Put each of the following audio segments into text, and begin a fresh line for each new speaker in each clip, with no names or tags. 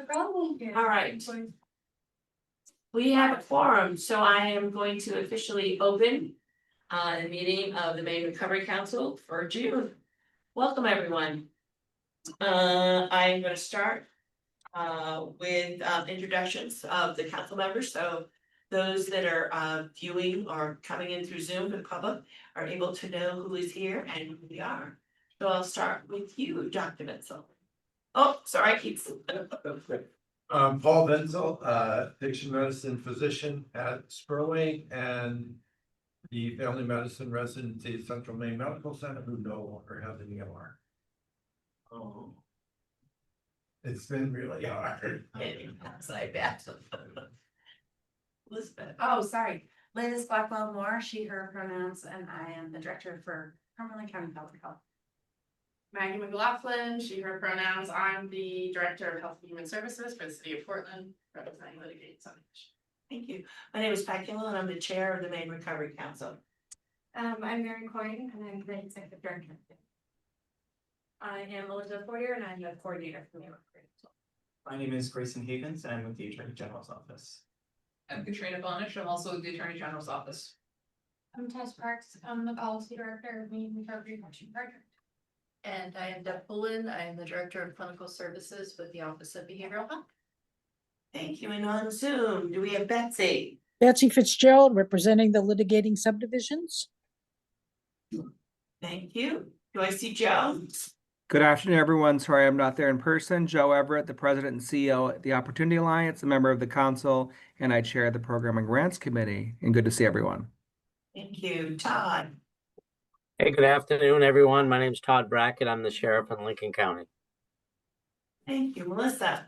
No problem.
All right. We have a quorum, so I am going to officially open the meeting of the Maine Recovery Council for June. Welcome, everyone. I'm going to start with introductions of the council members. So those that are viewing or coming in through Zoom to the public are able to know who is here and who we are. So I'll start with you, Dr. Vinsel. Oh, sorry, Keith.
Paul Wenzel, addiction medicine physician at Sperling and the family medicine residency at Central Maine Medical Center, who no longer have an EMR.
Oh,
It's been really hard.
that's like that. Elizabeth.
Oh, sorry. Liz Blackwell Moore, she, her pronouns, and I am the director for Cumberland County Public Health.
Maggie McLaughlin, she, her pronouns. I'm the Director of Health and Human Services for the City of Portland, representing litigates on the issue.
Thank you. My name is Pat Kimball and I'm the chair of the Maine Recovery Council.
I'm Mary Coyne and I'm the executive director. I am Elizabeth Boyer and I'm the coordinator for the Recovery Council.
My name is Grayson Havens and I'm with the Attorney General's office.
I'm Katrina Bonish, I'm also with the Attorney General's office.
I'm Tess Parks, I'm the policy director of the Recovery Action Project.
And I am Deb Pullen. I am the Director of Clinical Services with the Office of Behavioral Health.
Thank you. And on Zoom, do we have Betsy?
Betsy Fitzgerald, representing the litigating subdivisions.
Thank you. Do I see Joe?
Good afternoon, everyone. Sorry I'm not there in person. Joe Everett, the President and CEO at the Opportunity Alliance, a member of the council, and I chair the Program and Grants Committee. And good to see everyone.
Thank you. Todd?
Hey, good afternoon, everyone. My name is Todd Brackett. I'm the sheriff in Lincoln County.
Thank you. Melissa?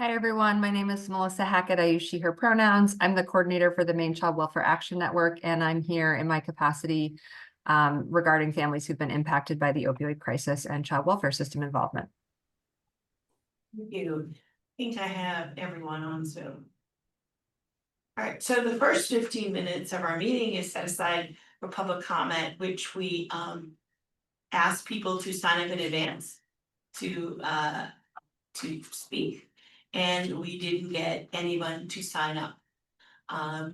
Hi, everyone. My name is Melissa Hackett. I use she, her pronouns. I'm the coordinator for the Maine Child Welfare Action Network, and I'm here in my capacity regarding families who've been impacted by the opioid crisis and child welfare system involvement.
Thank you. I think I have everyone on Zoom. All right, so the first 15 minutes of our meeting is set aside for public comment, which we ask people to sign up in advance to speak, and we didn't get anyone to sign up.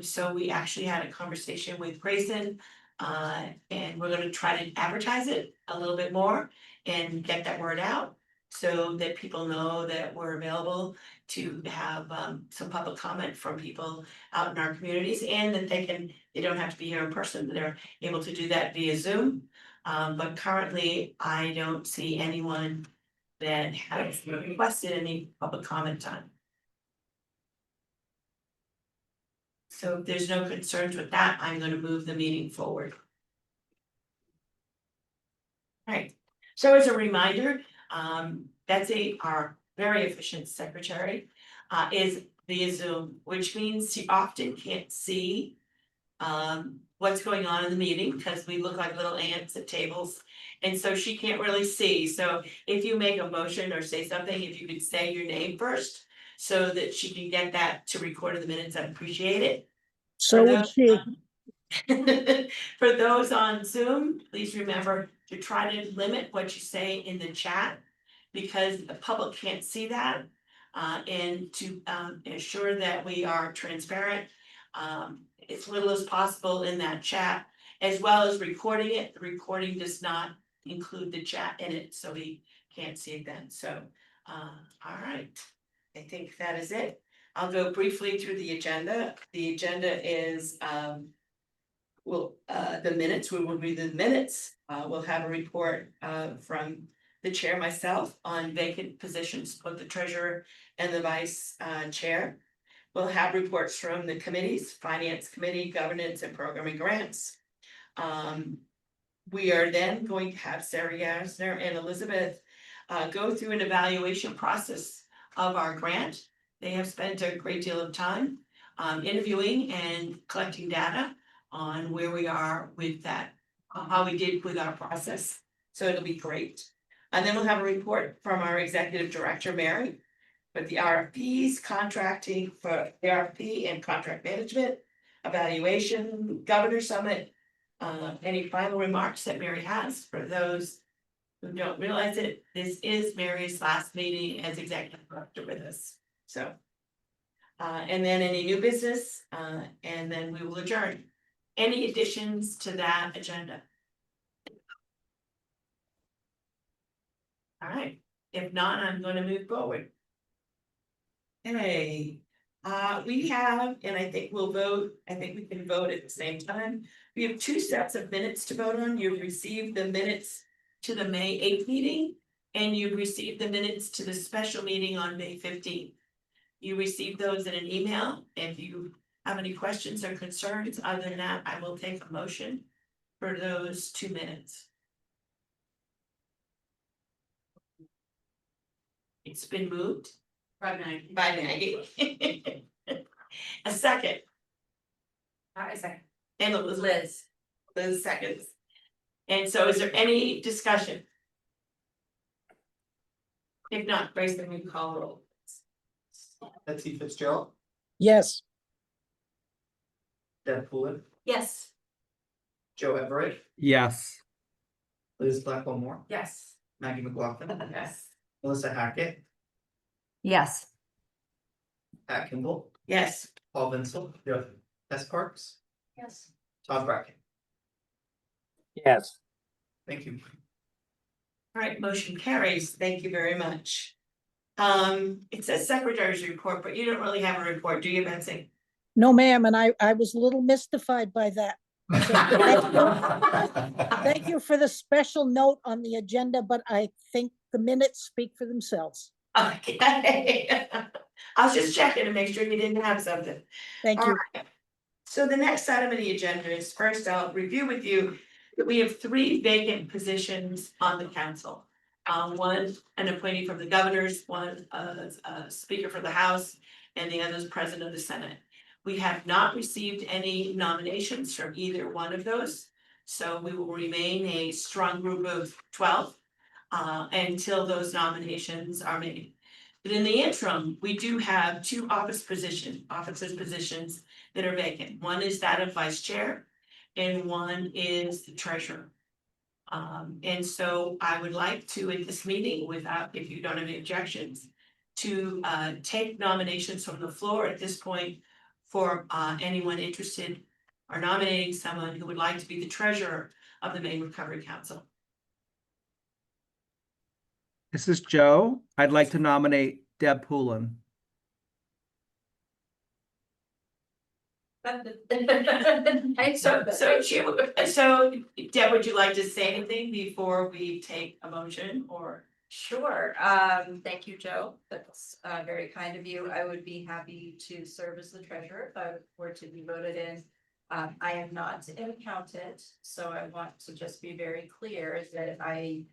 So we actually had a conversation with Grayson, and we're going to try to advertise it a little bit more and get that word out so that people know that we're available to have some public comment from people out in our communities, and that they don't have to be here in person, they're able to do that via Zoom. But currently, I don't see anyone that has requested any public comment time. So if there's no concerns with that, I'm going to move the meeting forward. All right, so as a reminder, Betsy, our very efficient secretary, is via Zoom, which means she often can't see what's going on in the meeting because we look like little ants at tables. And so she can't really see. So if you make a motion or say something, if you could say your name first so that she can get that to record in the minutes, I'd appreciate it.
So would she.
For those on Zoom, please remember to try to limit what you say in the chat because the public can't see that. And to ensure that we are transparent as little as possible in that chat, as well as recording it. The recording does not include the chat in it, so we can't see it then. So, all right, I think that is it. I'll go briefly through the agenda. The agenda is the minutes. We will read the minutes. We'll have a report from the chair, myself, on vacant positions of the treasurer and the vice chair. We'll have reports from the committees, Finance Committee, Governance and Programming Grants. We are then going to have Sarah Yasner and Elizabeth go through an evaluation process of our grant. They have spent a great deal of time interviewing and collecting data on where we are with that, how we did with our process. So it'll be great. And then we'll have a report from our executive director, Mary, with the RFPs, contracting for the RFP and contract management, evaluation, governor summit, any final remarks that Mary has for those who don't realize it, this is Mary's last meeting as executive director with us, so. And then any new business, and then we will adjourn. Any additions to that agenda? All right, if not, I'm gonna move forward. Okay, we have, and I think we'll vote, I think we can vote at the same time. We have two sets of minutes to vote on. You've received the minutes to the May 8th meeting, and you've received the minutes to the special meeting on May 15th. You received those in an email. If you have any questions or concerns, other than that, I will take a motion for those 2 minutes. It's been moved
By Maggie.
by Maggie. A second,
I second.
and it was Liz. Liz seconds. And so is there any discussion? If not, Grace, then we call roll.
Betsy Fitzgerald,
Yes.
Deb Poulin,
Yes.
Joe Everett,
Yes.
Liz Blackwell Moore,
Yes.
Maggie McLaughlin,
Yes.
Melissa Hackett,
Yes.
Pat Kimball,
Yes.
Paul Vincil,
Yes.
Tess Parks,
Yes.
Todd Brackett.
Yes.
Thank you.
All right, motion carries. Thank you very much. It says secretary's report, but you don't really have a report, do you, Betsy?
No, ma'am, and I was a little mystified by that. Thank you for the special note on the agenda, but I think the minutes speak for themselves.
Okay. I was just checking to make sure you didn't have something.
Thank
All
you.
right. So the next item on the agenda is, first I'll review with you that we have 3 vacant positions on the council. One, an appointee from the governors, one, a speaker for the House, and the other is president of the Senate. We have not received any nominations from either one of those, so we will remain a strong group of 12 until those nominations are made. But in the interim, we do have 2 officers' positions that are vacant. One is that of vice chair, and one is the treasurer. And so I would like to, at this meeting, without, if you don't have any objections, to take nominations from the floor at this point for anyone interested or nominating someone who would like to be the treasurer of the Maine Recovery Council.
This is Joe. I'd like to nominate Deb Poulin.
So Deb, would you like to say anything before we take a motion or?
Sure. Thank you, Joe. That's very kind of you. I would be happy to serve as the treasurer if I were to be voted in. I am not an accountant, so I want to just be very clear that I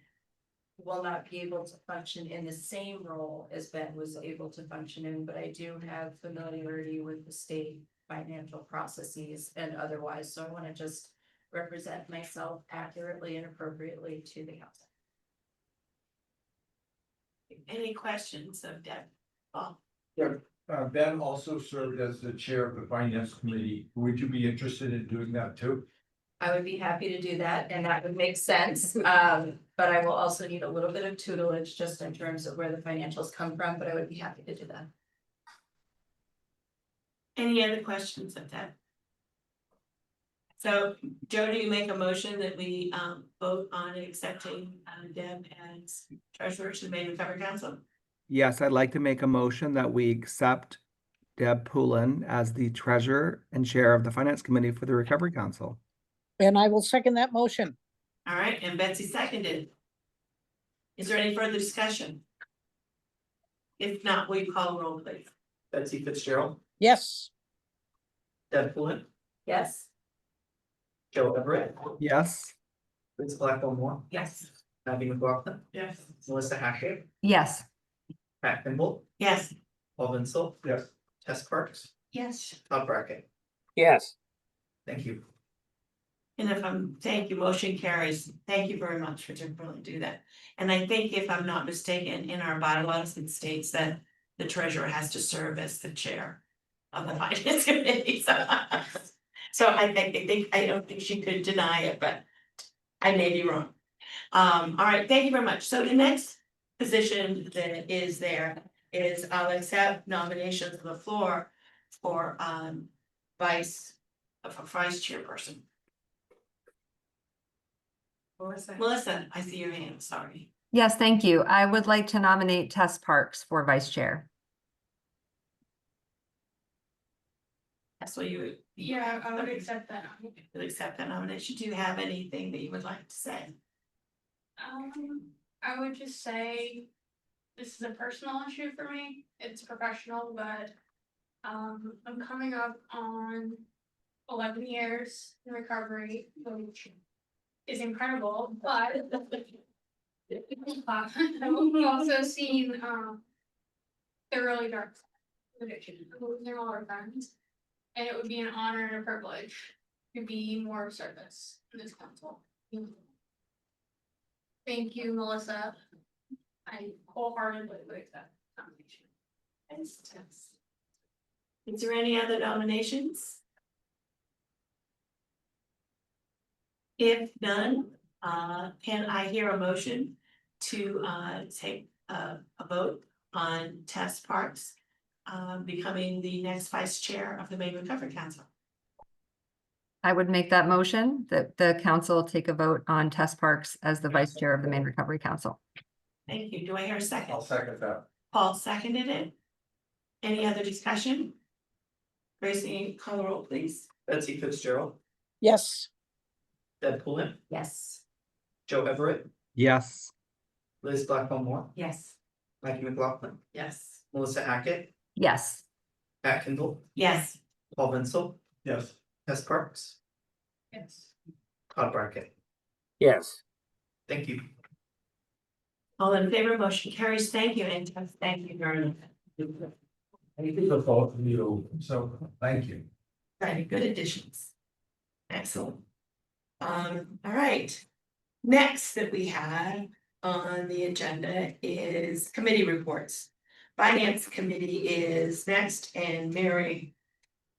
will not be able to function in the same role as Ben was able to function in, but I do have familiarity with the state financial processes and otherwise, so I want to just represent myself accurately and appropriately to the council.
Any questions of Deb? Oh,
Ben also served as the chair of the finance committee. Would you be interested in doing that too?
I would be happy to do that, and that would make sense, but I will also need a little bit of tutelage just in terms of where the financials come from, but I would be happy to do that.
any other questions of Deb? So Joe, do you make a motion that we vote on accepting Deb as treasurer to the Maine Recovery Council?
Yes, I'd like to make a motion that we accept Deb Poulin as the treasurer and chair of the finance committee for the Recovery Council.
And I will second that motion.
All right, and Betsy seconded. Is there any further discussion? If not, will you call a roll, please?
Betsy Fitzgerald,
Yes.
Deb Poulin,
Yes.
Joe Everett,
Yes.
Liz Blackwell Moore,
Yes.
Maggie McLaughlin,
Yes.
Melissa Hackett,
Yes.
Pat Kimball,
Yes.
Paul Vincil,
Yes.
Tess Parks,
Yes.
Todd Brackett.
Yes.
Thank you.
And if thank you, motion carries. Thank you very much for really do that. And I think if I'm not mistaken, in our bylaws, it states that the treasurer has to serve as the chair of the finance committee. So I don't think she could deny it, but I may be wrong. All right, thank you very much. So the next position that is there is I'll accept nominations on the floor for vice chairperson. Melissa, I see your hand, sorry.
Yes, thank you. I would like to nominate Tess Parks for vice chair.
That's what you.
Yeah, I would accept that.
You'll accept that nomination. Do you have anything that you would like to say?
I would just say this is a personal issue for me. It's professional, but I'm coming up on 11 years in recovery, which is incredible, but I've also seen the really dark side of addiction, losing all our friends. And it would be an honor and a privilege to be more of service in this council. Thank you, Melissa. I wholeheartedly would accept the nomination.
Thanks, Tess. Is there any other nominations? If none, can I hear a motion to take a vote on Tess Parks becoming the next vice chair of the Maine Recovery Council?
I would make that motion that the council take a vote on Tess Parks as the vice chair of the Maine Recovery Council.
Thank you. Do I hear a second?
I'll second that.
Paul seconded it. Any other discussion? Gracie, call the roll, please.
Betsy Fitzgerald,
Yes,
Deb Pullen,
Yes.
Joe Everett,
Yes.
Liz Blackmore Moore,
Yes.
Maggie McLaughlin,
Yes.
Melissa Hackett,
Yes.
Pat Kindle,
Yes.
Paul Vincil,
Yes.
Tess Parks,
Yes.
Todd Brackett.
Yes.
Thank you.
All in favor, motion carries. Thank you, and thank you very much.
Anything for both of you, so thank you.
Very good additions. Excellent. All right. Next that we have on the agenda is committee reports. Finance Committee is next, and Mary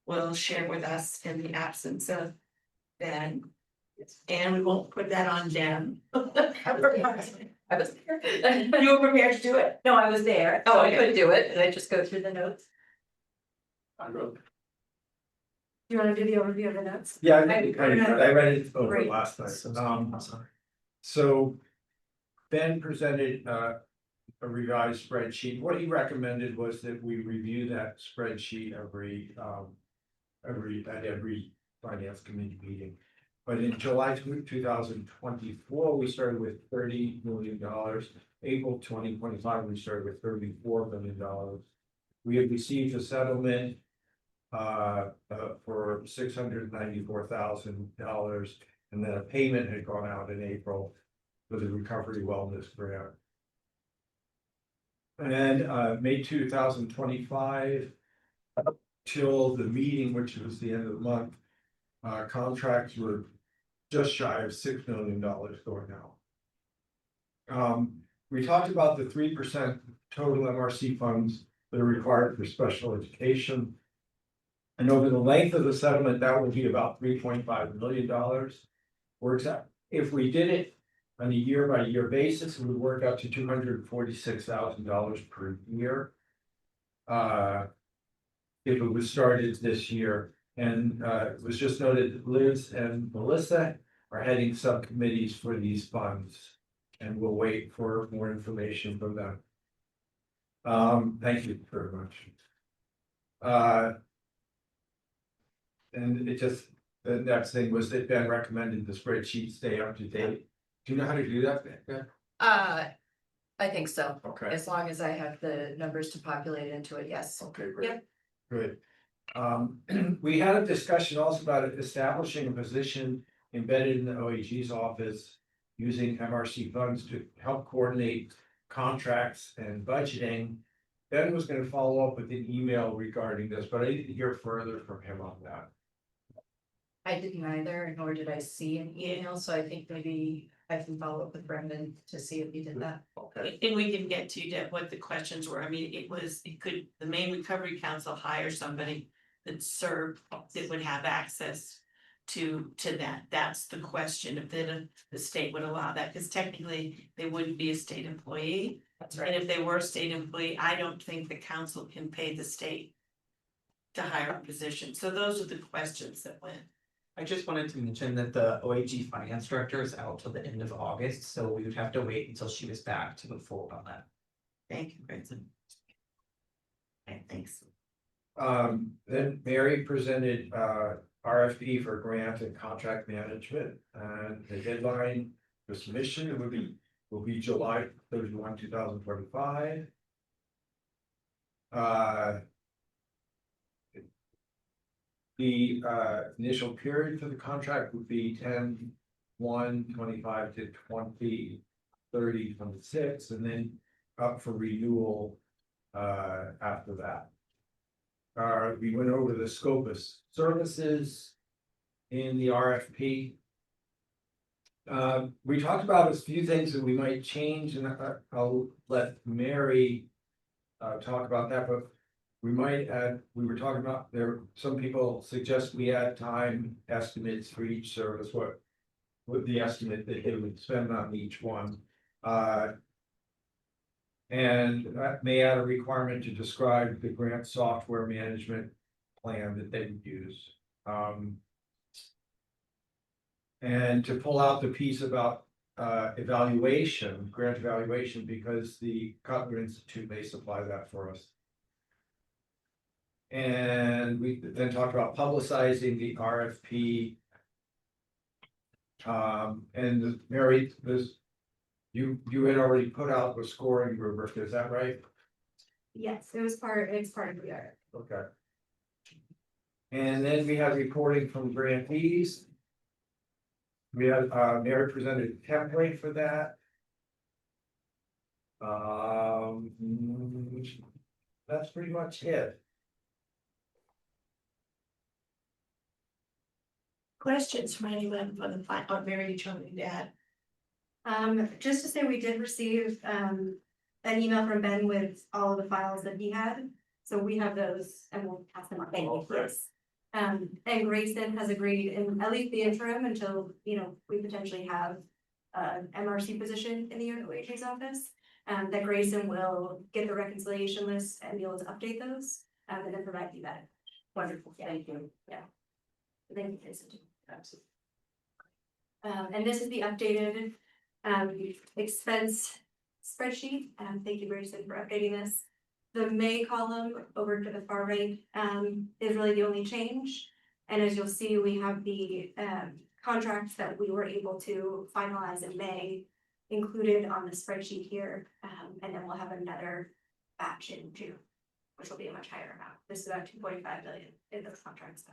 will share with us in the absence of Ben. And we won't put that on Deb.
I was there.
You were prepared to do it?
No, I was there,
Oh,
so I
okay.
could do it. Did I just go through the notes?
Do you want to do the overview of the notes?
Yeah, I
I-
read it over
Great.
last night. So Ben presented a revised spreadsheet. What he recommended was that we review that spreadsheet every finance committee meeting. But in July 2024, we started with $30 million. April 2025, we started with $34 million. We have received a settlement for $694,000, and then a payment had gone out in April for the recovery wellness grant. And then May 2025 till the meeting, which was the end of the month, contracts were just shy of $6 million going out. We talked about the 3% total MRC funds that are required for special education. And over the length of the settlement, that would be about $3.5 million. If we did it on a year-by-year basis, it would work out to $246,000 per year. If it was started this year, and it was just noted that Liz and Melissa are heading subcommittees for these funds, and we'll wait for more information from them. Thank you very much. And the next thing was that Ben recommended the spreadsheet stay up to date. Do you know how to do that, Ben?
I think so,
Okay.
as long as I have the numbers to populate into it, yes.
Okay, great.
Yep.
Good. We had a discussion also about establishing a position embedded in the OAG's office using MRC funds to help coordinate contracts and budgeting. Ben was gonna follow up with an email regarding this, but I didn't hear further from him on that.
I didn't either, nor did I see an email, so I think maybe I can follow up with Brendan to see if he did that.
Okay.
And we can get to Deb what the questions were. I mean, the Maine Recovery Council hire somebody that would have access to that. That's the question, if the state would allow that, because technically they wouldn't be a state employee.
That's
And if they were a state employee, I don't think the council can pay the state to hire a position. So those are the questions that went.
I just wanted to mention that the OAG finance director is out till the end of August, so we would have to wait until she was back to move forward on that.
Thank you, Grayson. Okay, thanks.
Then Mary presented RFP for grant and contract management, and the deadline for submission will be July 31, 2025. The initial period for the contract would be 10/1/25 to 20/30/26, and then up for renewal after that. We went over the scope of services in the RFP. We talked about a few things that we might change, and I'll let Mary talk about that, but we might add, we were talking about, some people suggest we add time estimates for each service, what the estimate that they would spend on each one. And that may add a requirement to describe the grant software management plan that they would use. And to pull out the piece about evaluation, grant evaluation, because the Cutler Institute may supply that for us. And we then talked about publicizing the RFP. And Mary, you had already put out the scoring rubric, is that right?
Yes, it's part of the art.
Okay. And then we have reporting from grantees. We had Mary presented a template for that. That's pretty much it.
Questions from anyone for the final, or Mary, you told me to add?
Just to say, we did receive an email from Ben with all of the files that he had. So we have those and we'll pass them on.
Thank you.
Yes. And Grayson has agreed in at least the interim until, we potentially have an MRC position in the OAG's office. That Grayson will get the reconciliation list and be able to update those and then provide you that.
Wonderful, thank you.
Yeah. Thank you, Grayson. Absolutely. And this is the updated expense spreadsheet. Thank you, Grayson, for updating this. The May column over to the far right is really the only change. And as you'll see, we have the contracts that we were able to finalize in May included on the spreadsheet here. And then we'll have another batch in June, which will be a much higher amount. This is about 2.5 billion in those contracts.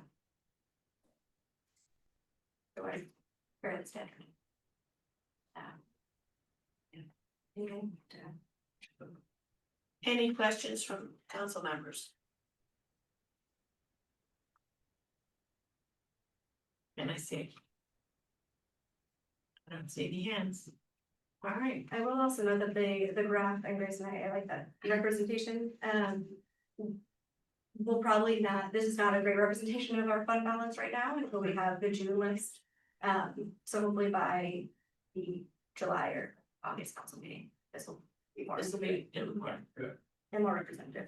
So we're fairly standard.
Any questions from council members? And I don't see any hands. All right,
I will also note that the graph, and Grace and I like that representation. We'll probably not, this is not a great representation of our fund balance right now until we have the June list. So hopefully by the July or August council meeting, this will be more.
this will be,
And more representative.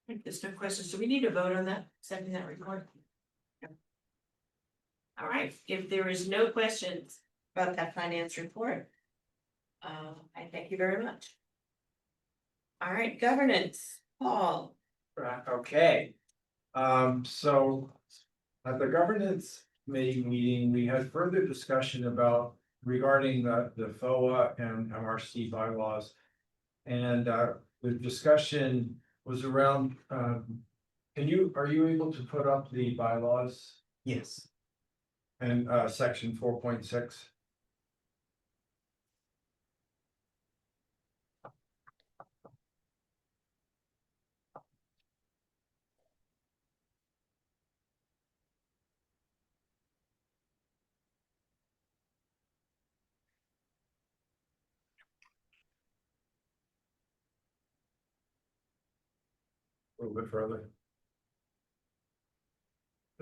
if there's no questions, do we need to vote on that, sending that report? All right, if there is no questions about that finance report, I thank you very much. All right, governance, Paul.
Right, okay. So at the governance committee meeting, we had further discussion about regarding the FOA and MRC bylaws. And the discussion was around, are you able to put up the bylaws
Yes.
and section 4.6? A little bit further.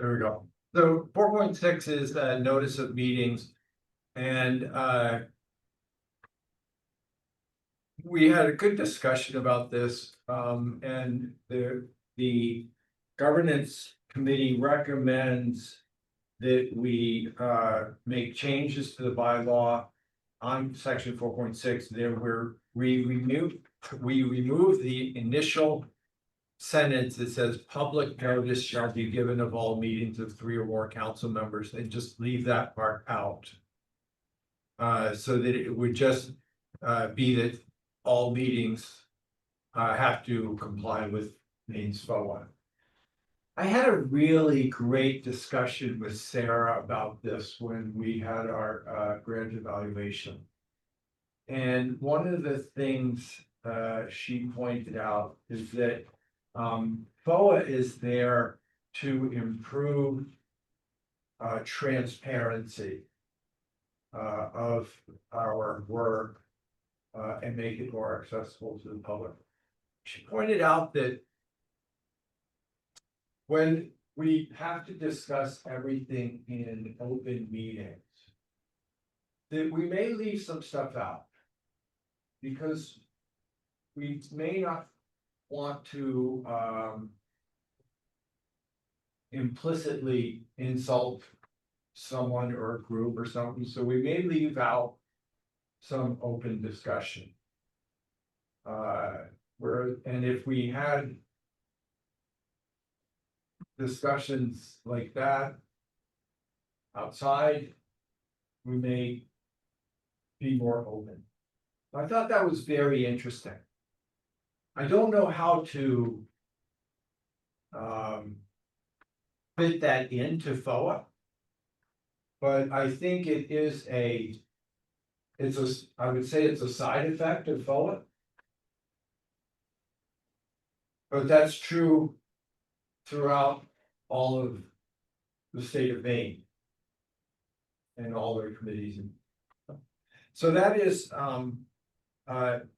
There we go. So 4.6 is notice of meetings. And we had a good discussion about this, and the governance committee recommends that we make changes to the bylaw on section 4.6. There we remove the initial sentence that says public notice shall be given of all meetings of 3 or more council members, and just leave that part out. So that it would just be that all meetings have to comply with Maine's FOA. I had a really great discussion with Sarah about this when we had our grant evaluation. And one of the things she pointed out is that FOA is there to improve transparency of our work and make it more accessible to the public. She pointed out that when we have to discuss everything in open meetings, that we may leave some stuff out because we may not want to implicitly insult someone or a group or something, so we may leave out some open discussion. And if we had discussions like that outside, we may be more open. I thought that was very interesting. I don't know how to fit that into FOA, but I think it is I would say it's a side effect of FOA. But that's true throughout all of the state of Maine and all their committees. So that is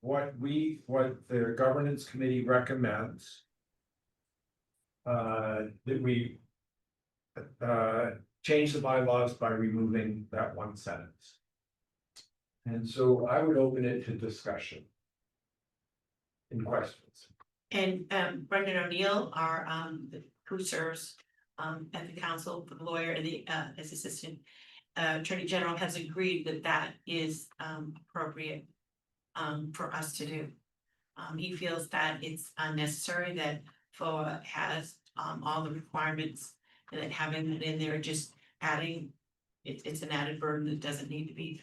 what the governance committee recommends. That we change the bylaws by removing that one sentence. And so I would open it to discussion. Any questions?
And Brendan O'Neill, our who serves at the council, the lawyer and the as assistant attorney general, has agreed that that is appropriate for us to do. He feels that it's unnecessary, that FOA has all the requirements, and that having it in there, just adding, it's an added burden that doesn't need to be.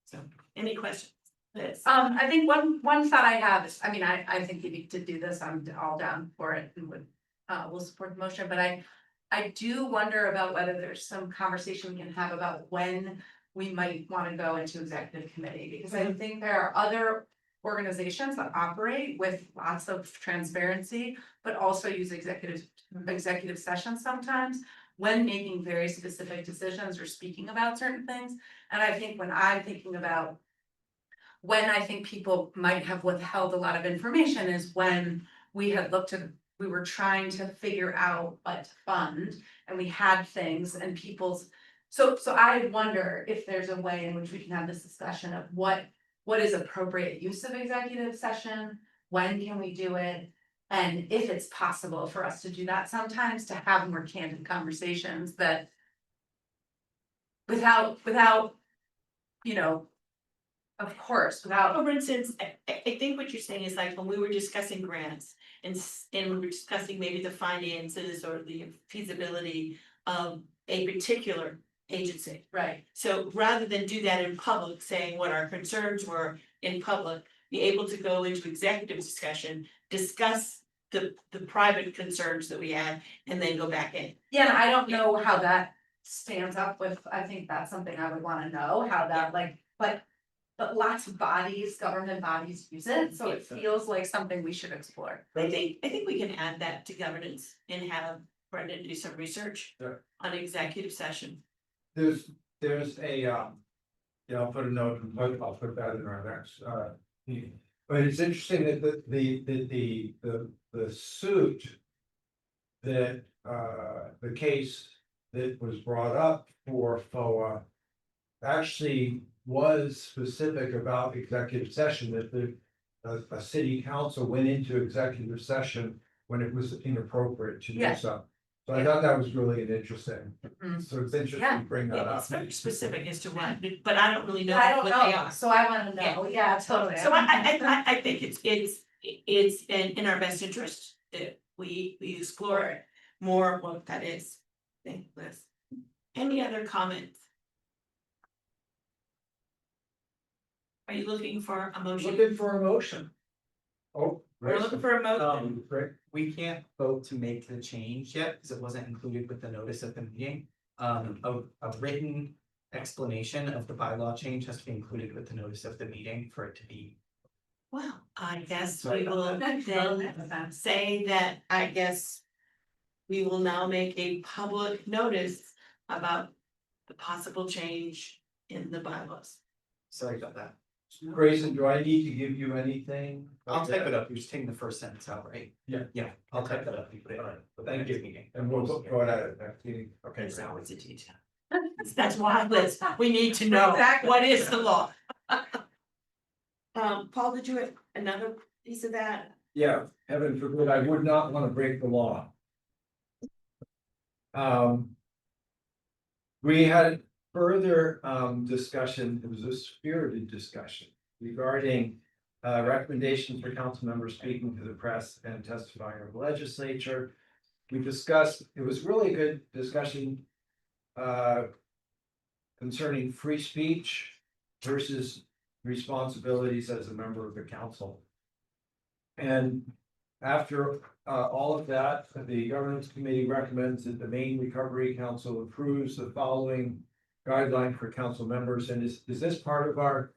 So, any questions? Liz?
I think one thought I have is, I mean, I think you need to do this, I'm all down for it and would, will support the motion, but I do wonder about whether there's some conversation we can have about when we might want to go into executive committee, because I think there are other organizations that operate with lots of transparency, but also use executive sessions sometimes when making very specific decisions or speaking about certain things. And I think when I'm thinking about when I think people might have withheld a lot of information is when we had looked at, we were trying to figure out what to fund, and we had things and people's, so I wonder if there's a way in which we can have this discussion of what is appropriate use of executive session, when can we do it? And if it's possible for us to do that sometimes, to have more candid conversations that without, you know, of course, without.
For instance, I think what you're saying is like when we were discussing grants and we were discussing maybe the finances or the feasibility of a particular agency.
Right.
So rather than do that in public, saying what our concerns were in public, be able to go into executive discussion, discuss the private concerns that we had, and then go back in.
Yeah, and I don't know how that stands up with, I think that's something I would wanna know, how that like, but lots of bodies, government bodies use it, so it feels like something we should explore.
I think we can add that to governance and have Brendan do some research on executive session.
There's a, yeah, I'll put a note, I'll put that in our next meeting. But it's interesting that the suit that, the case that was brought up for FOA actually was specific about executive session, that a city council went into executive session when it was inappropriate to do
Yeah.
so. So I thought that was really an interesting,
Mhm.
so it's interesting
Yeah.
to bring that
Yeah,
up.
it's very specific as to what, but I don't really know
I don't
what they
know,
are.
so I wanna know, yeah, totally.
So I think it's in our best interest that we explore more of what that is. Thank you, Liz. Any other comments? Are you looking for a motion?
Looking for a motion. Oh.
We're looking for a motion.
Great.
We can't vote to make the change yet, because it wasn't included with the notice of the meeting. A written explanation of the bylaw change has to be included with the notice of the meeting for it to be.
Well, I guess
Sorry
we will
about
then
that.
say that, I guess. We will now make a public notice about the possible change in the bylaws.
Sorry about that.
Grayson, do I need to give you anything?
I'll type it up. You're just taking the first sentence out, right?
Yeah.
Yeah, I'll type that up. You put it
Alright,
for the
thank
next
you.
meeting.
And we'll go at it next meeting. Okay.
It's
great.
always a detail. That's why, Liz, we need to know
Exactly.
what is the law. Paul, did you have another piece of that?
Yeah, heaven forbid, I would not want to break the law. We had further discussion, it was a spirited discussion regarding recommendations for council members speaking to the press and testifying of the legislature. We discussed, it was really a good discussion concerning free speech versus responsibilities as a member of the council. And after all of that, the governance committee recommends that the Maine Recovery Council approves the following guideline for council members. And is this part of our?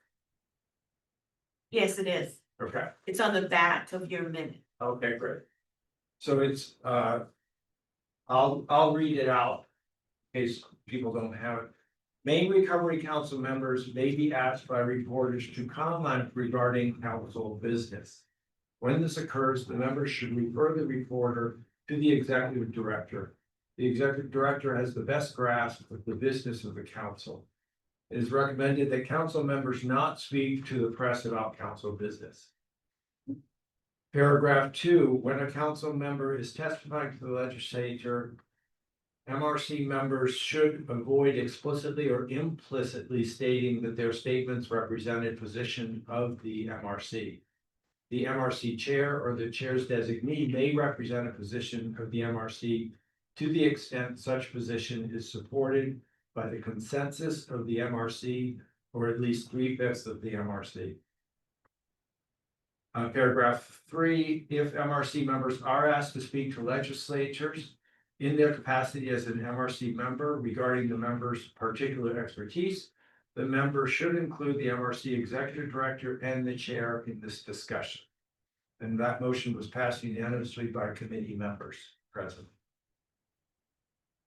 Yes, it is.
Okay.
It's on the back of your minute.
Okay, great. So it's I'll read it out in case people don't have it. Maine Recovery Council members may be asked by reporters to comment regarding council business. When this occurs, the members should refer the reporter to the executive director. The executive director has the best grasp of the business of the council. It is recommended that council members not speak to the press about council business. Paragraph 2, when a council member is testifying to the legislature, MRC members should avoid explicitly or implicitly stating that their statements represent a position of the MRC. The MRC chair or the chair's designee may represent a position of the MRC to the extent such position is supported by the consensus of the MRC or at least 3/5 of the MRC. Paragraph 3, if MRC members are asked to speak to legislatures in their capacity as an MRC member regarding the member's particular expertise, the member should include the MRC executive director and the chair in this discussion. And that motion was passed unanimously by committee members present.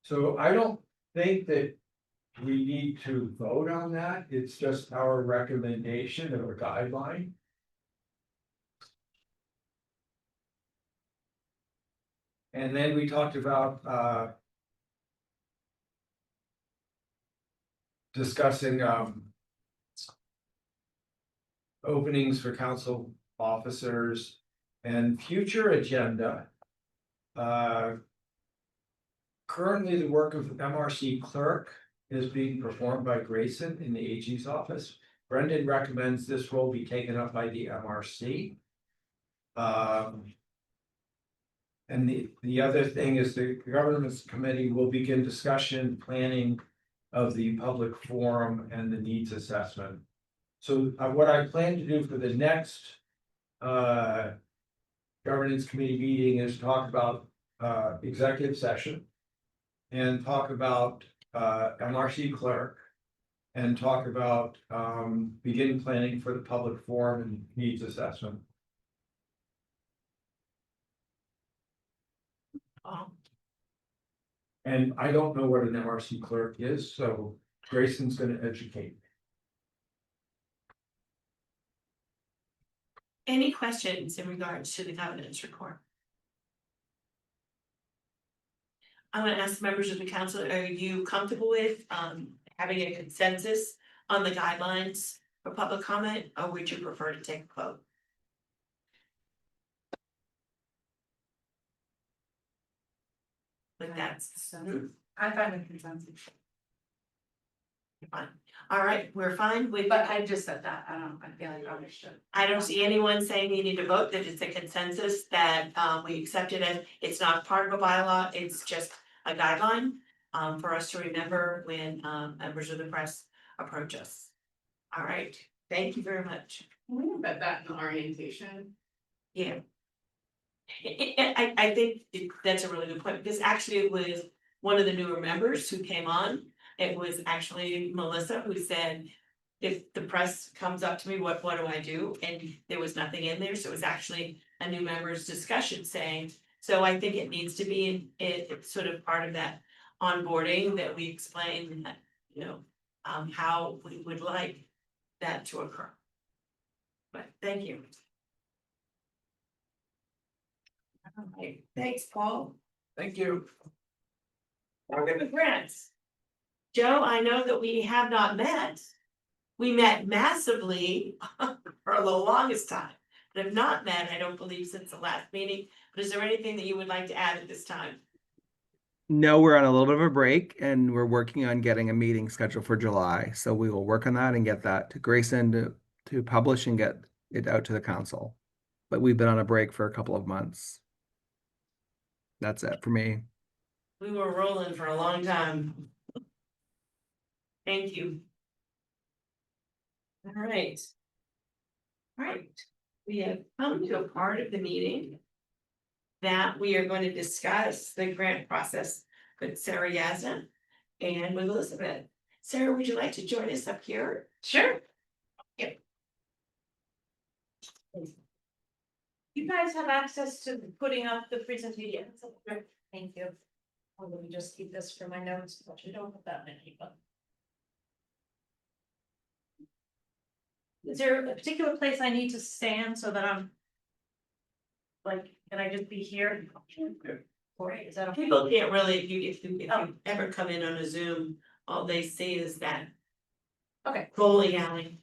So I don't think that we need to vote on that. It's just our recommendation of a guideline. And then we talked about discussing openings for council officers and future agenda. Currently, the work of MRC clerk is being performed by Grayson in the AG's office. Brendan recommends this role be taken up by the MRC. And the other thing is the governance committee will begin discussion planning of the public forum and the needs assessment. So what I plan to do for the next governance committee meeting is talk about executive session and talk about MRC clerk and talk about begin planning for the public forum and needs assessment. And I don't know what an MRC clerk is, so Grayson's gonna educate me.
Any questions in regards to the governance report? I'm gonna ask the members of the council, are you comfortable with having a consensus on the guidelines for public comment, or would you prefer to take a vote? But that's
I find a consensus,
fine. All right, we're fine with,
but I just said that, I feel like I should.
I don't see anyone saying you need to vote, that it's a consensus that we accept it as, it's not part of a bylaw, it's just a guideline. For us to remember when members of the press approach us. All right, thank you very much.
We can bet that in orientation.
Yeah. I think that's a really good point, because actually it was one of the newer members who came on. It was actually Melissa who said, if the press comes up to me, what do I do? And there was nothing in there, so it was actually a new member's discussion saying, so I think it needs to be, it's sort of part of that onboarding that we explain that, how we would like that to occur. But thank you. All right, thanks, Paul.
Thank you.
Now we're with grants. Joe, I know that we have not met. We met massively for the longest time, but have not met, I don't believe, since the last meeting. But is there anything that you would like to add at this time?
No, we're on a little bit of a break and we're working on getting a meeting scheduled for July. So we will work on that and get that to Grayson to publish and get it out to the council. But we've been on a break for a couple of months. That's it for me.
We were rolling for a long time. Thank you. All right. All right, we have come to a part of the meeting that we are going to discuss the grant process with Sarah Yazna and with Elizabeth. Sarah, would you like to join us up here?
Sure.
Yep.
You guys have access to putting up the presentation. Thank you. Let me just keep this for my notes, but you don't have that many, but. Is there a particular place I need to stand so that I'm? Like, can I just be here? Or is that okay?
People can't really, if you ever come in on a Zoom, all they see is that.
Okay.
Bowling alley.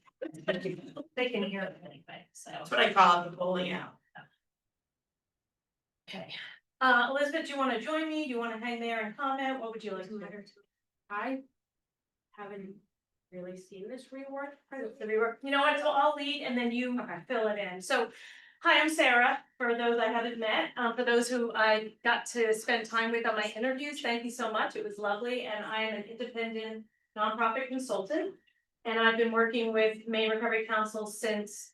They can hear it anyway, so.
That's what I call it, the bowling alley.
Okay. Elizabeth, do you want to join me? Do you want to hang there and comment? What would you like to do?
I haven't really seen this rework.
The rework. You know what, so I'll lead and then you fill it in. So, hi, I'm Sarah, for those I haven't met. For those who I got to spend time with on my interviews, thank you so much. It was lovely. And I am an independent nonprofit consultant. And I've been working with Maine Recovery Council since,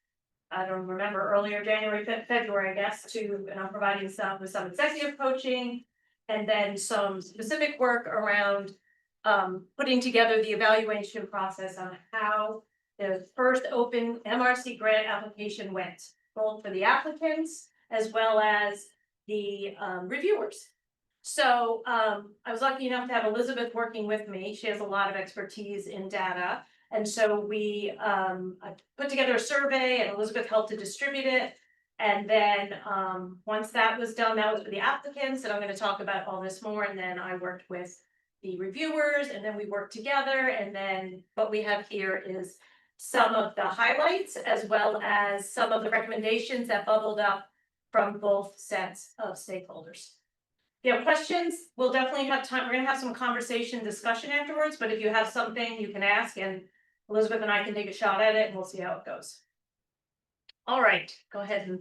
I don't remember, earlier January, February, I guess, and I'm providing some executive coaching. And then some specific work around putting together the evaluation process on how the first open MRC grant application went, both for the applicants as well as the reviewers. So I was lucky enough to have Elizabeth working with me. She has a lot of expertise in data. And so we I put together a survey and Elizabeth helped to distribute it. And then once that was done, that was for the applicants, and I'm going to talk about all this more. And then I worked with the reviewers, and then we worked together. And then what we have here is some of the highlights as well as some of the recommendations that bubbled up from both sets of stakeholders. If you have questions, we'll definitely have time. We're gonna have some conversation discussion afterwards, but if you have something, you can ask and Elizabeth and I can take a shot at it and we'll see how it goes. All right, go ahead and.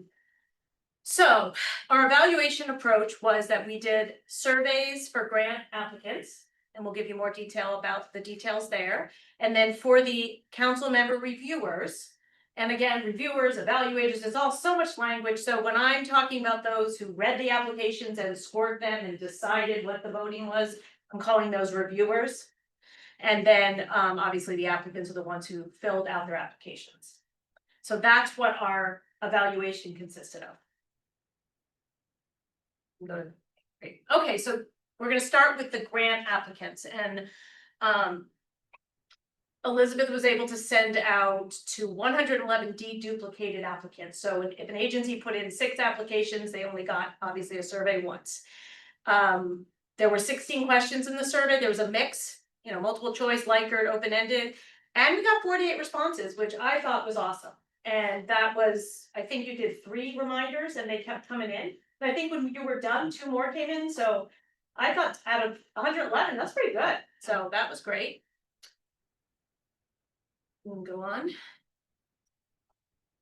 So our evaluation approach was that we did surveys for grant applicants, and we'll give you more detail about the details there. And then for the council member reviewers, and again, reviewers, evaluators, there's all so much language. So when I'm talking about those who read the applications and scored them and decided what the voting was, I'm calling those reviewers. And then obviously the applicants are the ones who filled out their applications. So that's what our evaluation consisted of. Good. Great. Okay, so we're going to start with the grant applicants, and Elizabeth was able to send out to 111 deduplicated applicants. So if an agency put in 6 applications, they only got obviously a survey once.
there were 16 questions in the survey. There was a mix, multiple choice, Likert, open-ended. And we got 48 responses, which I thought was awesome. And that was, I think you did 3 reminders and they kept coming in. But I think when you were done, 2 more came in. So I thought out of 111, that's pretty good. So that was great. We'll go on.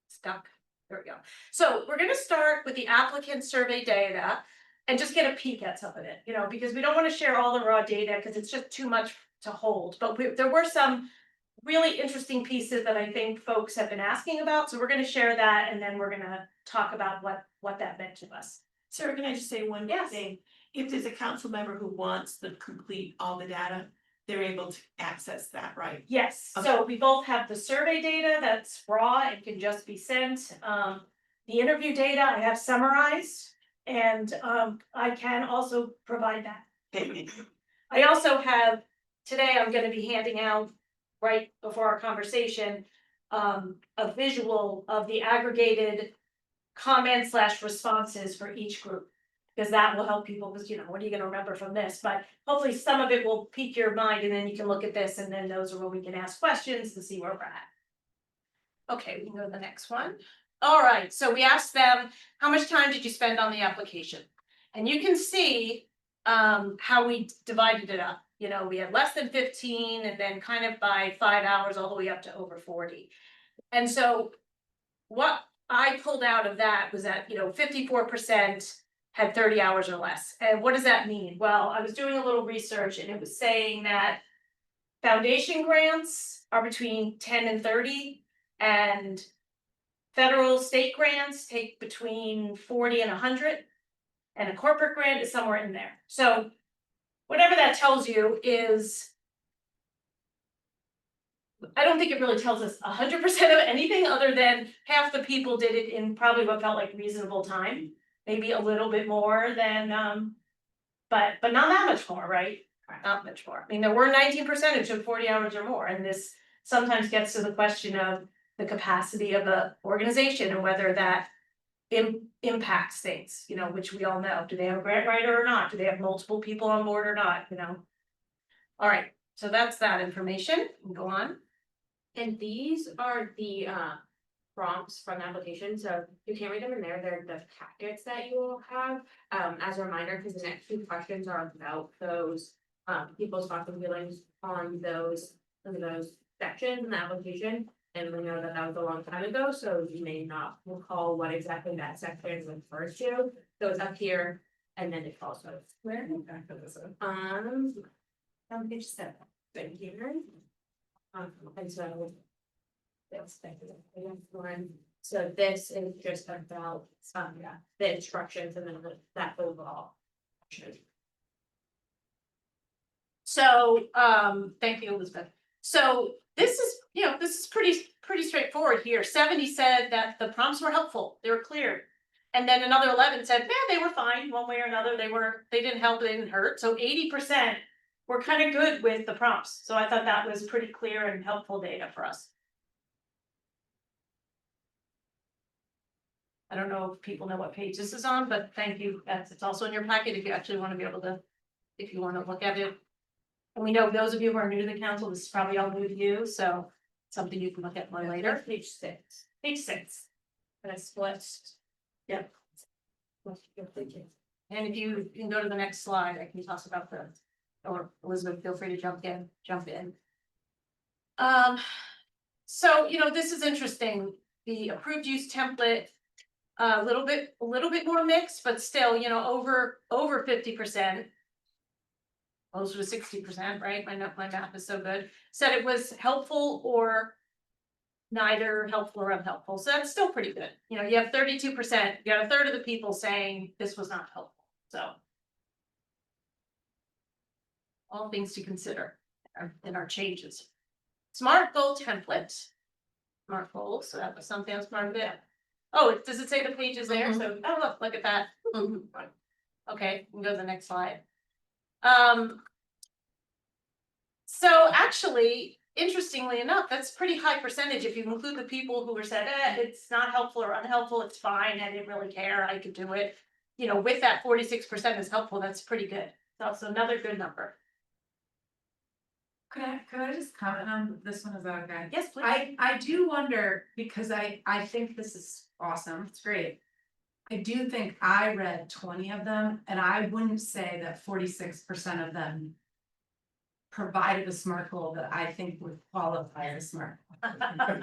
Stuck. There we go. So we're gonna start with the applicant survey data and just get a peek at some of it, because we don't want to share all the raw data because it's just too much to hold. But there were some really interesting pieces that I think folks have been asking about. So we're gonna share that and then we're gonna talk about what that meant to us.
Sarah, can I just say one more
Yes.
thing? If there's a council member who wants the complete, all the data, they're able to access that, right?
Yes, so we both have the survey data that's raw, it can just be sent. The interview data I have summarized, and I can also provide that.
Okay.
I also have, today I'm gonna be handing out, right before our conversation, a visual of the aggregated comments / responses for each group. Because that will help people, because what are you gonna remember from this? But hopefully some of it will pique your mind and then you can look at this and then those are where we can ask questions to see where we're at. Okay, we can go to the next one. All right, so we asked them, how much time did you spend on the application? And you can see how we divided it up. We had less than 15 and then kind of by 5 hours all the way up to over 40. And so what I pulled out of that was that, 54% had 30 hours or less. And what does that mean? Well, I was doing a little research and it was saying that foundation grants are between 10 and 30 and federal state grants take between 40 and 100 and a corporate grant is somewhere in there. So whatever that tells you is, I don't think it really tells us 100% of anything other than half the people did it in probably what felt like reasonable time. Maybe a little bit more than, but not that much more, right? Not much more. I mean, there were 19% who took 40 hours or more, and this sometimes gets to the question of the capacity of the organization and whether that impacts things, which we all know. Do they have a grant writer or not? Do they have multiple people on board or not? All right, so that's that information. We'll go on.
And these are the prompts from the application, so you can't read them in there, they're the packets that you will have. As a reminder, because the next 2 questions are about those people's thoughts and feelings on those sections in the application. And we know that was a long time ago, so you may not recall what exactly that section refers to. So it's up here, and then it also where on page 7, right here. And so that's one. So this is just about the instructions and then that overall.
So thank you, Elizabeth. So this is pretty straightforward here. 70 said that the prompts were helpful, they were clear. And then another 11 said, they were fine one way or another. They didn't help, they didn't hurt. So 80% were kind of good with the prompts. So I thought that was pretty clear and helpful data for us. I don't know if people know what page this is on, but thank you. It's also in your packet if you actually want to be able to, if you want to look at it. And we know those of you who are new to the council, this is probably all new to you, so something you can look at more later.
Page 6.
Page 6. And it's split. Yep. And if you can go to the next slide, I can talk about or Elizabeth, feel free to jump in. So, this is interesting. The approved use template, a little bit more mixed, but still, over 50%. Closer to 60%, right? My math is so good. Said it was helpful or neither helpful or unhelpful. So that's still pretty good. You have 32%, you got a third of the people saying this was not helpful. So all things to consider in our changes. SMART goal template. SMART goals, so that was something else part of it. Oh, does it say the page is there? So, look at that. Okay, we can go to the next slide. So actually, interestingly enough, that's pretty high percentage if you include the people who were said, it's not helpful or unhelpful, it's fine, I didn't really care, I could do it. With that 46% is helpful, that's pretty good. also another good number.
Could I just comment on this one as well, guy?
Yes, please.
I do wonder, because I think this is awesome, it's great. I do think I read 20 of them, and I wouldn't say that 46% of them provided a SMART goal that I think would qualify as SMART.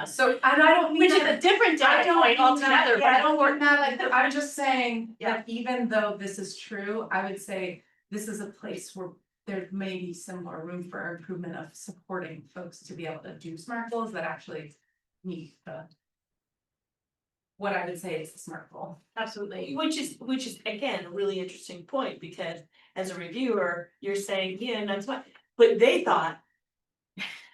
So, and I don't mean
Which is
that-
a different
I
data
don't
point
mean
altogether,
that, yeah, I
but
don't mean that like that. I'm just saying
Yeah.
that even though this is true, I would say this is a place where there may be some more room for improvement of supporting folks to be able to do SMART goals that actually meet the what I would say is a SMART goal.
absolutely.
Which is again, a really interesting point, because as a reviewer, you're saying, yeah, that's what, but they thought.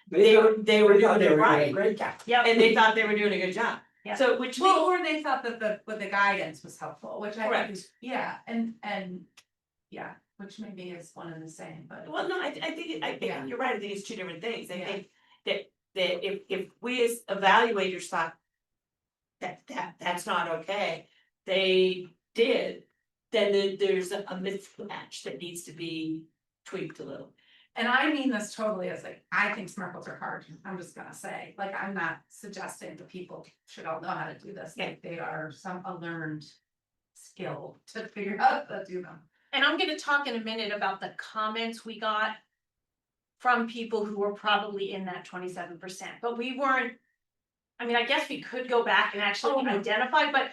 They were doing it right,
Great job.
Yep.
and they thought they were doing a good job.
Yeah.
So which
Well,
means,
or they thought that the guidance was helpful, which I think
Correct.
is, yeah, and yeah, which maybe is one and the same, but.
well, no, I think
Yeah.
you're right, I think it's two different things, I
Yeah.
think that if we as evaluators thought. That's not okay, they did, then there's a mismatch that needs to be tweaked a little.
And I mean this totally as like, I think SMART goals are hard, I'm just gonna say, like, I'm not suggesting that people should all know how to do this, like, they are a learned skill to figure out how to do them.
And I'm gonna talk in a minute about the comments we got from people who were probably in that 27%, but we weren't. I mean, I guess we could go back and actually identify, but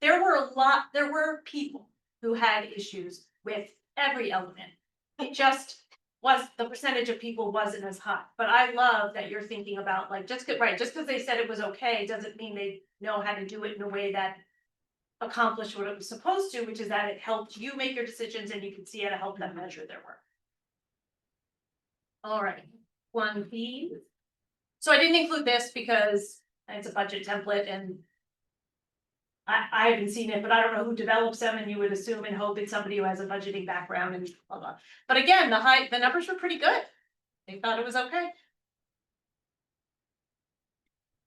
there were people who had issues with every element. It just was, the percentage of people wasn't as high, but I love that you're thinking about like, just because they said it was okay, doesn't mean they know how to do it in a way that accomplished what it was supposed to, which is that it helped you make your decisions and you can see how to help them measure their work. All right, one B. So I didn't include this because it's a budget template and I haven't seen it, but I don't know who develops them, and you would assume and hope it's somebody who has a budgeting background and blah, blah. But again, the numbers were pretty good. They thought it was okay.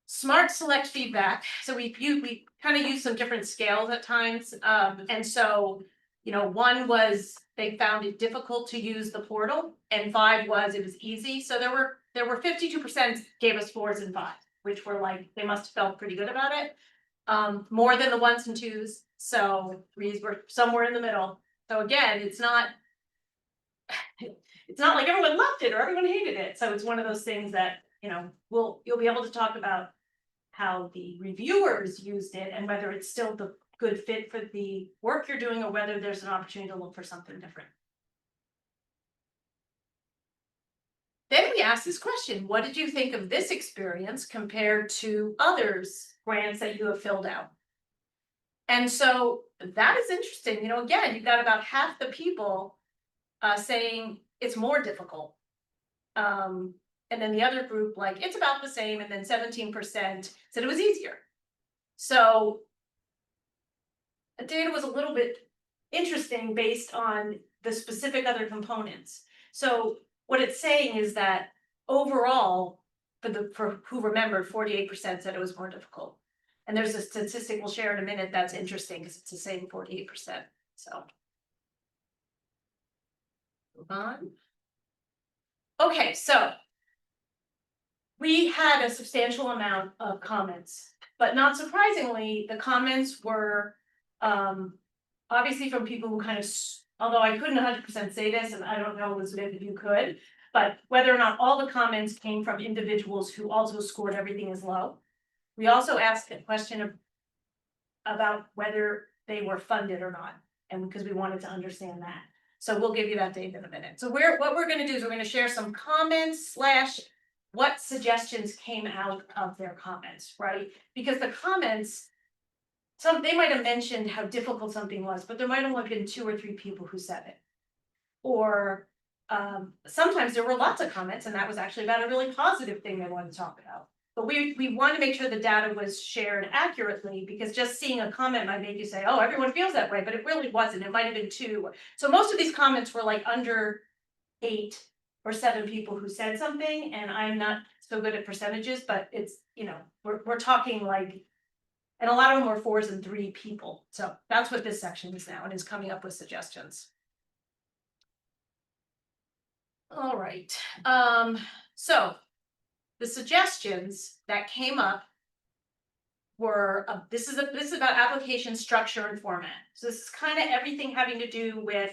Smart select feedback. So we kind of use some different scales at times. And so, one was they found it difficult to use the portal, and 5 was it was easy. So there were 52% gave us 4s and 5s, which were like, they must have felt pretty good about it. More than the 1s and 2s. So 3s were somewhere in the middle. So again, it's not like everyone loved it or everyone hated it. So it's one of those things that, you'll be able to talk about how the reviewers used it and whether it's still the good fit for the work you're doing or whether there's an opportunity to look for something different. Then we asked this question, what did you think of this experience compared to others grants that you have filled out? And so that is interesting. Again, you've got about half the people saying it's more difficult. And then the other group, like, it's about the same, and then 17% said it was easier. So the data was a little bit interesting based on the specific other components. So what it's saying is that overall, for who remembered, 48% said it was more difficult. And there's a statistic we'll share in a minute that's interesting because it's the same 48%. So move on. Okay, so we had a substantial amount of comments, but not surprisingly, the comments were obviously from people who kind of, although I couldn't 100% say this, and I don't know, Elizabeth, if you could, but whether or not all the comments came from individuals who also scored everything as low. We also asked a question about whether they were funded or not, and because we wanted to understand that. So we'll give you that data in a minute. So what we're gonna do is we're gonna share some comments / what suggestions came out of their comments, right? Because the comments, they might have mentioned how difficult something was, but there might have only been 2 or 3 people who said it. Or sometimes there were lots of comments, and that was actually about a really positive thing they wanted to talk about. But we want to make sure the data was shared accurately, because just seeing a comment might make you say, oh, everyone feels that way, but it really wasn't. It might have been 2. So most of these comments were like under 8 or 7 people who said something, and I'm not so good at percentages, but it's, we're talking like, and a lot of them were 4s and 3 people. So that's what this section is now, and is coming up with suggestions. All right, so the suggestions that came up were, this is about application structure and format. So this is kind of everything having to do with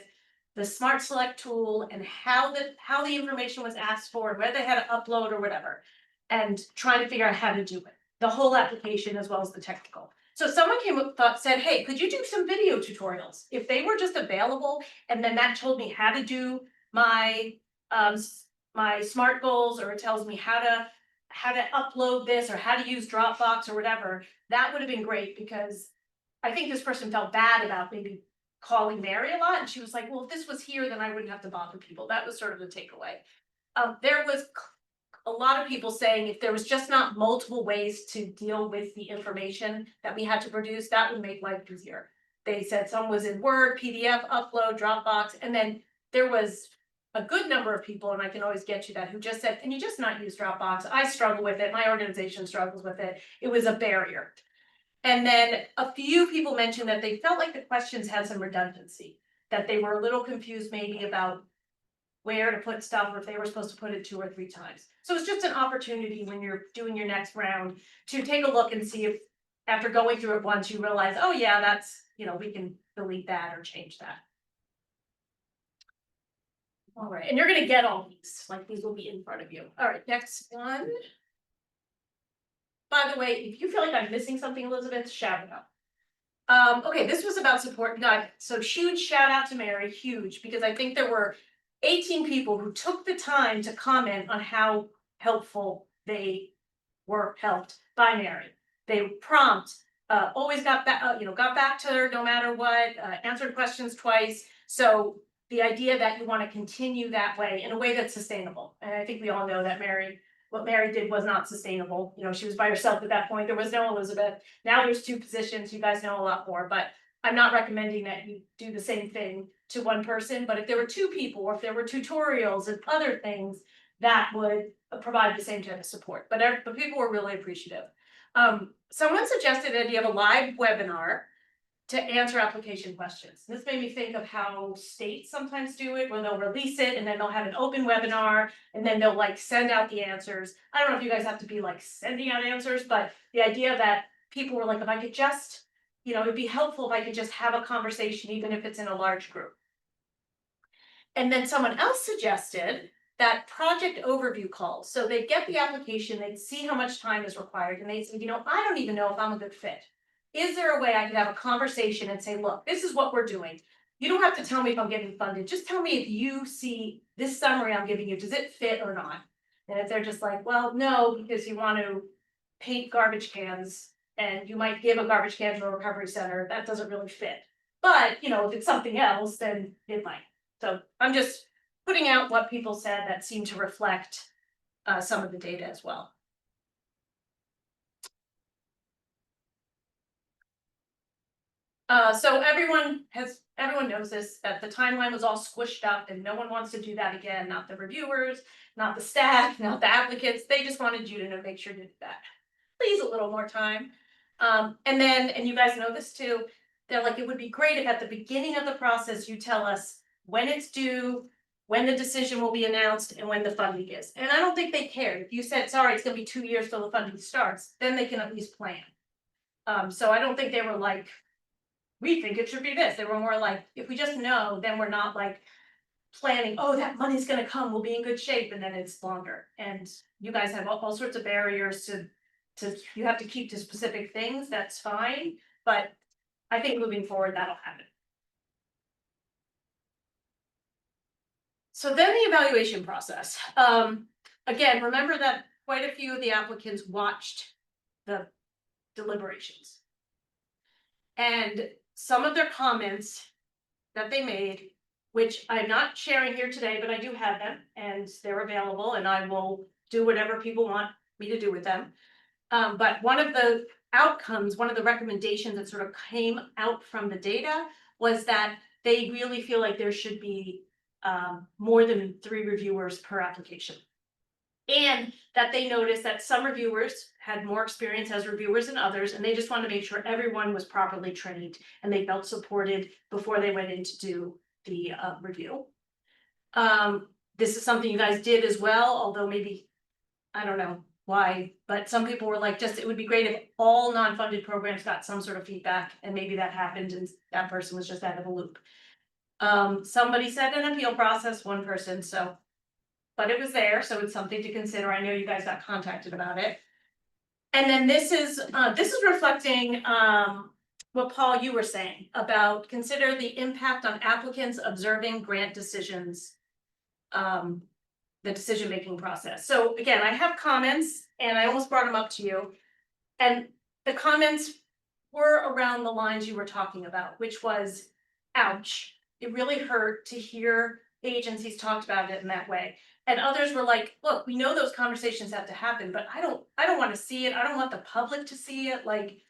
the Smart Select tool and how the information was asked for, whether they had to upload or whatever, and trying to figure out how to do it, the whole application as well as the technical. So someone came up, said, hey, could you do some video tutorials? If they were just available, and then that told me how to do my my SMART goals, or it tells me how to upload this or how to use Dropbox or whatever, that would have been great, because I think this person felt bad about maybe calling Mary a lot, and she was like, well, if this was here, then I wouldn't have to bother people. That was sort of the takeaway. There was a lot of people saying if there was just not multiple ways to deal with the information that we had to produce, that would make life easier. They said some was in Word, PDF, upload, Dropbox, and then there was a good number of people, and I can always get you that, who just said, can you just not use Dropbox? I struggle with it. My organization struggles with it. It was a barrier. And then a few people mentioned that they felt like the questions had some redundancy, that they were a little confused maybe about where to put stuff, or if they were supposed to put it 2 or 3 times. So it's just an opportunity when you're doing your next round to take a look and see if, after going through it once, you realize, oh yeah, that's, we can delete that or change that. All right, and you're gonna get all these, like these will be in front of you. All right, next one. By the way, if you feel like I'm missing something, Elizabeth, shout it out. Okay, this was about support guide. So huge shout out to Mary, huge, because I think there were 18 people who took the time to comment on how helpful they were helped by Mary. They were prompt, always got back, got back to her no matter what, answered questions twice. So the idea that you want to continue that way in a way that's sustainable. And I think we all know that what Mary did was not sustainable. She was by herself at that point. There was no Elizabeth. Now there's 2 positions. You guys know a lot more, but I'm not recommending that you do the same thing to one person. But if there were 2 people, or if there were tutorials and other things, that would provide the same type of support. But people were really appreciative. Someone suggested that you have a live webinar to answer application questions. This made me think of how states sometimes do it, where they'll release it and then they'll have an open webinar and then they'll like send out the answers. I don't know if you guys have to be like sending out answers, but the idea that people were like, if I could just, it'd be helpful if I could just have a conversation, even if it's in a large group. And then someone else suggested that project overview calls. So they get the application, they'd see how much time is required, and they say, I don't even know if I'm a good fit. Is there a way I could have a conversation and say, look, this is what we're doing. You don't have to tell me if I'm getting funded. Just tell me if you see this summary I'm giving you, does it fit or not? And if they're just like, well, no, because you want to paint garbage cans and you might give a garbage can to a recovery center, that doesn't really fit. But, if it's something else, then it might. So I'm just putting out what people said that seemed to reflect some of the data as well. So everyone knows this, that the timeline was all squished up and no one wants to do that again, not the reviewers, not the staff, not the applicants. They just wanted you to make sure to do that. Please, a little more time. And you guys know this too, they're like, it would be great if at the beginning of the process, you tell us when it's due, when the decision will be announced, and when the funding is. And I don't think they cared. If you said, sorry, it's gonna be 2 years till the funding starts, then they can at least plan. So I don't think they were like, we think it should be this. They were more like, if we just know, then we're not like planning, oh, that money's gonna come, we'll be in good shape, and then it's longer. And you guys have all sorts of barriers to you have to keep to specific things, that's fine. But I think moving forward, that'll happen. So then the evaluation process. Again, remember that quite a few of the applicants watched the deliberations. And some of their comments that they made, which I'm not sharing here today, but I do have them and they're available and I will do whatever people want me to do with them. But one of the outcomes, one of the recommendations that sort of came out from the data was that they really feel like there should be more than 3 reviewers per application. And that they noticed that some reviewers had more experience as reviewers than others, and they just wanted to make sure everyone was properly trained and they felt supported before they went in to do the review. this is something you guys did as well, although maybe, I don't know why, but some people were like, just, it would be great if all non-funded programs got some sort of feedback, and maybe that happened and that person was just out of the loop. Somebody said an appeal process, one person, so. But it was there, so it's something to consider. I know you guys got contacted about it. And then this is reflecting, what Paul, you were saying about consider the impact on applicants observing grant decisions. The decision-making process. So again, I have comments and I almost brought them up to you. And the comments were around the lines you were talking about, which was, ouch, it really hurt to hear agencies talked about it in that way. And others were like, look, we know those conversations have to happen, but I don't want to see it. I don't want the public to see it. Like,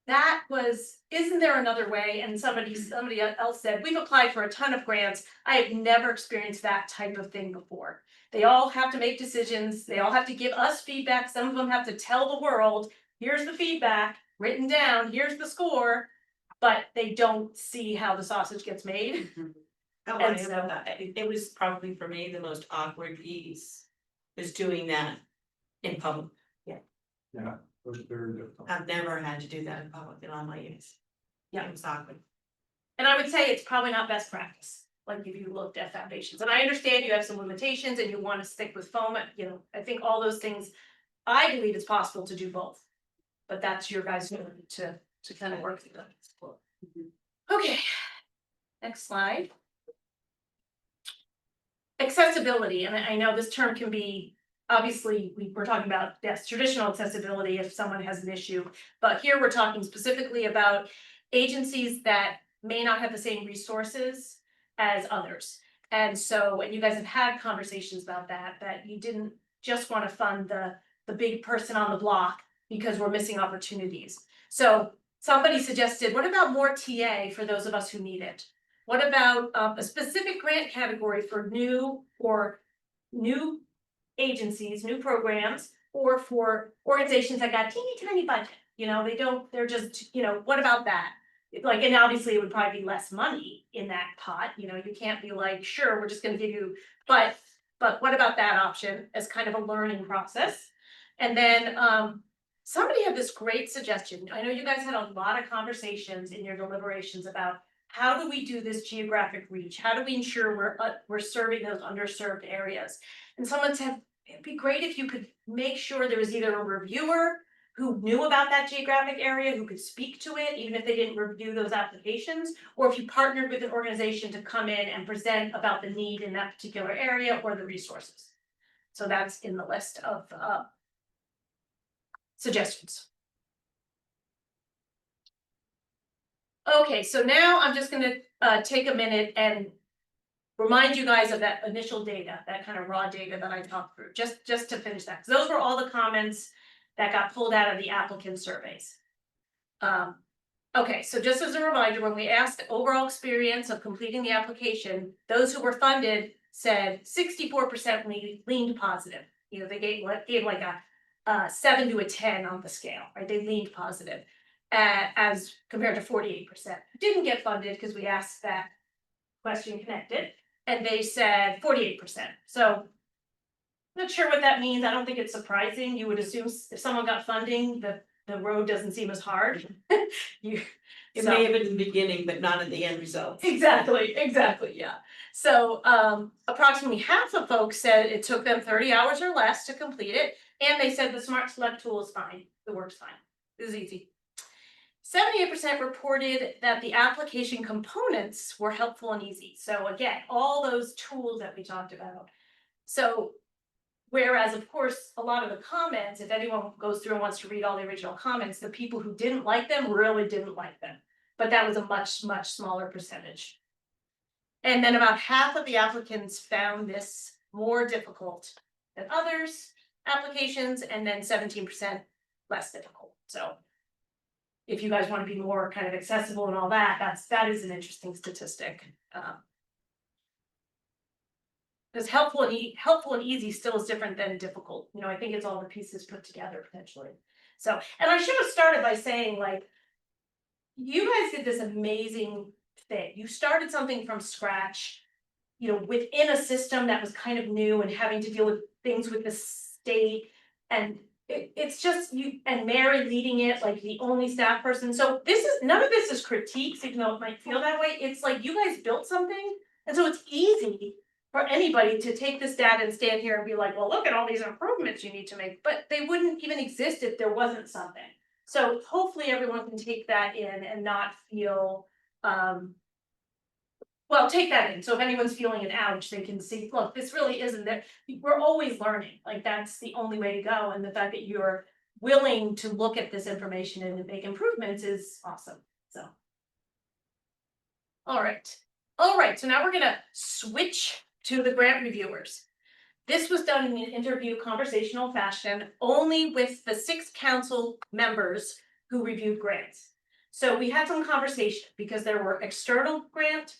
that was, isn't there another way? And somebody else said, we've applied for a ton of grants. I have never experienced that type of thing before. They all have to make decisions. They all have to give us feedback. Some of them have to tell the world, here's the feedback written down, here's the score, but they don't see how the sausage gets made.
I want to know that. It was probably for me the most awkward piece, is doing that in public.
Yeah, it was very difficult.
I've never had to do that in public in all my years. Yeah, it was awkward.
And I would say it's probably not best practice, like if you looked at foundations. And I understand you have some limitations and you want to stick with foam, you know, I think all those things, I believe it's possible to do both. But that's your guys' to kind of work through that. Okay, next slide. Accessibility, and I know this term can be, obviously, we're talking about, yes, traditional accessibility if someone has an issue, but here we're talking specifically about agencies that may not have the same resources as others. And so, and you guys have had conversations about that you didn't just want to fund the big person on the block because we're missing opportunities. So somebody suggested, what about more TA for those of us who need it? What about a specific grant category for new agencies, new programs, or for organizations that got teeny tiny budget? You know, they're just, you know, what about that? Like, and obviously it would probably be less money in that pot, you know, you can't be like, sure, we're just gonna give you, but what about that option as kind of a learning process? And then, somebody had this great suggestion. I know you guys had a lot of conversations in your deliberations about how do we do this geographic reach? How do we ensure we're serving those underserved areas? And someone said, it'd be great if you could make sure there was either a reviewer who knew about that geographic area, who could speak to it, even if they didn't review those applications, or if you partnered with an organization to come in and present about the need in that particular area or the resources. So that's in the list of suggestions. Okay, so now I'm just gonna take a minute and remind you guys of that initial data, that kind of raw data that I talked through, just to finish that. So those were all the comments that got pulled out of the applicant surveys. Okay, so just as a reminder, when we asked overall experience of completing the application, those who were funded said 64% leaned positive. You know, they gave like a 7 to a 10 on the scale, right? They leaned positive. As compared to 48%. Didn't get funded because we asked that question connected, and they said 48%. So not sure what that means. I don't think it's surprising. You would assume if someone got funding, the road doesn't seem as hard.
It may have been in the beginning, but not in the end result.
Exactly, yeah. So approximately half of folks said it took them 30 hours or less to complete it, and they said the Smart Select tool is fine. It works fine. It was easy. 78% reported that the application components were helpful and easy. So again, all those tools that we talked about. So whereas of course, a lot of the comments, if anyone goes through and wants to read all the original comments, the people who didn't like them really didn't like them. But that was a much, much smaller percentage. And then about half of the applicants found this more difficult than others applications, and then 17% less difficult. So if you guys want to be more kind of accessible and all that, that is an interesting statistic. Because helpful and easy still is different than difficult. You know, I think it's all the pieces put together potentially. So, and I should have started by saying, like, you guys did this amazing thing. You started something from scratch. you know, within a system that was kind of new and having to deal with things with the state. And it's just you and Mary leading it, like the only staff person. So this is, none of this is critiques, even though it might feel that way. It's like you guys built something. And so it's easy for anybody to take this data and stand here and be like, well, look at all these improvements you need to make, but they wouldn't even exist if there wasn't something. So hopefully everyone can take that in and not feel, well, take that in. So if anyone's feeling an ouch, they can see, look, this really isn't that, we're always learning, like that's the only way to go. And the fact that you're willing to look at this information and make improvements is awesome, so. All right, so now we're gonna switch to the grant reviewers. This was done in an interview conversational fashion, only with the 6 council members who reviewed grants. So we had some conversation because there were external grant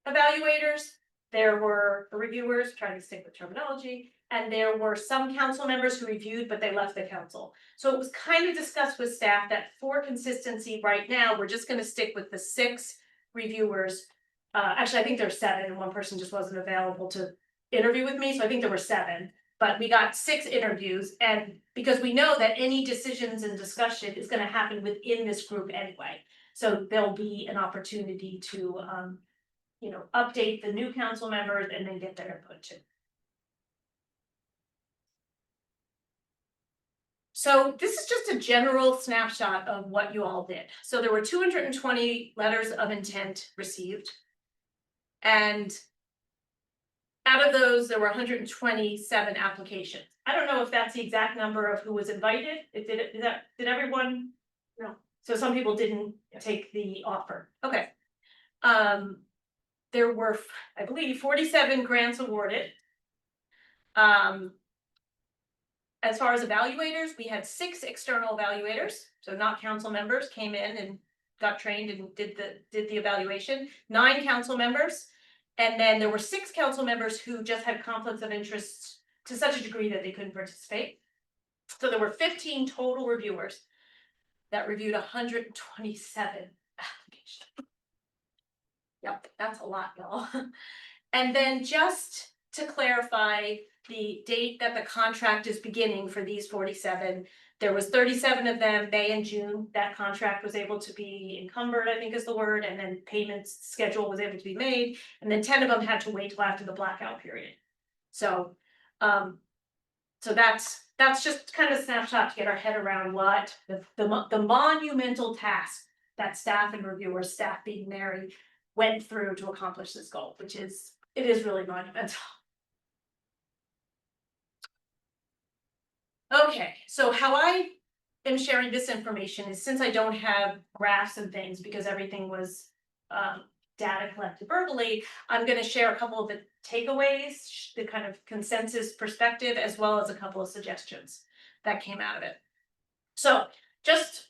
evaluators, there were reviewers, trying to stick with terminology, and there were some council members who reviewed, but they left the council. So it was kind of discussed with staff that for consistency right now, we're just gonna stick with the 6 reviewers. Actually, I think there's 7 and one person just wasn't available to interview with me, so I think there were 7. But we got 6 interviews, and because we know that any decisions and discussion is gonna happen within this group anyway. So there'll be an opportunity to you know, update the new council members and then get their input too. So this is just a general snapshot of what you all did. So there were 220 letters of intent received. And out of those, there were 127 applications. I don't know if that's the exact number of who was invited. Did everyone? No. So some people didn't take the offer. Okay. There were, I believe, 47 grants awarded. As far as evaluators, we had 6 external evaluators, so not council members, came in and got trained and did the evaluation. 9 council members, and then there were 6 council members who just had conflicts of interest to such a degree that they couldn't participate. So there were 15 total reviewers that reviewed 127 applications. Yep, that's a lot, y'all. And then just to clarify the date that the contract is beginning for these 47, there was 37 of them, May and June, that contract was able to be encumbered, I think is the word, and then payments schedule was able to be made, and then 10 of them had to wait till after the blackout period. So, so that's just kind of a snapshot to get our head around what the monumental task that staff and reviewers, staff being Mary, went through to accomplish this goal, which is, it is really monumental. Okay, so how I am sharing this information is, since I don't have graphs and things because everything was data collected verbally, I'm going to share a couple of the takeaways, the kind of consensus perspective, as well as a couple of suggestions that came out of it. So just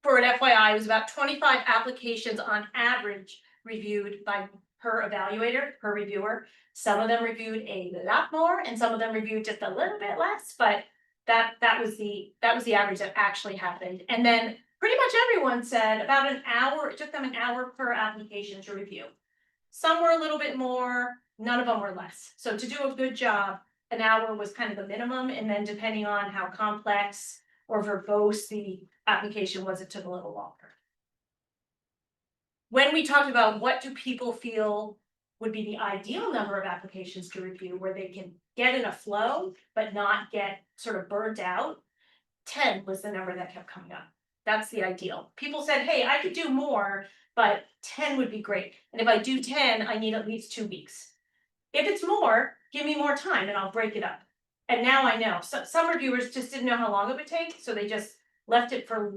for an FYI, it was about 25 applications on average reviewed by per evaluator, per reviewer. Some of them reviewed a lot more, and some of them reviewed just a little bit less, but that was the average that actually happened. And then pretty much everyone said about an hour, it took them an hour per application to review. Some were a little bit more, none of them were less. So to do a good job, an hour was kind of the minimum, and then depending on how complex or verbose the application was, it took a little longer. When we talked about what do people feel would be the ideal number of applications to review, where they can get in a flow, but not get sort of burnt out, 10 was the number that kept coming up. That's the ideal. People said, hey, I could do more, but 10 would be great. And if I do 10, I need at least 2 weeks. If it's more, give me more time and I'll break it up. And now I know. So some reviewers just didn't know how long it would take, so they just left it for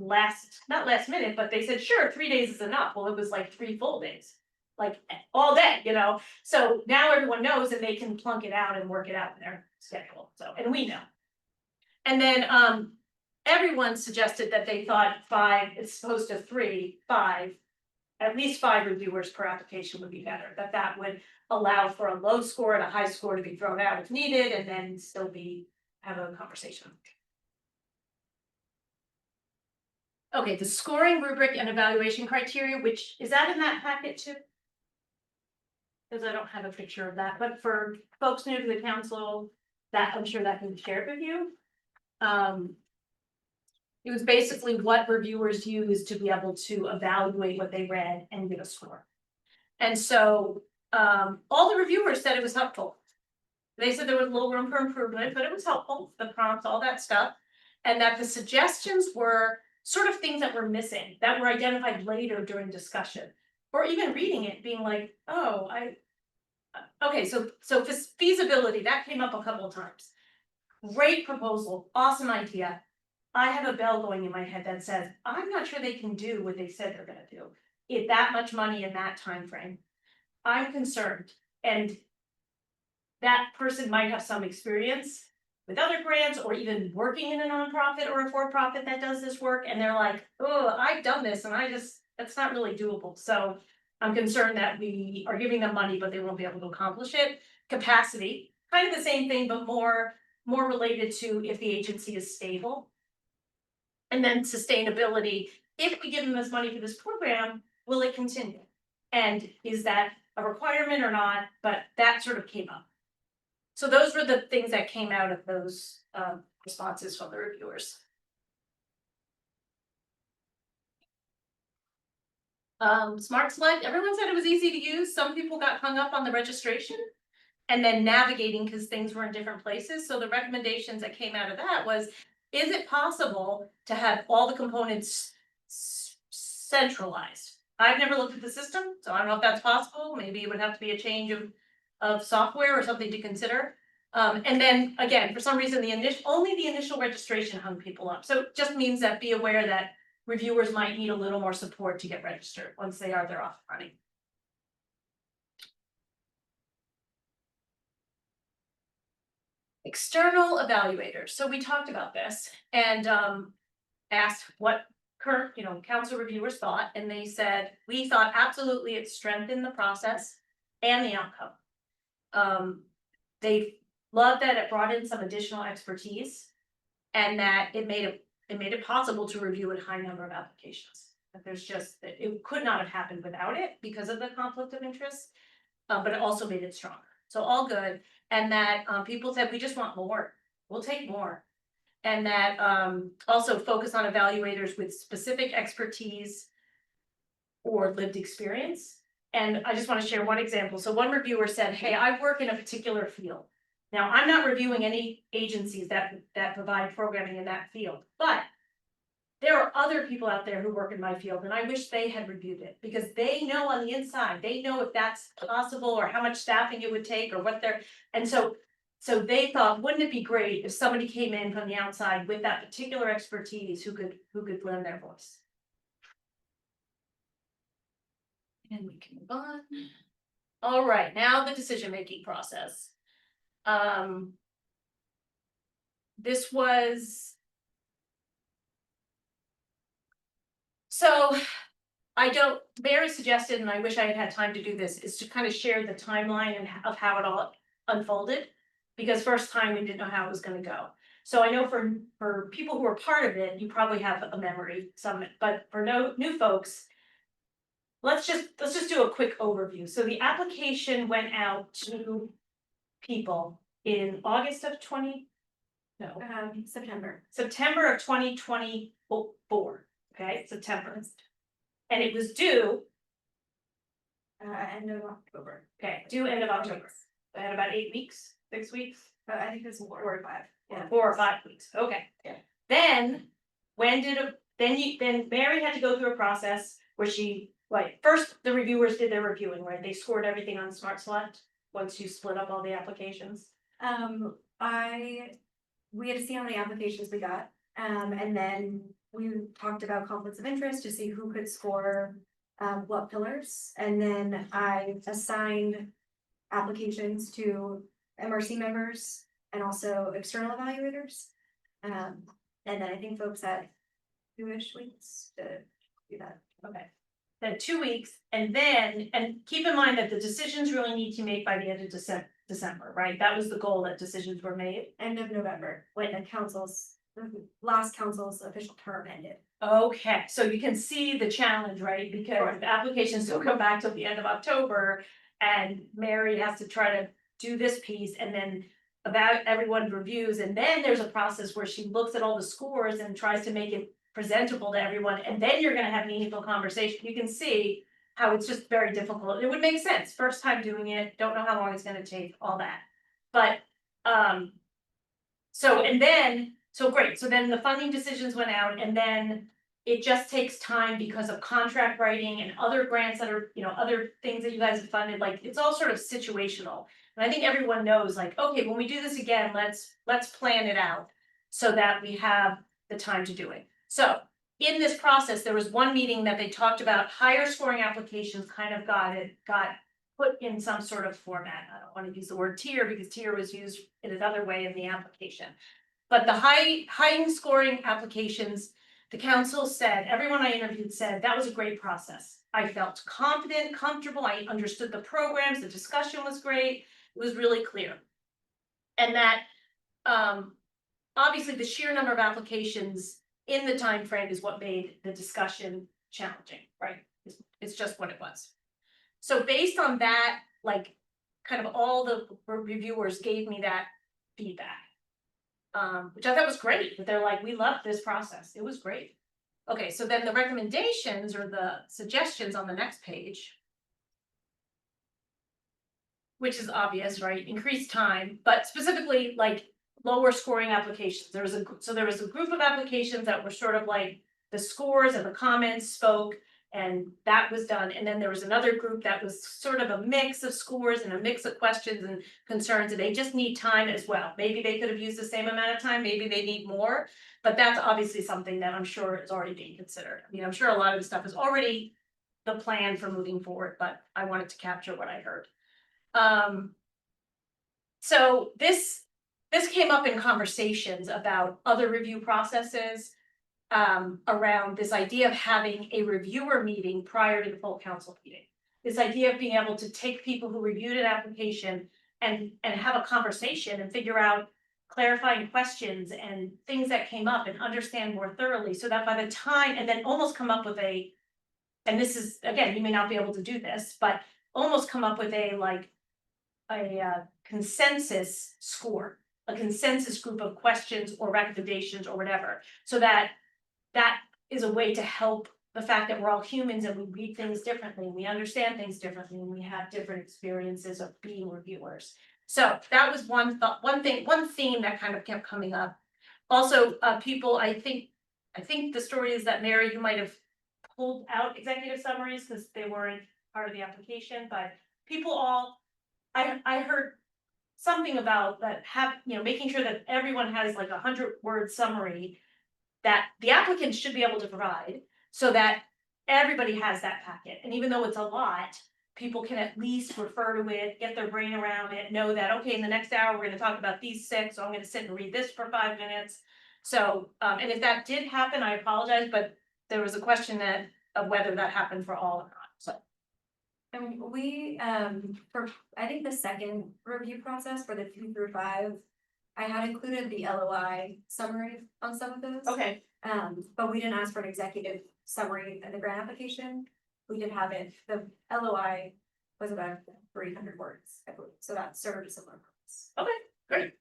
not last minute, but they said, sure, 3 days is enough. Well, it was like 3 full days, like all day, you know? So now everyone knows and they can plunk it out and work it out in their schedule. So, and we know. And then everyone suggested that they thought 5, it's opposed to 3, 5, at least 5 reviewers per application would be better. That would allow for a low score and a high score to be thrown out if needed, and then still have a conversation. Okay, the scoring rubric and evaluation criteria, which is that in that packet too? Because I don't have a picture of that, but for folks new to the council, that I'm sure that can be shared with you. It was basically what reviewers use to be able to evaluate what they read and give a score. And so, all the reviewers said it was helpful. They said there was a little room for improvement, but it was helpful, the prompts, all that stuff. And that the suggestions were sort of things that were missing, that were identified later during discussion. Or even reading it, being like, oh, okay, so feasibility, that came up a couple of times. Great proposal, awesome idea. I have a bell going in my head that says, I'm not sure they can do what they said they're gonna do. If that much money in that time frame, I'm concerned, and that person might have some experience with other grants or even working in a nonprofit or a for-profit that does this work, and they're like, oh, I've done this and that's not really doable. So I'm concerned that we are giving them money, but they won't be able to accomplish it. Capacity, kind of the same thing, but more related to if the agency is stable. And then sustainability, if we give them this money for this program, will it continue? And is that a requirement or not? But that sort of came up. So those were the things that came out of those responses from the reviewers. Smart Select, everyone said it was easy to use. Some people got hung up on the registration and then navigating because things were in different places. So the recommendations that came out of that was, is it possible to have all the components centralized? I've never looked at the system, so I don't know if that's possible. Maybe it would have to be a change of software or something to consider. And then again, for some reason, only the initial registration hung people up. So it just means that be aware that reviewers might need a little more support to get registered. Once they're off and running. External evaluators. So we talked about this and asked what current, council reviewers thought, and they said, we thought absolutely it strengthened the process and the outcome. They loved that it brought in some additional expertise and that it made it possible to review a high number of applications. That it could not have happened without it because of the conflict of interest, but it also made it stronger. So all good. And that people said, we just want more, we'll take more. And that also focus on evaluators with specific expertise or lived experience. And I just want to share one example. So one reviewer said, hey, I work in a particular field. Now, I'm not reviewing any agencies that provide programming in that field, but there are other people out there who work in my field, and I wish they had reviewed it because they know on the inside, they know if that's possible or how much staffing it would take or what they're, and so they thought, wouldn't it be great if somebody came in from the outside with that particular expertise who could lend their voice. And we can move on. All right, now the decision-making process. This was. So Barry suggested, and I wish I had had time to do this, is to kind of share the timeline of how it all unfolded. Because first time we didn't know how it was gonna go. So I know for people who are part of it, you probably have a memory, but for new folks, let's just do a quick overview. So the application went out to people in August of September of 2024. Okay, September. And it was due
End of October.
Okay, due end of October. I had about 8 weeks, 6 weeks.
I think it's 4 or 5. Yeah.
4 or 5 weeks. Okay.
Yeah.
Then Mary had to go through a process where first the reviewers did their reviewing, right? They scored everything on Smart Select once you split up all the applications.
We had to see how many applications we got. And then we talked about conflicts of interest to see who could score what pillars. And then I assigned applications to MRC members and also external evaluators. And then I think folks had 2-ish weeks to do that.
Okay. Then 2 weeks, and keep in mind that the decisions really need to be made by the end of December, right? That was the goal, that decisions were made.
End of November, when the last council's official term ended.
Okay, so you can see the challenge, right? Because the applications don't come back till the end of October. And Mary has to try to do this piece and then about everyone reviews, and then there's a process where she looks at all the scores and tries to make it presentable to everyone, and then you're gonna have meaningful conversation. You can see how it's just very difficult. It would make sense, first time doing it, don't know how long it's gonna take, all that. But, so, and then, so great, so then the funding decisions went out, and then it just takes time because of contract writing and other grants that are, other things that you guys have funded, like, it's all sort of situational. And I think everyone knows, like, okay, when we do this again, let's plan it out so that we have the time to do it. So in this process, there was one meeting that they talked about higher scoring applications kind of got put in some sort of format. I don't want to use the word tier because tier was used in another way in the application. But the high scoring applications, the council said, everyone I interviewed said that was a great process. I felt confident, comfortable, I understood the programs, the discussion was great, it was really clear. And that obviously the sheer number of applications in the time frame is what made the discussion challenging, right? It's just what it was. So based on that, like, kind of all the reviewers gave me that feedback. Which I thought was great, but they're like, we loved this process, it was great. Okay, so then the recommendations or the suggestions on the next page. Which is obvious, right? Increased time, but specifically like lower scoring applications. There was a group of applications that were sort of like the scores and the comments spoke, and that was done. And then there was another group that was sort of a mix of scores and a mix of questions and concerns, and they just need time as well. Maybe they could have used the same amount of time, maybe they need more, but that's obviously something that I'm sure is already being considered. I mean, I'm sure a lot of the stuff is already the plan for moving forward, but I wanted to capture what I heard. So this came up in conversations about other review processes, around this idea of having a reviewer meeting prior to the full council meeting. This idea of being able to take people who reviewed an application and have a conversation and figure out clarifying questions and things that came up and understand more thoroughly, so that by the time, and then almost come up with a, and this is, again, you may not be able to do this, but almost come up with a consensus score, a consensus group of questions or recommendations or whatever, so that is a way to help the fact that we're all humans and we read things differently, and we understand things differently, and we have different experiences of being reviewers. So that was one theme that kind of kept coming up. Also, people, I think the story is that Mary, you might have pulled out executive summaries because they weren't part of the application, but people all, I heard something about that making sure that everyone has like 100-word summary that the applicant should be able to provide, so that everybody has that packet. And even though it's a lot, people can at least refer to it, get their brain around it, know that, okay, in the next hour, we're gonna talk about these 6, so I'm gonna sit and read this for 5 minutes. So, and if that did happen, I apologize, but there was a question of whether that happened for all or not, so.
And we, for, I think the second review process for the 2 through 5, I had included the LOI summary on some of those.
Okay.
But we didn't ask for an executive summary in the grant application. We did have it, the LOI was about 300 words, I believe, so that served a similar purpose.
Okay, great.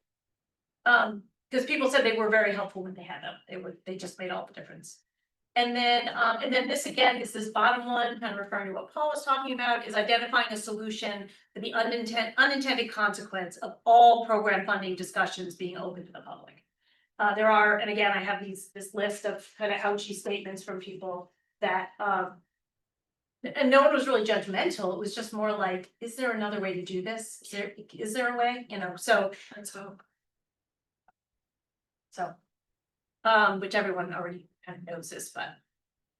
Because people said they were very helpful when they had them, they just made all the difference. And then this again is this bottom one, kind of referring to what Paul was talking about, is identifying a solution for the unintended consequence of all program funding discussions being open to the public. There are, and again, I have this list of kind of ouchy statements from people that, and no one was really judgmental, it was just more like, is there another way to do this? Is there a way, so let's hope. So, which everyone already kind of knows this, but.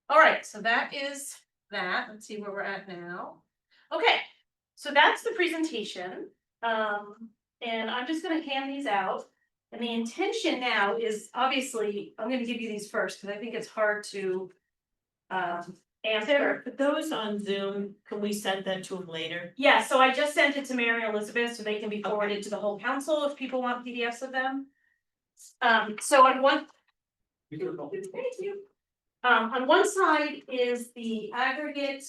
All right, so that is that. Let's see where we're at now. Okay, so that's the presentation. And I'm just gonna hand these out. And the intention now is, obviously, I'm gonna give you these first, because I think it's hard to answer.
For those on Zoom, can we send them to them later?
Yeah, so I just sent it to Mary and Elizabeth, so they can be forwarded to the whole council if people want PDFs of them. So on one. Thank you. On one side is the aggregate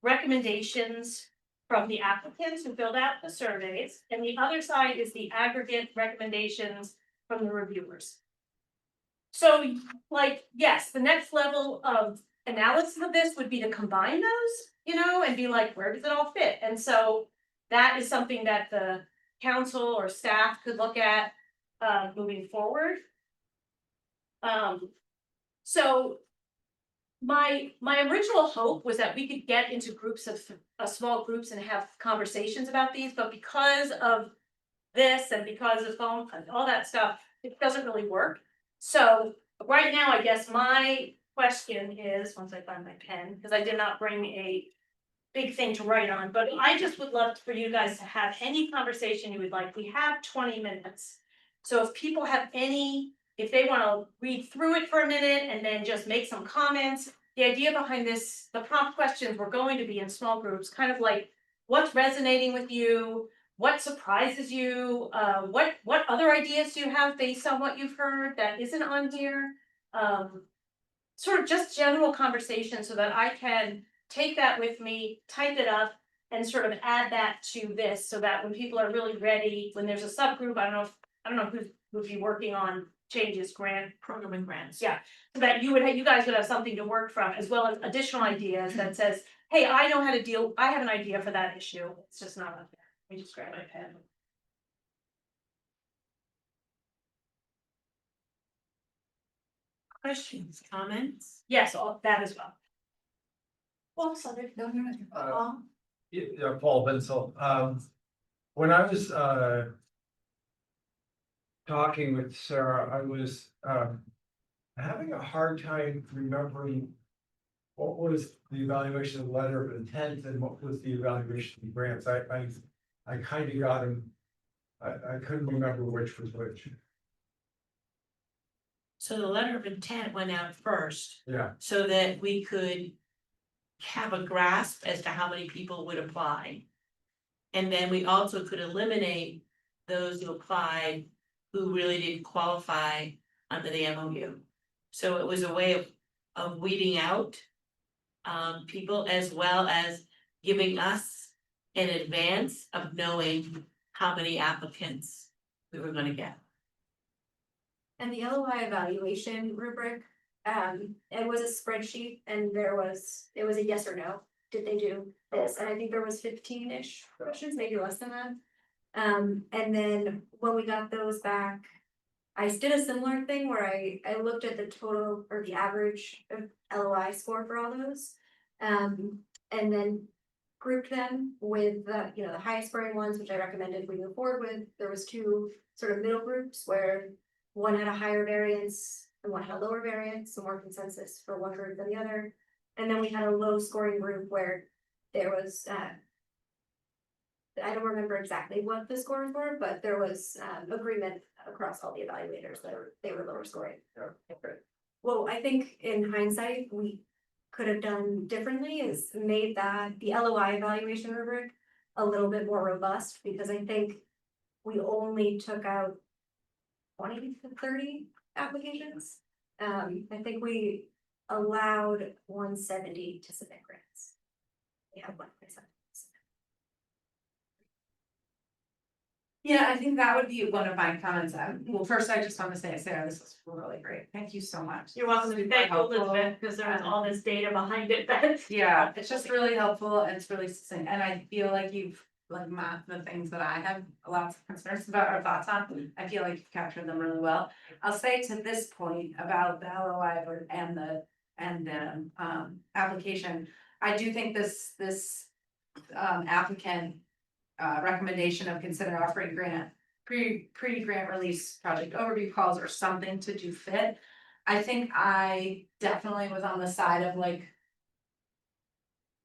recommendations from the applicants who filled out the surveys, and the other side is the aggregate recommendations from the reviewers. So, like, yes, the next level of analysis of this would be to combine those, you know, and be like, where does it all fit? And so that is something that the council or staff could look at moving forward. So my original hope was that we could get into groups of small groups and have conversations about these, but because of this and because of phone and all that stuff, it doesn't really work. So right now, I guess my question is, once I find my pen, because I did not bring a big thing to write on, but I just would love for you guys to have any conversation you would like. We have 20 minutes. So if people have any, if they want to read through it for a minute and then just make some comments, the idea behind this, the prompt questions were going to be in small groups, kind of like what's resonating with you, what surprises you, what other ideas do you have based on what you've heard that isn't on here? Sort of just general conversation so that I can take that with me, type it up, and sort of add that to this so that when people are really ready, when there's a subgroup, I don't know who would be working on changes,
Program and grants.
yeah, so that you guys would have something to work from as well as additional ideas that says, hey, I know how to deal, I have an idea for that issue. It's just not up there. Let me just grab my pen.
Questions, comments?
Yes, all that as well.
Well, sorry, no, you're not.
Yeah, Paul Vincent, when I was, talking with Sarah, I was, having a hard time remembering what was the evaluation of the letter of intent and what was the evaluation of grants. I kind of got them. I couldn't remember which was which.
So the letter of intent went out first,
Yeah,
so that we could have a grasp as to how many people would apply. And then we also could eliminate those who applied who really didn't qualify under the MOU. So it was a way of weeding out people as well as giving us an advance of knowing how many applicants we were gonna get.
And the LOI evaluation rubric, it was a spreadsheet and it was a yes or no. Did they do this? And I think there was 15-ish questions, maybe less than that. And then when we got those back, I did a similar thing where I looked at the total or the average of LOI score for all those. And then grouped them with the, you know, the highest scoring ones, which I recommended we move forward with. There was two sort of middle groups where one had a higher variance and one had a lower variance, so more consensus for one group than the other. And then we had a low scoring group where there was, I don't remember exactly what the scores were, but there was agreement across all the evaluators that they were lower scoring. Well, I think in hindsight, we could have done differently is made that the LOI evaluation rubric a little bit more robust, because I think we only took out 20 to 30 applications. I think we allowed 170 to submit grants. We have 1%.
Yeah, I think that would be one of my comments. Well, first, I just want to say, Sarah, this was really great. Thank you so much.
You're welcome,
Super
and thank you,
helpful.
Elizabeth, because there was all this data behind it that.
Yeah, it's just really helpful and it's really succinct, and I feel like you've like mapped the things that I have lots of concerns about or thoughts on. I feel like you've captured them really well. I'll say to this point about the LOI and the application. I do think this applicant recommendation of consider offering grant pre-grant release project overview calls or something to do fit. I think I definitely was on the side of like,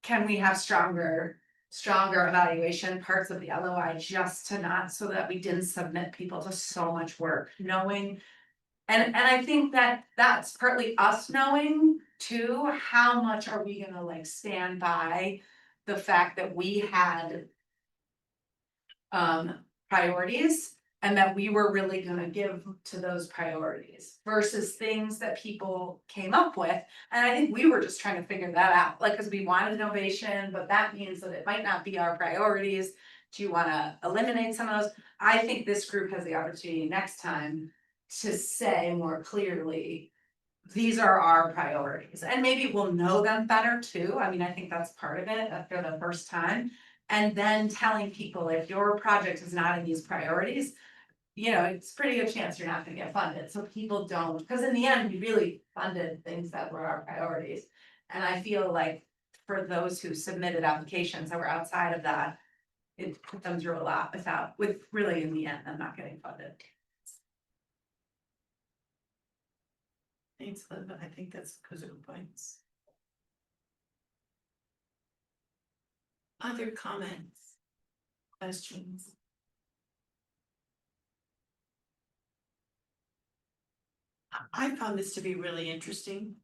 can we have stronger evaluation parts of the LOI just to not, so that we didn't submit people to so much work, knowing. And I think that that's partly us knowing too, how much are we gonna like stand by the fact that we had priorities And that we were really gonna give to those priorities versus things that people came up with. And I think we were just trying to figure that out, like, cause we wanted innovation, but that means that it might not be our priorities. Do you wanna eliminate some of those? I think this group has the opportunity next time to say more clearly, these are our priorities, and maybe we'll know them better too. I mean, I think that's part of it after the first time. And then telling people if your project is not in these priorities, it's pretty good chance you're not gonna get funded, so people don't, because in the end, we really funded things that were our priorities. And I feel like for those who submitted applications that were outside of that, it put them through a lot with really in the end, them not getting funded.
Thanks, Liv, I think that's good points. Other comments? Questions? I found this to be really interesting.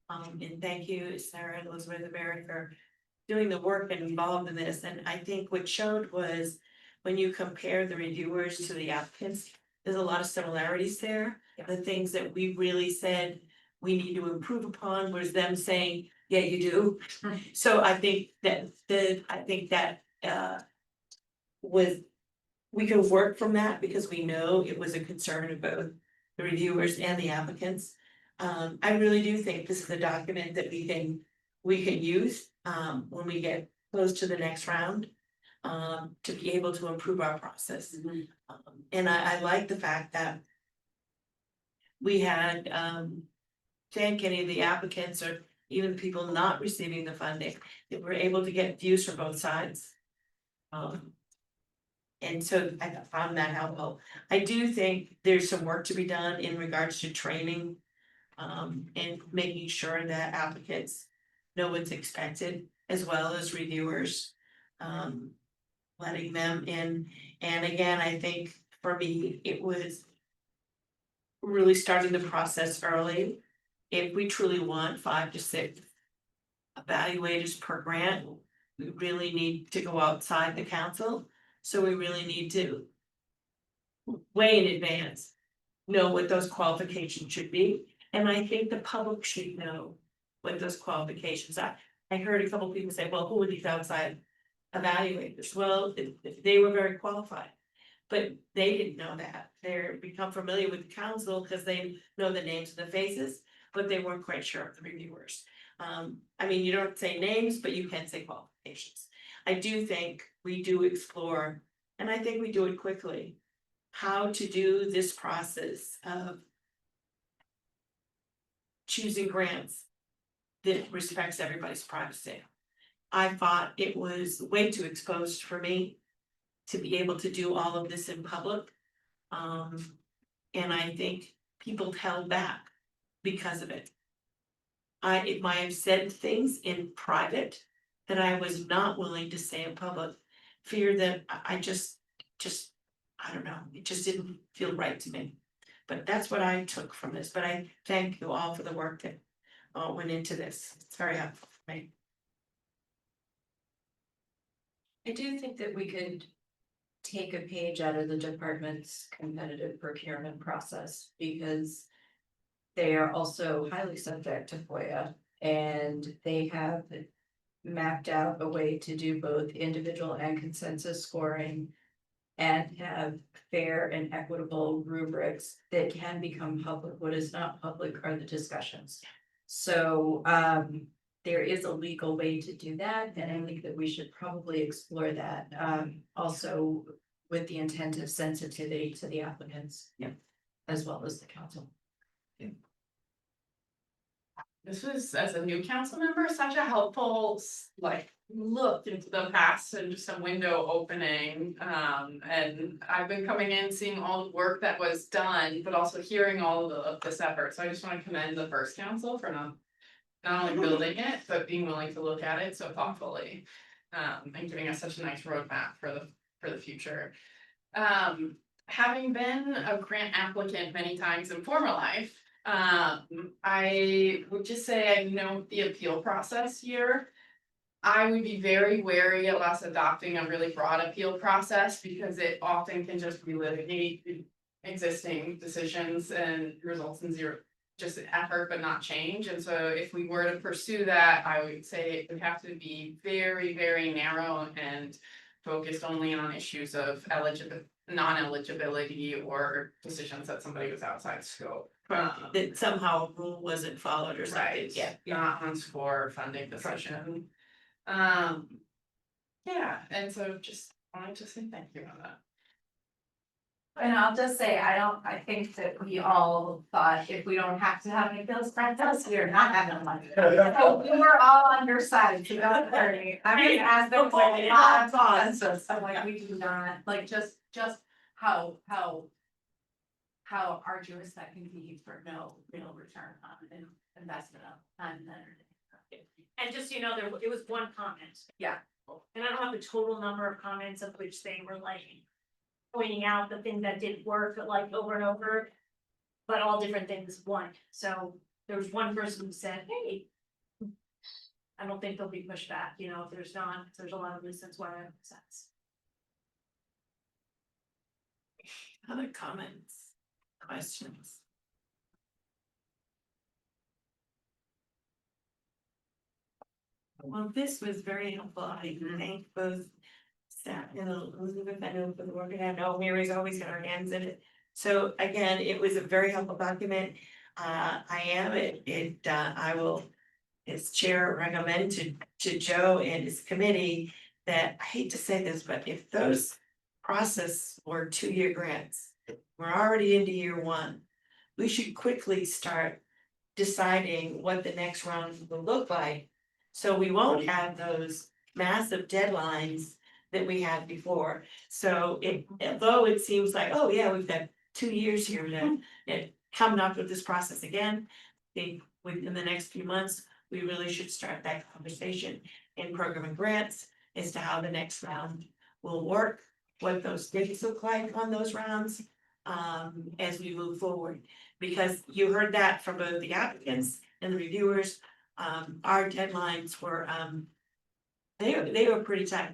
And thank you, Sarah and Elizabeth and Mary, for doing the work and involved in this. And I think what showed was when you compare the reviewers to the applicants, there's a lot of similarities there. The things that we really said we need to improve upon was them saying, yeah, you do. So I think that was, we could work from that because we know it was a concern of both the reviewers and the applicants. I really do think this is a document that we can use, when we get close to the next round. To be able to improve our process. And I like the fact that we had, thank any of the applicants or even people not receiving the funding, that we're able to get views from both sides. And so I found that helpful. I do think there's some work to be done in regards to training. And making sure that applicants know what's expected as well as reviewers. Letting them in, and again, I think for me, it was really starting the process early. If we truly want 5 to 6 evaluators per grant, we really need to go outside the council. So we really need to way in advance, know what those qualifications should be. And I think the public should know what those qualifications are. I heard a couple people say, well, who are these outside evaluators? Well, they were very qualified. But they didn't know that. They're become familiar with the council because they know the names and the faces, but they weren't quite sure of the reviewers. I mean, you don't say names, but you can say qualifications. I do think we do explore, and I think we do it quickly, how to do this process of choosing grants that respects everybody's privacy. I thought it was way too exposed for me to be able to do all of this in public. And I think people held back because of it. It might have said things in private that I was not willing to say in public. Fear that I just, I don't know, it just didn't feel right to me. But that's what I took from this, but I thank you all for the work that went into this. It's very helpful for me.
I do think that we could take a page out of the department's competitive procurement process because they are also highly subject to FOIA and they have mapped out a way to do both individual and consensus scoring and have fair and equitable rubrics that can become public. What is not public are the discussions. So there is a legal way to do that, and I think that we should probably explore that. Also with the intent of sensitivity to the applicants, as well as the council.
This was, as a new council member, such a helpful, look into the past and just a window opening. And I've been coming in, seeing all the work that was done, but also hearing all of this effort. So I just want to commend the first council for not only building it, but being willing to look at it so thoughtfully. And giving us such a nice roadmap for the future. Having been a grant applicant many times in former life, I would just say I know the appeal process here. I would be very wary of us adopting a really broad appeal process because it often can just relitigate existing decisions and results in zero, just effort but not change. And so if we were to pursue that, I would say it would have to be very, very narrow and focused only on issues of non-eligibility or decisions that somebody was outside scope.
That somehow a rule wasn't followed or something,
Right,
yeah.
not on score funding decision. Yeah, and so just wanted to say thank you on that.
And I'll just say, I think that we all thought if we don't have to have an appeals process, we are not having one. So we were all on your side, so don't worry. I mean, as there was like a lot of consensus, so like we do not, like just how arduous that can be for no real return on an investment of time and energy.
And just, so you know, it was one comment.
Yeah.
And I don't have the total number of comments of which they were like pointing out the thing that didn't work, but like over and over. But all different things, one. So there was one person who said, hey, I don't think there'll be pushback, you know, if there's not, there's a lot of reasons why that makes sense.
Other comments, questions? Well, this was very helpful. I thank both staff and Elizabeth, I know for the work, and I know Mary's always got her hands in it. So again, it was a very helpful document. I will, as chair, recommend to Joe and his committee that, I hate to say this, but if those process were 2-year grants, we're already into year 1, we should quickly start deciding what the next round will look like. So we won't have those massive deadlines that we had before. So although it seems like, oh yeah, we've got 2 years here to coming up with this process again. I think within the next few months, we really should start that conversation in program and grants as to how the next round will work, what those dates look like on those rounds. As we move forward, because you heard that from both the applicants and the reviewers, our deadlines were, they were pretty tight.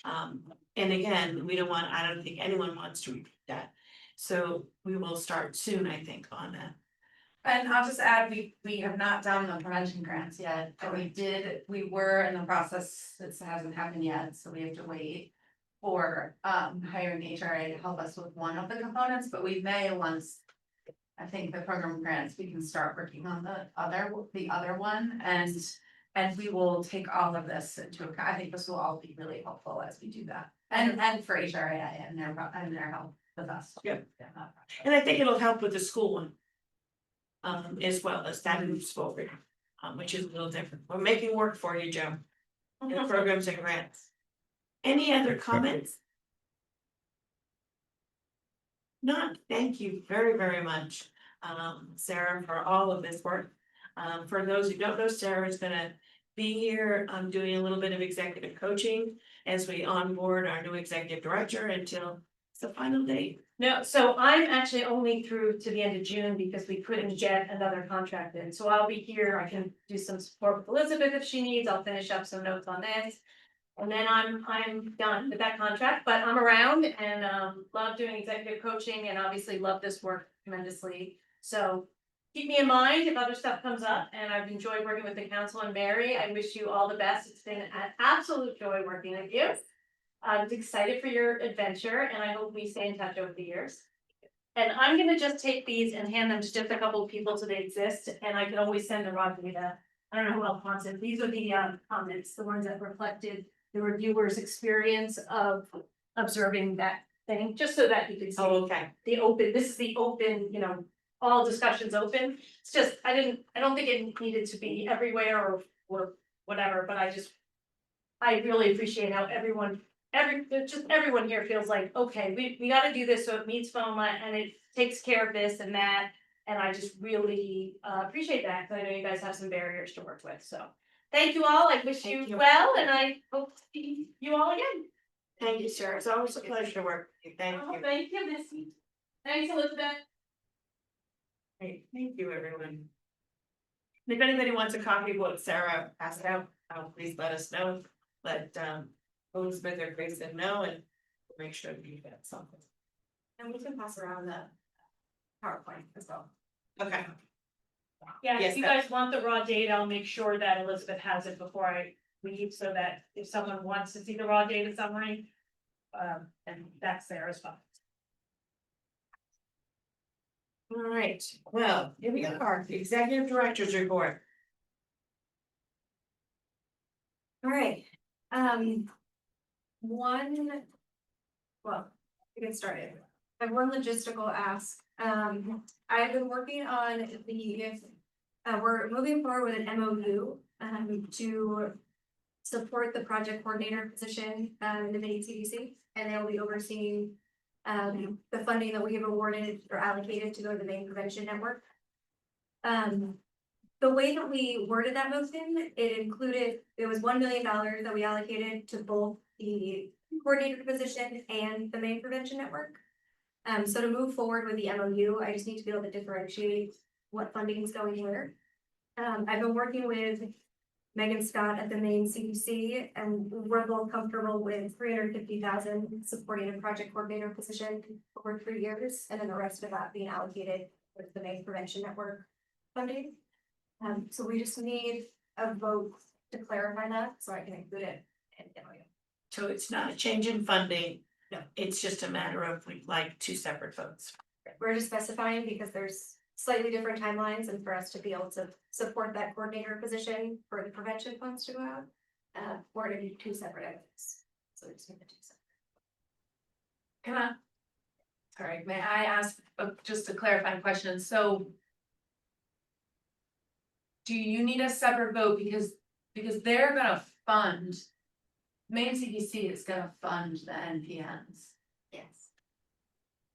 And again, we don't want, I don't think anyone wants to repeat that. So we will start soon, I think, on that.
And I'll just add, we have not done the prevention grants yet, but we were in the process, it hasn't happened yet, so we have to wait. For hiring HRA to help us with one of the components, but we may, once I think the program grants, we can start working on the other one, and we will take all of this into account. I think this will all be really helpful as we do that, and for HRA and their help with us.
Yeah. And I think it'll help with the school one. As well as that moves forward, which is a little different. We're making work for you, Joe. In the programs and grants. Any other comments? Not, thank you very, very much, Sarah, for all of this work. For those who don't know, Sarah is gonna be here, doing a little bit of executive coaching as we onboard our new executive director until it's the final date.
No, so I'm actually only through to the end of June because we couldn't get another contract in, so I'll be here, I can do some support with Elizabeth if she needs, I'll finish up some notes on this. And then I'm done with that contract, but I'm around and love doing executive coaching and obviously love this work tremendously. So keep me in mind if other stuff comes up, and I've enjoyed working with the council and Mary. I wish you all the best. It's been an absolute joy working with you. I'm excited for your adventure and I hope we stay in touch over the years. And I'm gonna just take these and hand them to just a couple of people so they exist, and I can always send them on to the, I don't know who else wants it. These are the comments, the ones that reflected the reviewer's experience of observing that thing, just so that you can see.
Oh, okay.
This is the open, you know, all discussions open. It's just, I don't think it needed to be everywhere or whatever, but I really appreciate how everyone here feels like, okay, we gotta do this so it meets FOMA and it takes care of this and that. And I just really appreciate that, because I know you guys have some barriers to work with, so. Thank you all, I wish you well, and I hope to see you all again.
Thank you, sir. It's always a pleasure to work with you. Thank you.
Thank you, Missy. Thanks, Elizabeth.
Great. Thank you, everyone. If anybody wants a copy of what Sarah passed out, please let us know. let Elizabeth or Grayson know and make sure you get something.
And we can pass around the PowerPoint as well.
Okay.
Yeah,
Yes,
if you
that-
guys want the raw data, I'll make sure that Elizabeth has it before I leave, so that if someone wants to see the raw data summary. And that's there as well.
All right, well, here we are, the executive director's report.
All right, one. Well, to get started, I have one logistical ask. I've been working on we're moving forward with an MOU, to support the project coordinator position, in the Maine CDC, and they'll be overseeing the funding that we have awarded or allocated to go to the Maine Prevention Network. The way that we worded that motion, it was $1 million that we allocated to both the coordinator position and the Maine Prevention Network. So to move forward with the MOU, I just need to be able to differentiate what funding is going where. I've been working with Megan Scott at the Maine CDC, and we're both comfortable with $350,000 supporting a project coordinator position over 3 years, and then the rest of that being allocated with the Maine Prevention Network funding. So we just need a vote to clarify that, so I can include it in the MOU.
So it's not a change in funding.
No.
It's just a matter of we'd like 2 separate votes.
We're just specifying because there's slightly different timelines, and for us to be able to support that coordinator position for the prevention funds to go out, we're gonna do 2 separate items. So we just need the 2 separate.
Can I? Sorry, may I ask just a clarifying question? So. Do you need a separate vote because they're gonna fund? Maine CDC is gonna fund the NPNs,
Yes.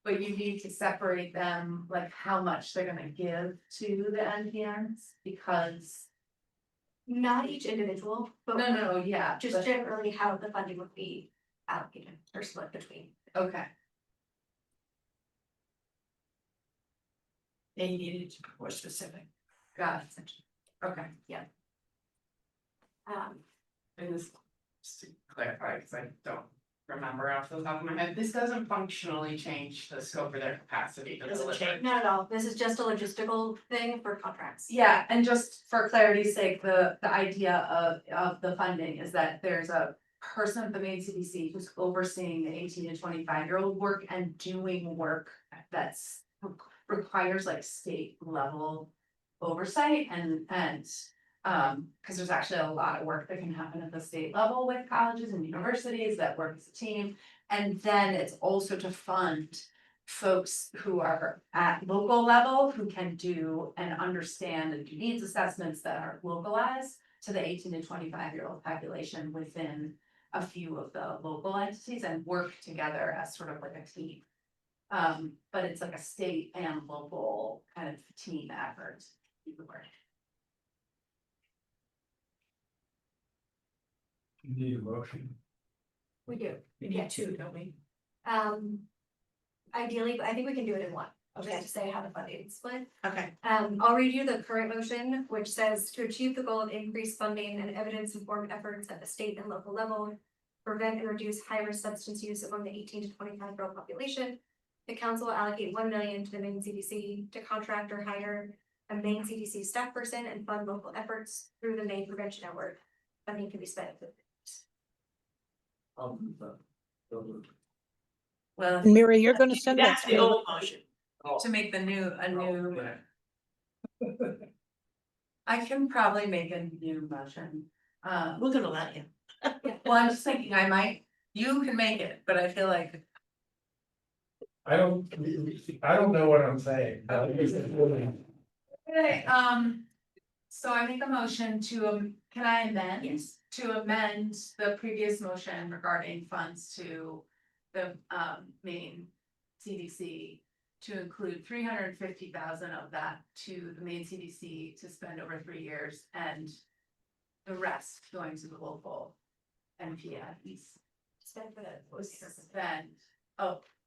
but you need to separate them, like how much they're gonna give to the NPNs, because.
Not each individual, but
No, yeah,
just
but-
generally how the funding would be allocated or split between.
okay.
They needed to be more specific.
Got it. Okay,
Yeah.
and this, just to clarify, because I don't remember off the top of my head, this doesn't functionally change the scope of their capacity to
Doesn't
deliver.
change.
Not at all. This is just a logistical thing for contracts.
Yeah, and just for clarity's sake, the idea of the funding is that there's a person at the Maine CDC who's overseeing the 18 to 25-year-old work and doing work that's requires like state level oversight and because there's actually a lot of work that can happen at the state level with colleges and universities that work as a team. And then it's also to fund folks who are at local level who can do and understand and do needs assessments that are localized to the 18 to 25-year-old population within a few of the local entities and work together as sort of like a team. But it's like a state and local kind of team effort.
Need a motion.
We do.
We need
Yes.
2, don't we?
Ideally, but I think we can do it in one, just
Okay.
to say how the funding is split.
Okay,
I'll read you the current motion, which says to achieve the goal of increased funding and evidence-informed efforts at the state and local level. Prevent and reduce high-risk substance use among the 18 to 25-year-old population. The council will allocate $1 million to the Maine CDC to contract or hire a Maine CDC staff person and fund local efforts through the Maine Prevention Network. Funding can be spent.
well,
Mary, you're gonna send that
that's
to
the
me.
old motion.
To make a new. I can probably make a new motion.
We're gonna let you.
Well, I'm just thinking you can make it, but I feel like.
I don't know what I'm saying.
Okay, so I make a motion to, can I amend?
Yes.
To amend the previous motion regarding funds to the Maine CDC. To include 350,000 of that to the Maine CDC to spend over 3 years and. The rest going to the local NPNs.
Spend for the.
Spend,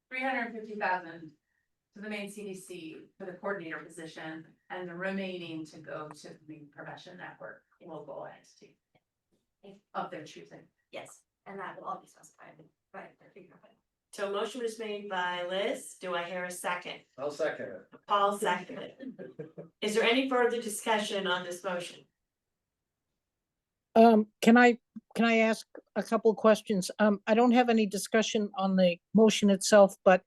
350,000 to the Maine CDC for the coordinator position and the remaining to go to the Maine Prevention Network local entity of their choosing.
Yes, and that will all be specified by their figure.
So motion was made by Liz. Do I hear a second?
I'll second it.
Paul seconded. Is there any further discussion on this motion?
Can I ask a couple of questions? I don't have any discussion on the motion itself, but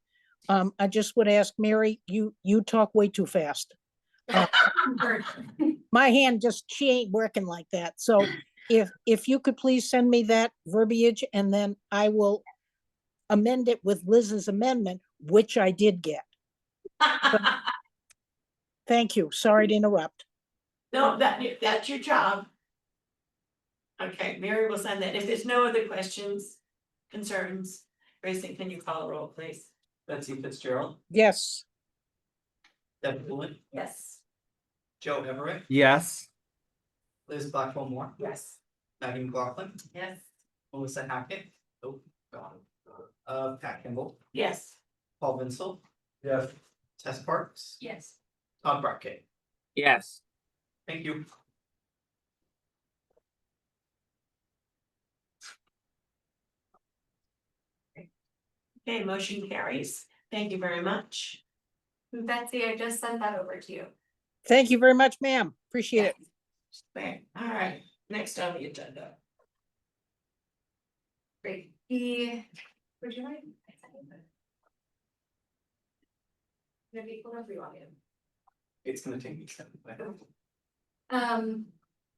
I just would ask Mary, you talk way too fast. My hand she ain't working like that. So if you could please send me that verbiage and then I will amend it with Liz's amendment, which I did get. Thank you. Sorry to interrupt.
No, that's your job. Okay, Mary will send that. If there's no other questions, concerns, Grayson, can you call a roll, please?
Betsy Fitzgerald,
Yes.
Deb Bullen,
Yes.
Joe Everett,
Yes.
Liz Blackwell Moore,
Yes.
Maggie McLaughlin,
Yes.
Melissa Hackett, oh, gone. Pat Kimball,
Yes.
Paul Vincel,
Yes.
Tess Parks,
Yes.
Todd Brackett.
Yes.
Thank you.
Okay, motion carries. Thank you very much.
Betsy, I just sent that over to you.
Thank you very much, ma'am. Appreciate it.
Okay, all right, next on the agenda.
Great. Would you like? Maybe whatever you want me to.
It's gonna take me a second.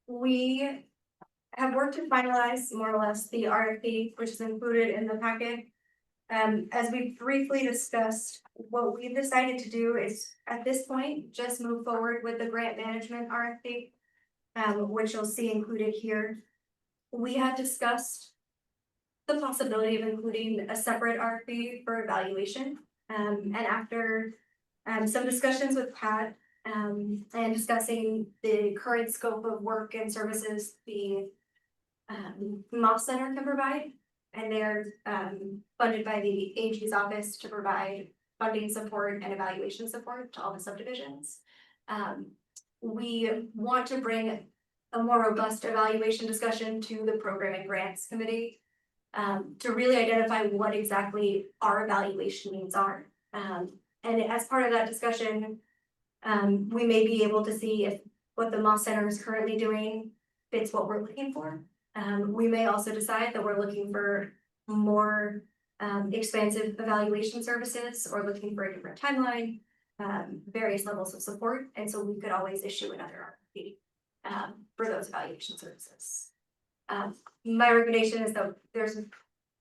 We have worked to finalize more or less the RFP, which is included in the packet. As we briefly discussed, what we've decided to do is, at this point, just move forward with the grant management RFP, which you'll see included here. We had discussed the possibility of including a separate RFP for evaluation. And after some discussions with Pat, and discussing the current scope of work and services the Moss Center can provide. And they're funded by the AG's office to provide funding support and evaluation support to all the subdivisions. We want to bring a more robust evaluation discussion to the Program and Grants Committee to really identify what exactly our evaluation needs are. And as part of that discussion, we may be able to see if what the Moss Center is currently doing fits what we're looking for. We may also decide that we're looking for more expansive evaluation services or looking for a different timeline, various levels of support, and so we could always issue another RFP for those evaluation services. My recommendation is that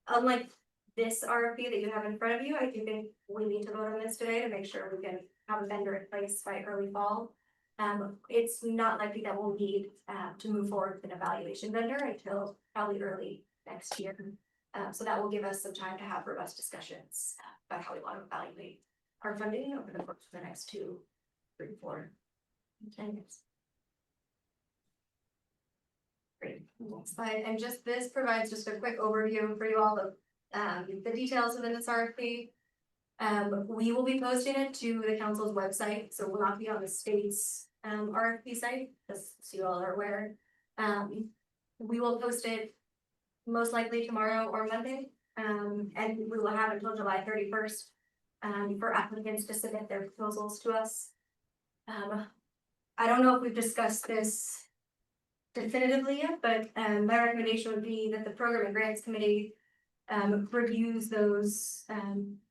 unlike this RFP that you have in front of you, I do think we need to vote on this today to make sure we can have a vendor in place by early fall. It's not likely that we'll need to move forward with an evaluation vendor until probably early next year. So that will give us some time to have robust discussions about how we want to evaluate our funding over the course of the next 2, 3, 4, 10 years. Great, next slide, and just this provides just a quick overview for you all of the details within this RFP. We will be posting it to the council's website, so it will not be on the state's RFP site, just so you all are aware. We will post it most likely tomorrow or Monday, and we will have until July 31st for applicants to submit their proposals to us. I don't know if we've discussed this definitively yet, but my recommendation would be that the Program and Grants Committee reviews those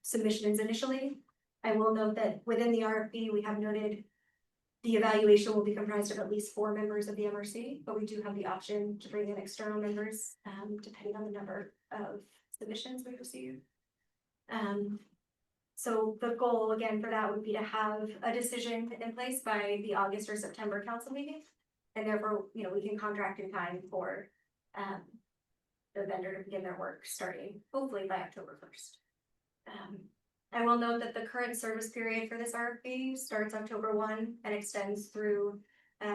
submissions initially. I will note that within the RFP, we have noted the evaluation will be comprised of at least 4 members of the MRC, but we do have the option to bring in external members depending on the number of submissions we receive. So the goal again for that would be to have a decision in place by the August or September council meeting. And therefore, we can contract in time for the vendor to begin their work starting hopefully by October 1st. I will note that the current service period for this RFP starts October 1 and extends through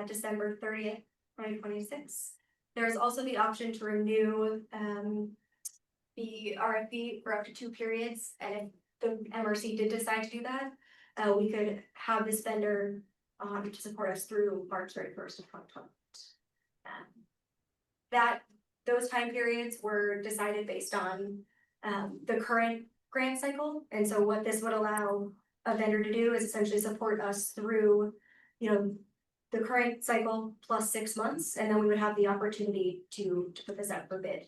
December 30th, 2026. There's also the option to renew the RFP for up to 2 periods, and if the MRC did decide to do that, we could have this vendor to support us through March 31st of 2020. That those time periods were decided based on the current grant cycle. And so what this would allow a vendor to do is essentially support us through, you know, the current cycle plus 6 months, and then we would have the opportunity to put this out for bid.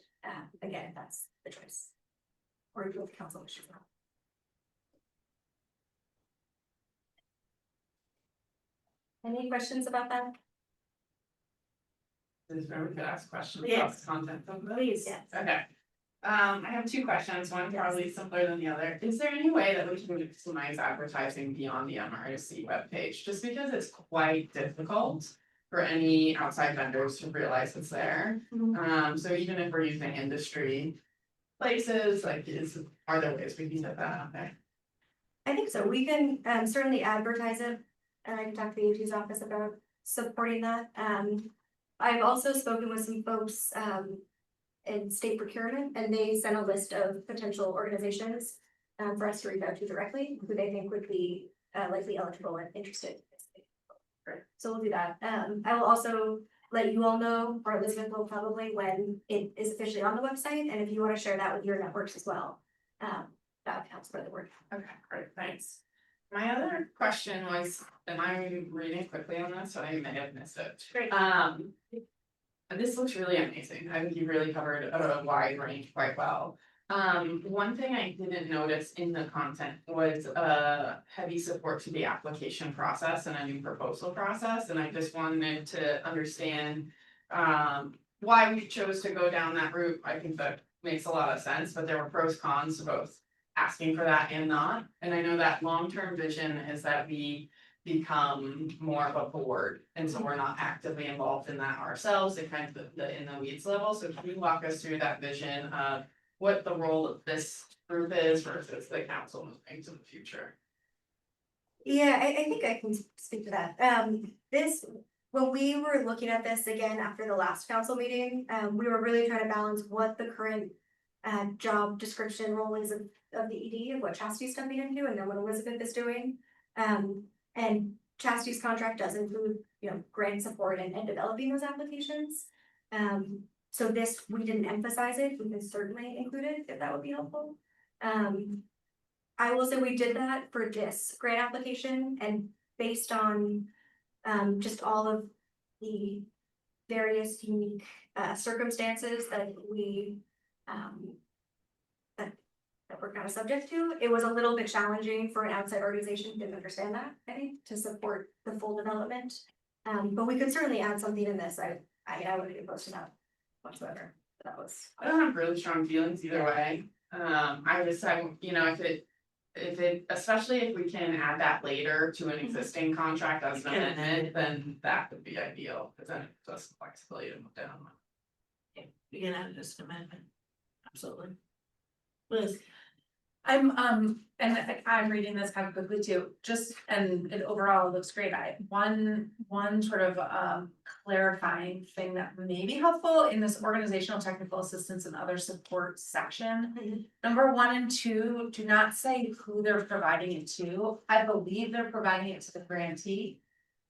Again, if that's the choice. Or if the council wishes. Any questions about that?
Is there, we could ask questions about
Yes.
the content of this?
Please, yes.
Okay. I have two questions, one probably simpler than the other. Is there any way that we can maximize advertising beyond the MRSC webpage? Just because it's quite difficult for any outside vendors to realize it's there. So even if we're using industry places, like are there ways we can get that out there?
I think so. We can certainly advertise it, and I can talk to the AG's office about supporting that. I've also spoken with some folks in state procurement, and they sent a list of potential organizations for us to reach out to directly, who they think would be likely eligible and interested. So we'll do that. I will also let you all know, or Elizabeth will probably, when it is officially on the website, and if you want to share that with your networks as well. That helps spread the word.
Okay, great, thanks. My other question was, am I reading quickly on this? So I may have missed it.
Great.
This looks really amazing. I think you really covered a wide range quite well. One thing I didn't notice in the content was heavy support to the application process and a new proposal process, and I just wanted to understand why we chose to go down that route. I think that makes a lot of sense, but there were pros, cons to both asking for that and not. And I know that long-term vision is that we become more of a board, and so we're not actively involved in that ourselves, and kind of the in the weeds level. So can you walk us through that vision of what the role of this group is versus the council moving to the future?
Yeah, I think I can speak to that. When we were looking at this again after the last council meeting, we were really trying to balance what the current job description role is of the ED, of what Chastity's stepping into, and then what Elizabeth is doing. And Chastity's contract does include, you know, grant support and developing those applications. So this, we didn't emphasize it, we can certainly include it if that would be helpful. I will say we did that for this grant application, and based on just all of the various unique circumstances that we that we're kind of subject to, it was a little bit challenging for an outside organization who didn't understand that, I think, to support the full development. But we could certainly add something in this. I wouldn't be opposed to that whatsoever. That was.
I don't have really strong feelings either way. You know, if it, especially if we can add that later to an existing contract as an amendment, then that would be ideal, because then it gives us the flexibility to move down.
We can add this amendment, absolutely. Liz?
And I'm reading this kind of quickly too, just, and it overall looks great. One sort of clarifying thing that may be helpful in this organizational technical assistance and other support section. Number 1 and 2, do not say who they're providing it to. I believe they're providing it to the grantee,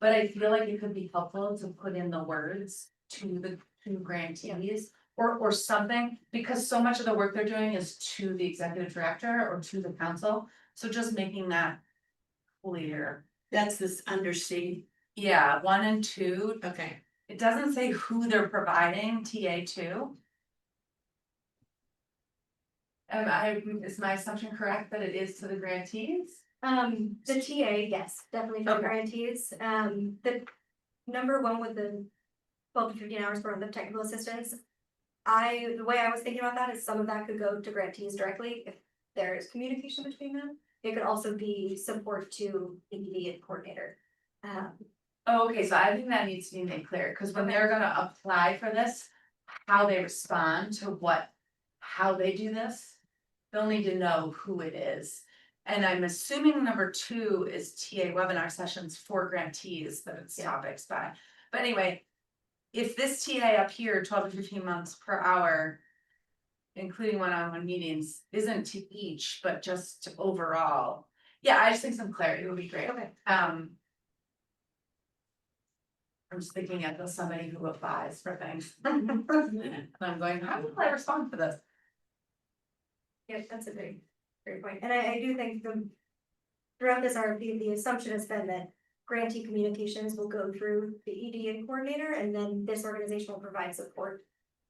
but I feel like it could be helpful to put in the words to the two grantees. Or something, because so much of the work they're doing is to the executive director or to the council, so just making that clear.
That's this under C.
Yeah, 1 and 2,
Okay.
it doesn't say who they're providing TA2. Is my assumption correct that it is to the grantees?
The TA, yes, definitely for the grantees. The number 1 with the 12 to 15 hours for the technical assistance. The way I was thinking about that is some of that could go to grantees directly if there is communication between them. It could also be support to the ED and coordinator.
Okay, so I think that needs to be made clear, because when they're gonna apply for this, how they respond to how they do this, they'll need to know who it is. And I'm assuming number 2 is TA webinar sessions for grantees that it's topics by. But anyway, if this TA up here, 12 to 15 months per hour, including one-on-one meetings, isn't to each, but just to overall. Yeah, I just think some clarity would be great.
Okay.
I'm just thinking of somebody who applies for things. And I'm going, how will I respond to this?
Yeah, that's a great point. And I do think throughout this RFP, the assumption has been that grantee communications will go through the ED and coordinator, and then this organization will provide support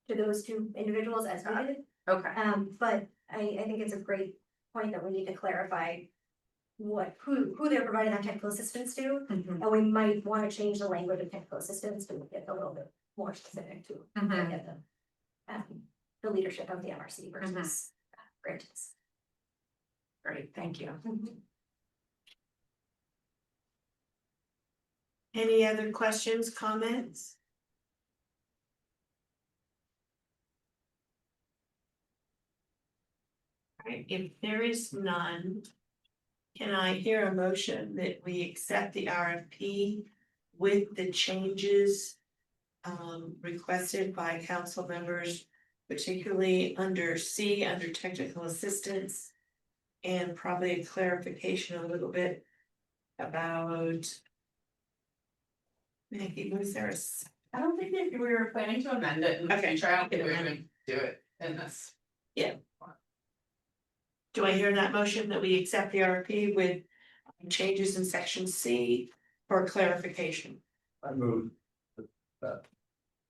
to those two individuals as needed.
Okay.
But I think it's a great point that we need to clarify who they're providing that technical assistance to,
Mhm.
and we might want to change the language of technical assistance to make it a little bit more specific to
Mhm.
get the leadership of the MRC versus grantees.
Great, thank you.
Any other questions, comments? Alright, if there is none, can I hear a motion that we accept the RFP with the changes requested by council members, particularly under C, under technical assistance, and probably a clarification a little bit about Maggie, was there
I don't think that we were planning to amend it in the
Okay.
future, I don't think we would do it in this.
do I hear that motion that we accept the RFP with changes in section C for clarification?
I move.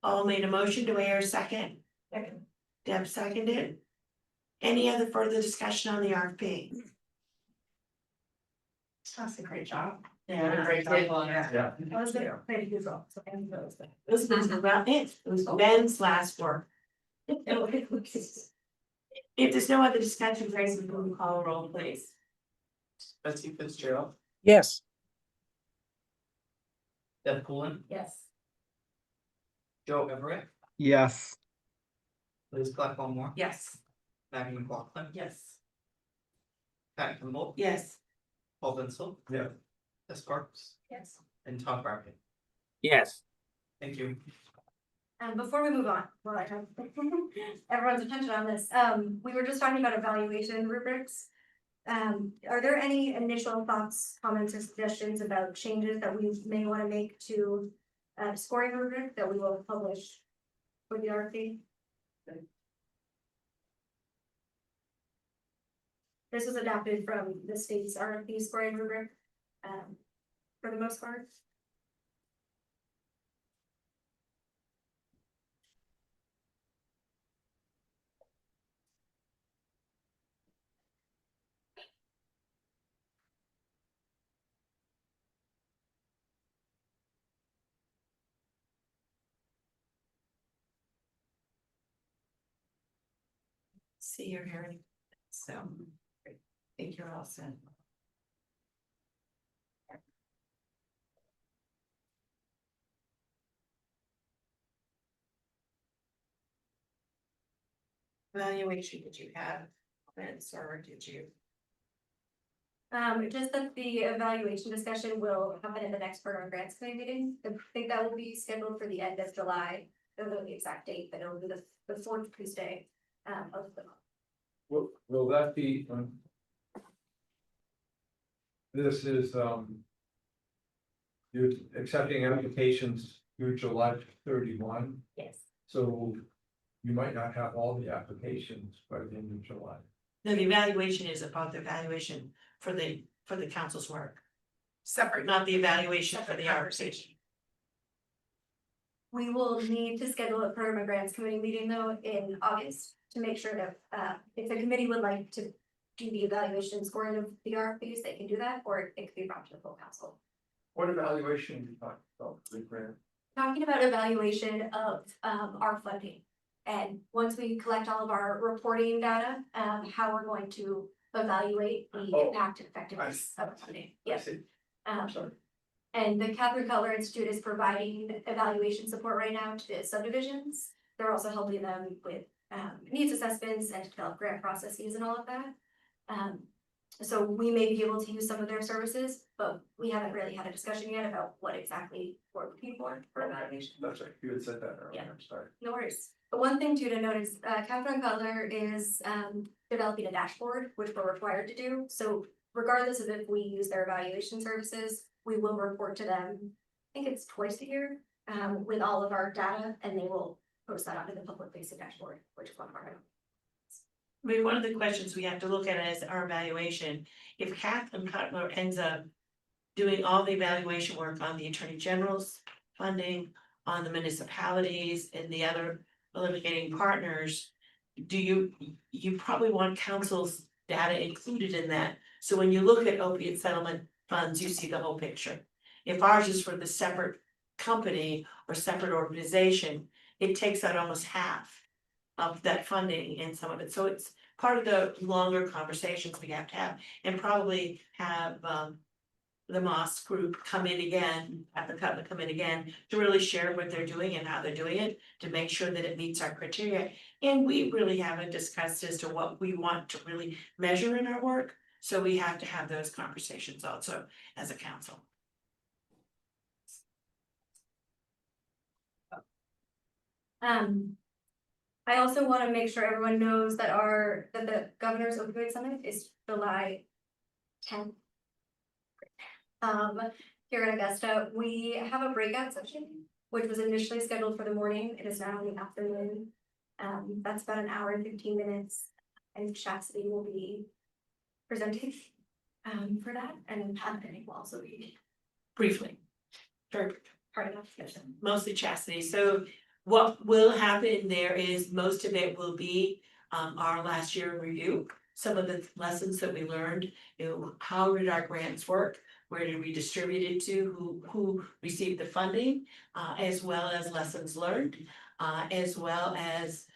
All made a motion, do I hear a second?
Second.
Deb seconded. Any other further discussion on the RFP?
That's a great job.
Yeah, great table on it.
Yeah.
I was gonna play the Google, so I haven't noticed that.
This was about it, it was Ben's last work. If there's no other discussion, Grace, we will call a roll, please.
Betsy Fitzgerald,
Yes,
Deb Poulin,
Yes.
Joe Everett,
Yes.
Liz Clackwell-Moore,
Yes.
Maggie McLaughlin,
Yes.
Pat Kimball,
Yes.
Paul Vincil,
Yeah.
Jess Sparks,
Yes.
and Todd Brackett.
Yes.
Thank you.
Before we move on, well, I have everyone's attention on this, we were just talking about evaluation rubrics. Are there any initial thoughts, comments, or suggestions about changes that we may want to make to scoring rubric that we will publish for the RFP? This was adapted from the state's RFP scoring rubric, for the most part.
See your hearing, so, I think you're all set. Evaluation, did you have comments or did you?
Just that the evaluation discussion will happen in the next program grants committee meeting. I think that will be scheduled for the end of July. I don't know the exact date, but it'll be the fourth Tuesday of the month.
Will that be? This is, you're accepting applications through July 31,
Yes.
so you might not have all the applications by the end of July.
No, the evaluation is about the evaluation for the council's work,
Separate.
not the evaluation for
Separate
the
conversation. We will need to schedule a program and grants committee meeting though in August to make sure that if the committee would like to do the evaluation scoring of the RFPs, they can do that, or it could be brought to the full council.
What evaluation are you talking about for the grant?
Talking about evaluation of our funding. And once we collect all of our reporting data, how we're going to evaluate the
Oh,
impact and effectiveness of funding.
I
Yes.
see.
Um,
Sorry.
and the Catherine Keller Institute is providing evaluation support right now to the subdivisions. They're also helping them with needs assessments and to develop grant processes and all of that. So we may be able to use some of their services, but we haven't really had a discussion yet about what exactly we're looking for evaluation.
That's right, you had said that earlier,
Yeah.
I'm sorry.
No worries. But one thing too to note is Catherine Cutler is developing a dashboard, which we're required to do. So regardless of if we use their evaluation services, we will report to them. I think it's twice a year with all of our data, and they will post that onto the public facing dashboard, which is one part of it.
I mean, one of the questions we have to look at is our evaluation. If Kathleen Cutler ends up doing all the evaluation work on the Attorney General's funding, on the municipalities and the other litigating partners, you probably want council's data included in that. So when you look at opiate settlement funds, you see the whole picture. If ours is for the separate company or separate organization, it takes out almost half of that funding and some of it. So it's part of the longer conversations we have to have, and probably have the Moss group come in again, have the Cutler come in again to really share what they're doing and how they're doing it, to make sure that it meets our criteria. And we really haven't discussed as to what we want to really measure in our work. So we have to have those conversations also as a council.
I also want to make sure everyone knows that the governor's opioid summit is July 10th. Here in Augusta, we have a breakout session, which was initially scheduled for the morning. It is now in the afternoon. That's about an hour and 15 minutes, and Chastity will be presenting for that, and Patrick will also be
Briefly. Very
part of that discussion.
mostly Chastity. So what will happen there is most of it will be our last year in review. Some of the lessons that we learned, how did our grants work? Where did we distribute it to? Who received the funding? As well as lessons learned, as well as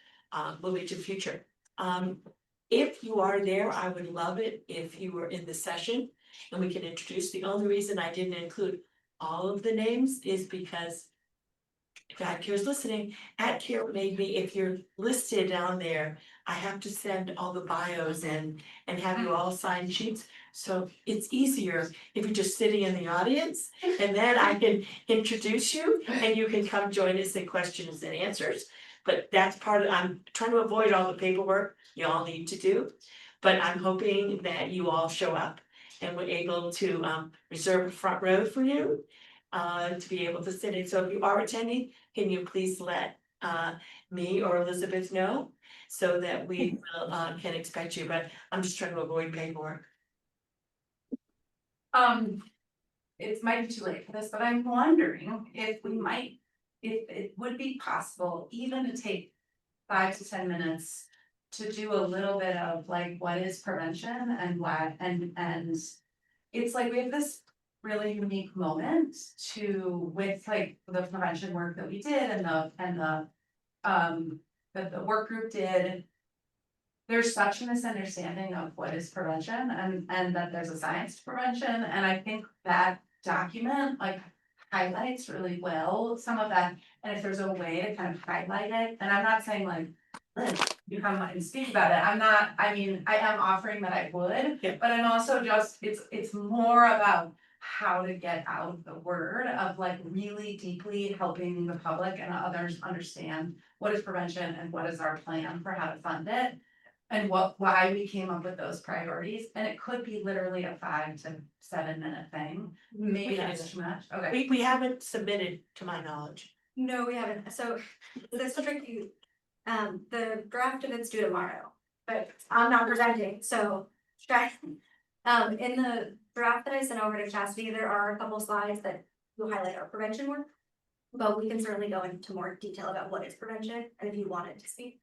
moving to the future. If you are there, I would love it if you were in the session and we can introduce. The only reason I didn't include all of the names is because if AdCare's listening, AdCare made me, if you're listed down there, I have to send all the bios and have you all sign sheets. So it's easier if you're just sitting in the audience, and then I can introduce you and you can come join us in questions and answers. But that's part of, I'm trying to avoid all the paperwork you all need to do. But I'm hoping that you all show up and we're able to reserve a front row for you. To be able to sit in. So if you are attending, can you please let me or Elizabeth know so that we will can expect you, but I'm just trying to avoid paperwork.
It might be too late for this, but I'm wondering if it would be possible even to take 5 to 10 minutes to do a little bit of like, what is prevention and why, and it's like we have this really unique moment with like the prevention work that we did and that the work group did. There's such a misunderstanding of what is prevention and that there's a science to prevention, and I think that document like highlights really well some of that. And if there's a way to kind of highlight it, and I'm not saying like you come and speak about it. I mean, I am offering that I would,
Yeah.
but I'm also just, it's more about how to get out the word of like really deeply helping the public and others understand what is prevention and what is our plan for how to fund it. And why we came up with those priorities, and it could be literally a 5 to 7 minute thing, maybe that's too much, okay.
We haven't submitted to my knowledge.
No, we haven't. So this will tricky. The draft of it's due tomorrow, but I'm not presenting, so in the draft that I sent over to Chastity, there are a couple slides that will highlight our prevention work. But we can certainly go into more detail about what is prevention, and if you wanted to speak.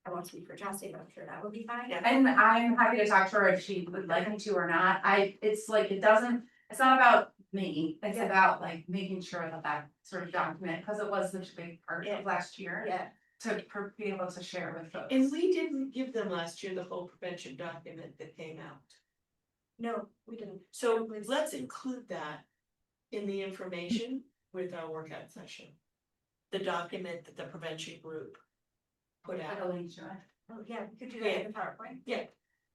I won't speak for Chastity, but I'm sure that would be fine.
Yeah.
And I'm happy to talk to her if she would like me to or not. It's like, it's not about me, it's about like making sure that sort of document, because it was such a big part of last year.
Yeah.
To be able to share with folks.
And we didn't give them last year the whole prevention document that came out.
No, we didn't.
So let's include that in the information with our workout session. The document that the prevention group put
Put a
out.
link to it.
Oh, yeah, we could do that in the PowerPoint.
Yeah,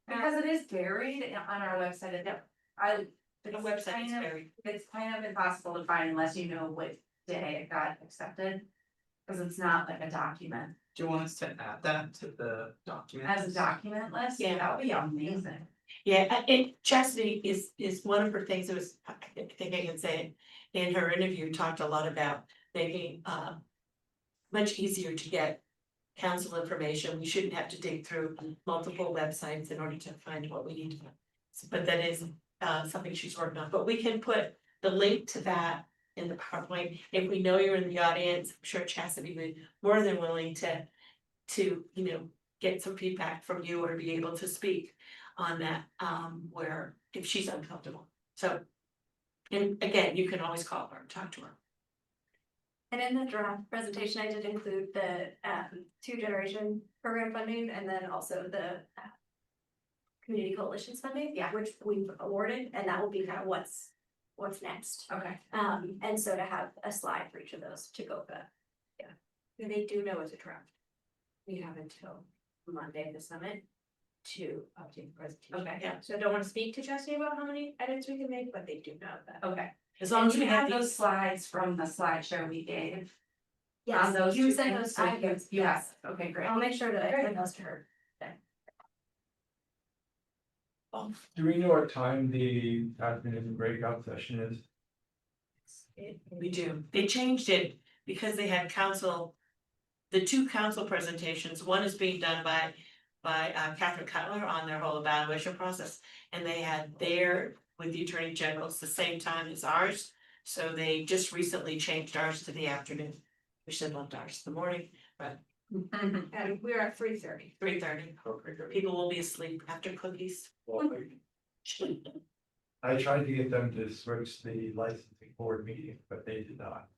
Because it is buried on our website,
the website is very.
it's kind of impossible to find unless you know what day it got accepted. Cause it's not like a document,
Do you want us to add that to the document?
as a document list,
Yeah.
that would be amazing.
Yeah, and Chastity is one of her things that was, I think I can say it, in her interview, talked a lot about making much easier to get council information. We shouldn't have to dig through multiple websites in order to find what we need to find. But that is something she's working on, but we can put the link to that in the PowerPoint. If we know you're in the audience, I'm sure Chastity would be more than willing to, you know, get some feedback from you or be able to speak on that, where if she's uncomfortable. So, and again, you can always call her and talk to her.
And in the draft presentation, I did include the two generation program funding and then also the community coalitions funding, which we've awarded, and that will be kind of what's next.
Okay.
And so to have a slide for each of those to go with.
And they do know it's a draft. We have until Monday of the summit to update the presentation.
Okay.
Yeah.
So I don't want to speak to Chelsea about how many edits we can make, but they do know that.
Okay.
As long as we have
those
these,
slides from the slideshow we gave.
Yes,
On those
you
two
sent
things,
those
so
back.
you- yes, okay, great.
I'll make sure that I send those to her.
Do we know what time the admin breakout session is?
we do. They changed it because they had council. The two council presentations, one is being done by Catherine Cutler on their whole evaluation process. And they had their, with the Attorney General, it's the same time as ours. So they just recently changed ours to the afternoon. We should have loved ours in the morning, but
And we're at 3:30.
3:30. People will be asleep after cookies.
I tried to get them to switch the licensing board meeting, but they did not.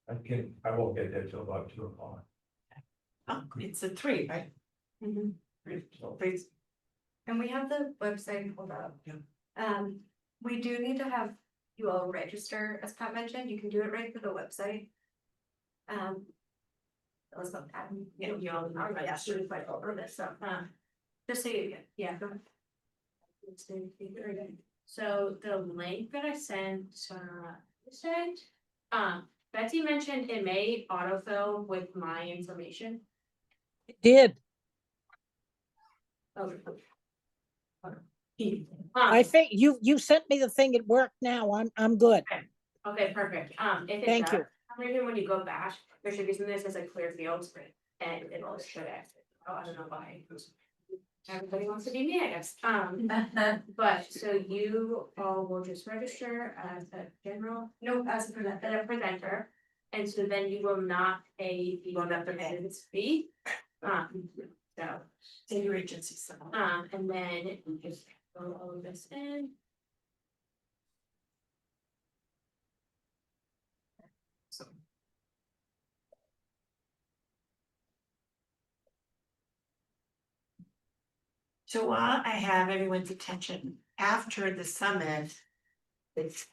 I won't get there till about 2 o'clock.
Oh, it's a 3, right? Three.
And we have the website pulled up.
Yeah.
We do need to have you all register, as Pat mentioned, you can do it right through the website. Let's look at.
Yeah, you all know, right?
Yeah, should we fight over this stuff, just so you, go ahead.
So the link that I sent, Betsy mentioned it may autofill with my information.
It did. I think you sent me the thing, it worked now, I'm good.
Okay, perfect. If it
Thank
does,
you.
for some reason when you go back, there should be something that says like clear fields, and it'll show it. Oh, I don't know why. Everybody wants to be me, I guess. But so you all will just register as a general,
No, as a
presenter. And so then you will not pay the attendance fee. So,
Say your agency, so.
and then just fill all of this in.
So while I have everyone's attention, after the summit, it's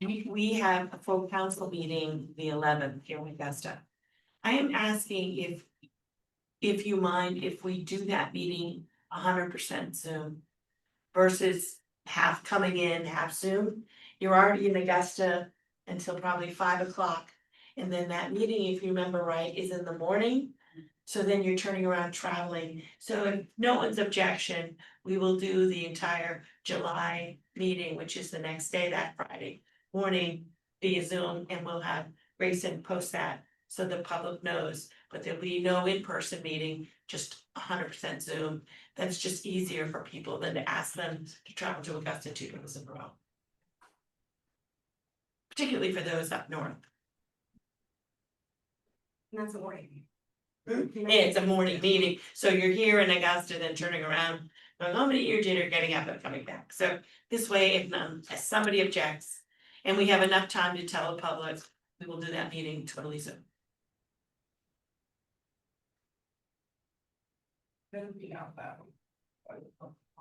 we have a full council meeting the 11th here in Augusta. I am asking if you mind if we do that meeting 100% Zoom versus half coming in, half Zoom. You're already in Augusta until probably 5 o'clock. And then that meeting, if you remember right, is in the morning. So then you're turning around traveling. So if no one's objection, we will do the entire July meeting, which is the next day, that Friday morning via Zoom, and we'll have Grayson post that so the public knows, but there'll be no in-person meeting, just 100% Zoom. That's just easier for people than to ask them to travel to Augusta 2 days in a row. Particularly for those up north.
And that's a warning.
It's a morning meeting, so you're here in Augusta, then turning around, going home to eat your dinner, getting up and coming back. So this way, if somebody objects, and we have enough time to tell the public, we will do that meeting totally Zoom.
Then be out that.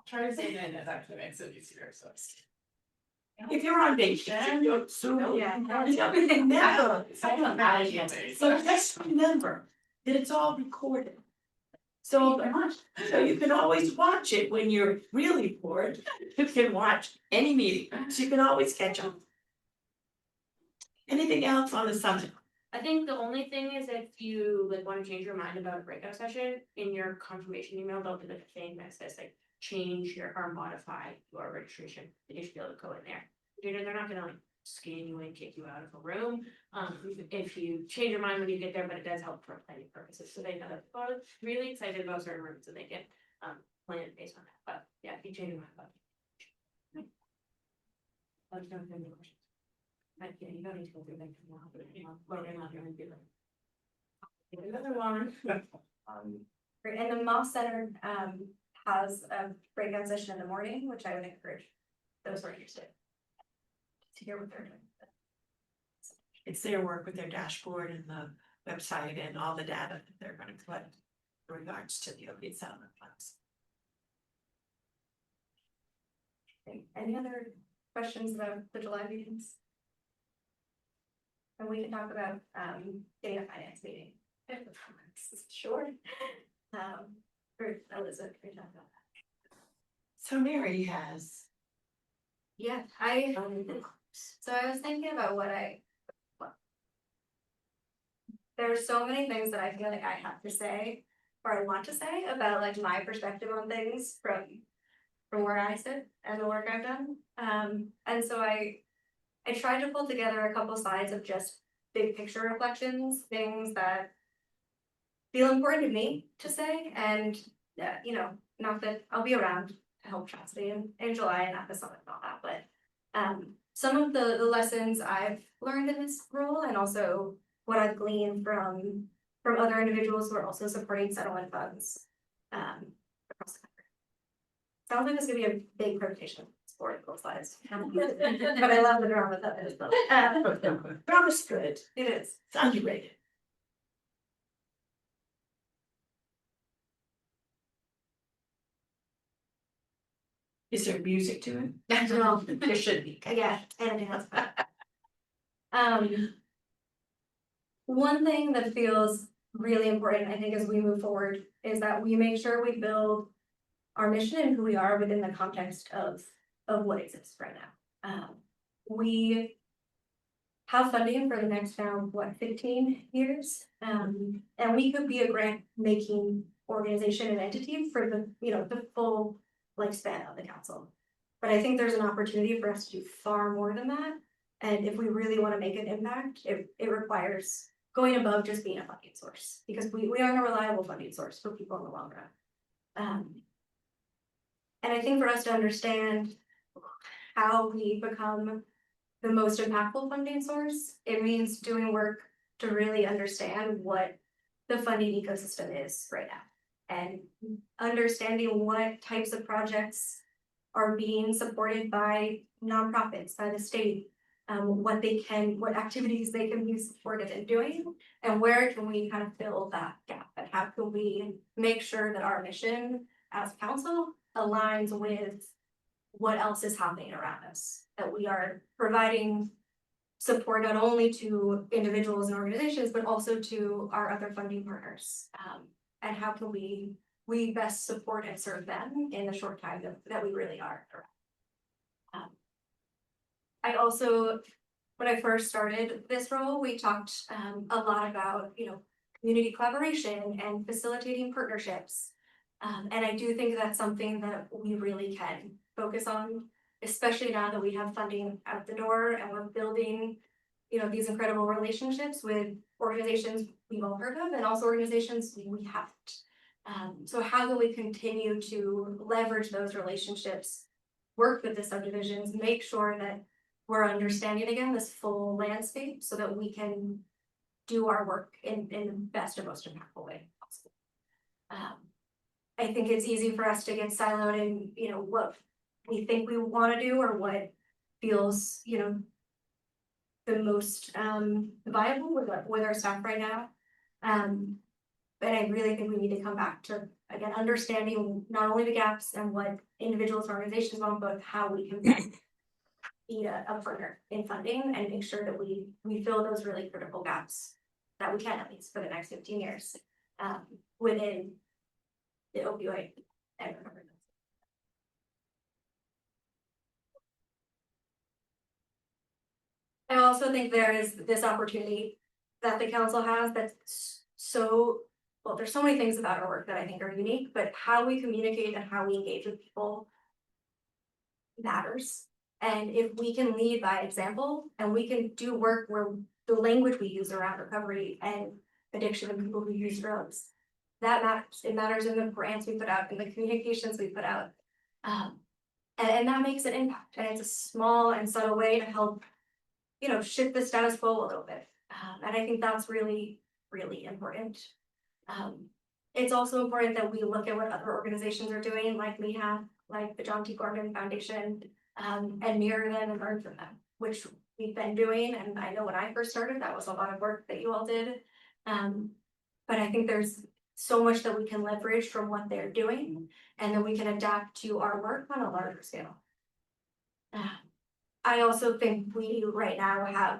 Try to say that, it actually makes it easier, so.
If you're on vacation, you're Zoom.
Yeah.
Never. So just remember that it's all recorded. So you can always watch it when you're really bored. You can watch any meeting, so you can always catch up. Anything else on the summit?
I think the only thing is if you like want to change your mind about a breakout session, in your confirmation email, there'll be like a thing that says like change your or modify your registration. You should be able to go in there. They're not gonna like scan you in, kick you out of a room. If you change your mind when you get there, but it does help for planning purposes, so they know that people are really excited about certain rooms and they can plan based on that, but yeah, if you change your mind about it. Let us know if you have any questions. But yeah, you don't need to go through that now, but you know, well, they're not gonna be like. Another one.
Great, and the Moss Center has a breakout session in the morning, which I would encourage those who are interested to hear what they're doing.
It's their work with their dashboard and the website and all the data that they're gonna collect in regards to the opiate settlement funds.
Okay, any other questions about the July meetings? And we can talk about getting a finance meeting. Sure. Or Elizabeth, can we talk about that?
So Mary has.
Yeah, so I was thinking about there are so many things that I feel like I have to say, or I want to say about like my perspective on things from where I sit and the work I've done. And so I tried to pull together a couple slides of just big picture reflections, things that feel important to me to say, and you know, not that I'll be around to help Chastity in July and at the summit and all that, but some of the lessons I've learned in this role, and also what I've gleaned from other individuals who are also supporting settlement funds across the country. Sounds like it's gonna be a big presentation for both slides. But I love the drama that it is.
Drama's good.
It is.
It's underrated. Is there music to it?
Well,
There should be.
yeah, and it has. One thing that feels really important, I think, as we move forward, is that we make sure we build our mission and who we are within the context of what exists right now. We have funding for the next now, 15 years? And we could be a grant making organization and entity for the full lifespan of the council. But I think there's an opportunity for us to do far more than that. And if we really want to make an impact, it requires going above just being a funding source, because we are a reliable funding source for people in the long run. And I think for us to understand how we become the most impactful funding source, it means doing work to really understand what the funding ecosystem is right now, and understanding what types of projects are being supported by nonprofits, by the state, what activities they can be supported in doing, and where can we kind of fill that gap, and how can we make sure that our mission as council aligns with what else is happening around us, that we are providing support not only to individuals and organizations, but also to our other funding partners. And how can we best support and serve them in the short time that we really are around. I also, when I first started this role, we talked a lot about, community collaboration and facilitating partnerships. And I do think that's something that we really can focus on, especially now that we have funding out the door and we're building, these incredible relationships with organizations we've all heard of and also organizations we haven't. So how can we continue to leverage those relationships, work with the subdivisions, make sure that we're understanding again this full landscape so that we can do our work in the best and most impactful way possible. I think it's easy for us to get siloed in, what we think we want to do or what feels, the most viable with our staff right now. But I really think we need to come back to, again, understanding not only the gaps and what individuals and organizations want, but how we can be a partner in funding and make sure that we fill those really critical gaps that we can, at least for the next 15 years, within the opioid and recovery. I also think there is this opportunity that the council has that's well, there's so many things about our work that I think are unique, but how we communicate and how we engage with people matters. And if we can lead by example and we can do work where the language we use around recovery and addiction and people who use drugs, that matters. It matters in the grants we put out, in the communications we put out. And that makes an impact, and it's a small and subtle way to help, shift the status quo a little bit. And I think that's really, really important. It's also important that we look at what other organizations are doing, like we have, like the John T. Gorman Foundation, and mirror them and learn from them, which we've been doing. And I know when I first started, that was a lot of work that you all did. But I think there's so much that we can leverage from what they're doing, and then we can adapt to our work on a larger scale. I also think we right now have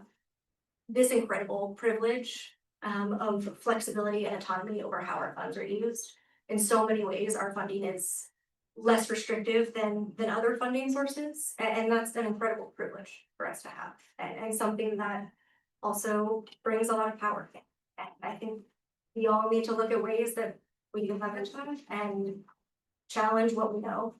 this incredible privilege of flexibility and autonomy over how our funds are used. In so many ways, our funding is less restrictive than other funding sources, and that's an incredible privilege for us to have, and something that also brings a lot of power. And I think we all need to look at ways that we can leverage that and challenge what we know.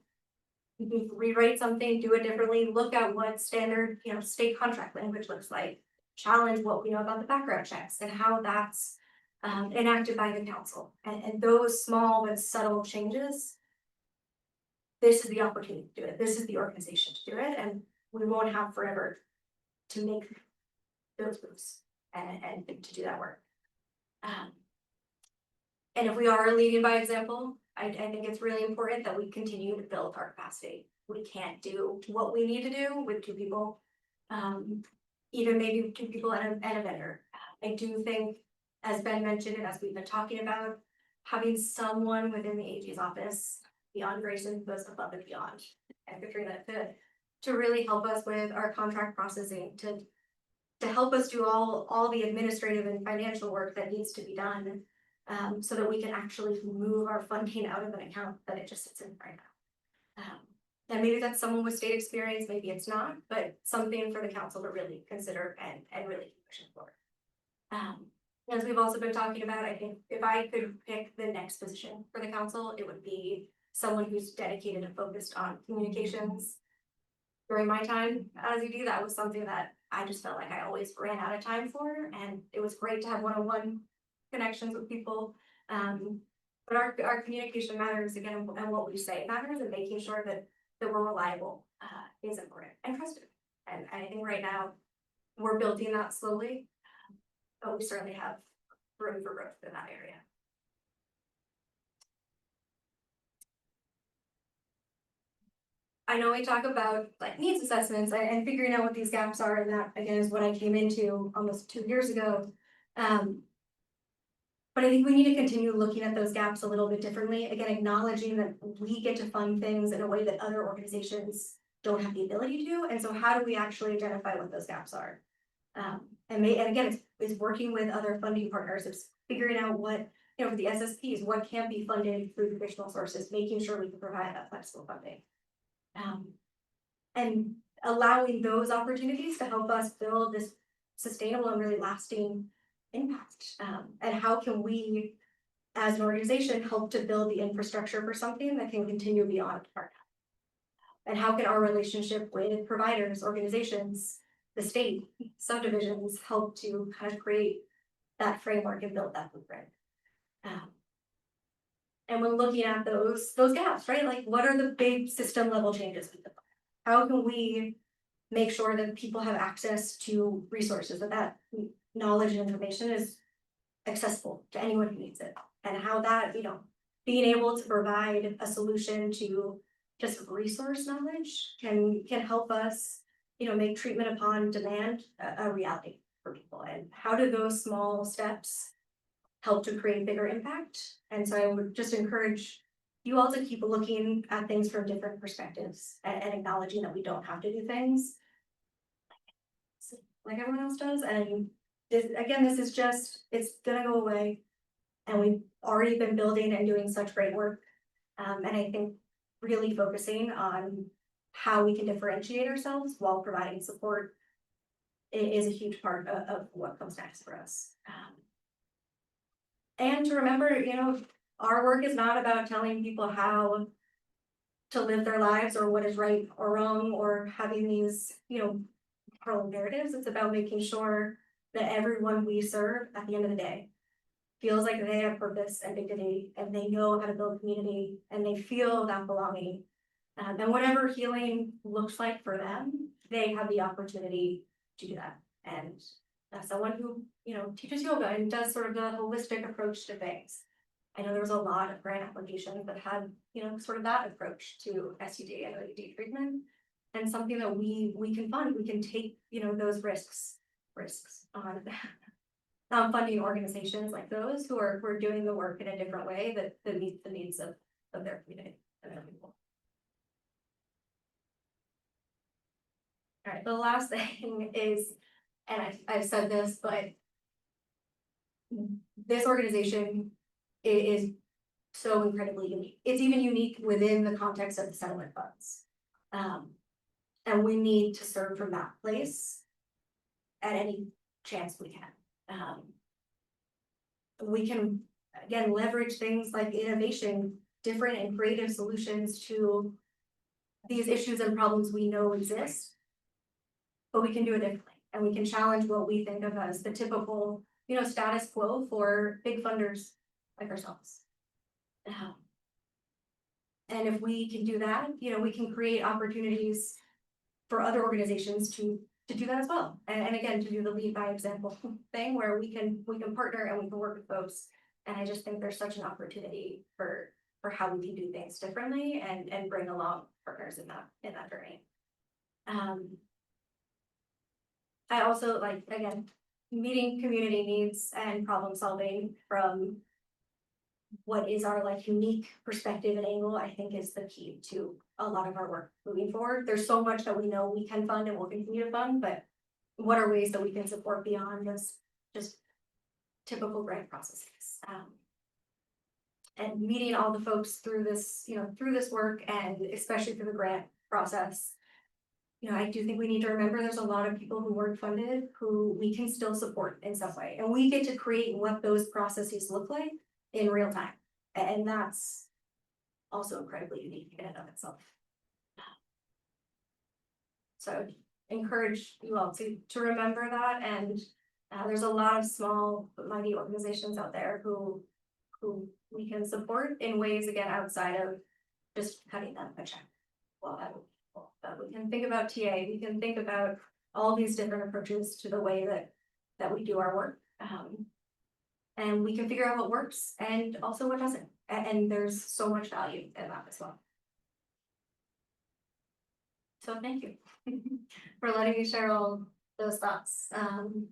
We can rewrite something, do it differently, look at what standard, state contract language looks like, challenge what we know about the background checks and how that's enacted by the council. And those small but subtle changes, this is the opportunity to do it. This is the organization to do it, and we won't have forever to make those moves and to do that work. And if we are leading by example, I think it's really important that we continue to build our capacity. We can't do what we need to do with 2 people, even maybe 2 people and a vendor. I do think, as Ben mentioned and as we've been talking about, having someone within the AG's office beyond Grayson goes above and beyond, and Katrina to really help us with our contract processing, to help us do all the administrative and financial work that needs to be done, so that we can actually move our funding out of an account that it just sits in right now. And maybe that's someone with state experience, maybe it's not, but something for the council to really consider and really keep pushing forward. As we've also been talking about, I think if I could pick the next position for the council, it would be someone who's dedicated and focused on communications. During my time as ED, that was something that I just felt like I always ran out of time for, and it was great to have one-on-one connections with people. But our communication matters again, and what we say matters, and making sure that we're reliable is important and trusted. And I think right now we're building that slowly, but we certainly have room for growth in that area. I know we talk about like needs assessments and figuring out what these gaps are, and that again is what I came into almost 2 years ago. But I think we need to continue looking at those gaps a little bit differently, again, acknowledging that we get to fund things in a way that other organizations don't have the ability to. And so how do we actually identify what those gaps are? And again, it's working with other funding partners. It's figuring out what, for the SSPs, what can be funded through traditional sources, making sure we can provide that flexible funding. And allowing those opportunities to help us build this sustainable and really lasting impact. And how can we, as an organization, help to build the infrastructure for something that can continue beyond our time? And how can our relationship with providers, organizations, the state, subdivisions help to kind of create that framework and build that blueprint? And when looking at those gaps, right? Like, what are the big system level changes? How can we make sure that people have access to resources, that knowledge and information is accessible to anyone who needs it? And how that, being able to provide a solution to just resource knowledge can help us, make treatment upon demand a reality for people. And how do those small steps help to create bigger impact? And so I would just encourage you all to keep looking at things from different perspectives and acknowledging that we don't have to do things like everyone else does. And this is just, it's gonna go away. And we've already been building and doing such great work. And I think really focusing on how we can differentiate ourselves while providing support is a huge part of what comes next for us. And to remember, our work is not about telling people how to live their lives or what is right or wrong or having these, moral narratives. It's about making sure that everyone we serve at the end of the day feels like they have purpose and dignity and they know how to build community and they feel that belonging. And whatever healing looks like for them, they have the opportunity to do that. And as someone who, teaches yoga and does sort of the holistic approach to things, I know there was a lot of grant applications that had, sort of that approach to SUD and OUD treatment. And something that we can fund, we can take, those risks on funding organizations like those who are doing the work in a different way that meets the needs of their community and their people. All right, the last thing is, and I've said this, but this organization is so incredibly unique. It's even unique within the context of the settlement funds. And we need to serve from that place at any chance we can. We can, again, leverage things like innovation, different and creative solutions to these issues and problems we know exist, but we can do it differently. And we can challenge what we think of as the typical, status quo for big funders like ourselves. And if we can do that, we can create opportunities for other organizations to do that as well. And again, to do the lead by example thing where we can partner and we can work with folks. And I just think there's such an opportunity for how we can do things differently and bring along partners in that journey. I also again, meeting community needs and problem solving from what is our unique perspective and angle, I think is the key to a lot of our work moving forward. There's so much that we know we can fund and will continue to fund, but what are ways that we can support beyond just typical grant processes? And meeting all the folks through this, through this work and especially through the grant process. I do think we need to remember there's a lot of people who weren't funded who we can still support in some way. And we get to create what those processes look like in real time. And that's also incredibly unique in and of itself. So I would encourage you all to remember that. And there's a lot of small but mighty organizations out there who we can support in ways, again, outside of just cutting them a check. But we can think about TA, we can think about all these different approaches to the way that we do our work. And we can figure out what works and also what doesn't. And there's so much value in that as well. So thank you for letting me share all those thoughts. And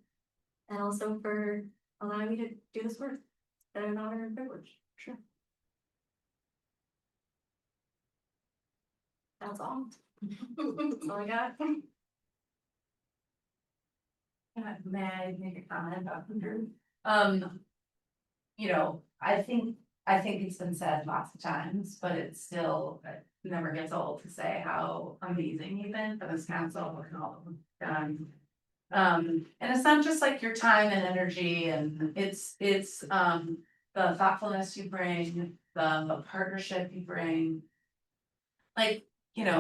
also for allowing me to do this work. It's been an honor and privilege, sure. That's all. That's all I got.
May I make a comment about the group? I think it's been said lots of times, but it still never gets old to say how amazing you've been for this council and all of them. And it's not just your time and energy, and it's the thoughtfulness you bring, the partnership you bring.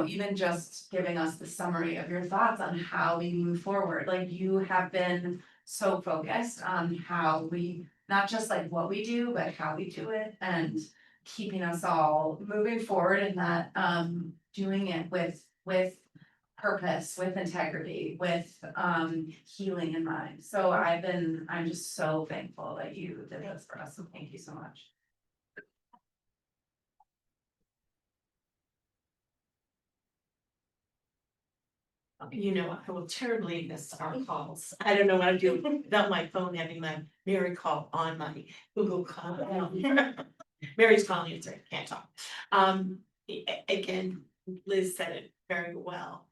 Even just giving us the summary of your thoughts on how we move forward, you have been so focused on how we, not just what we do, but how we do it, and keeping us all moving forward in that, doing it with purpose, with integrity, with healing in mind. So I'm just so thankful that you did this for us, so thank you so much.
I will terribly miss our calls. I don't know what I'm doing without my phone having my Mary call on my Google call. Mary's calling, it's right, can't talk. Again, Liz said it very well.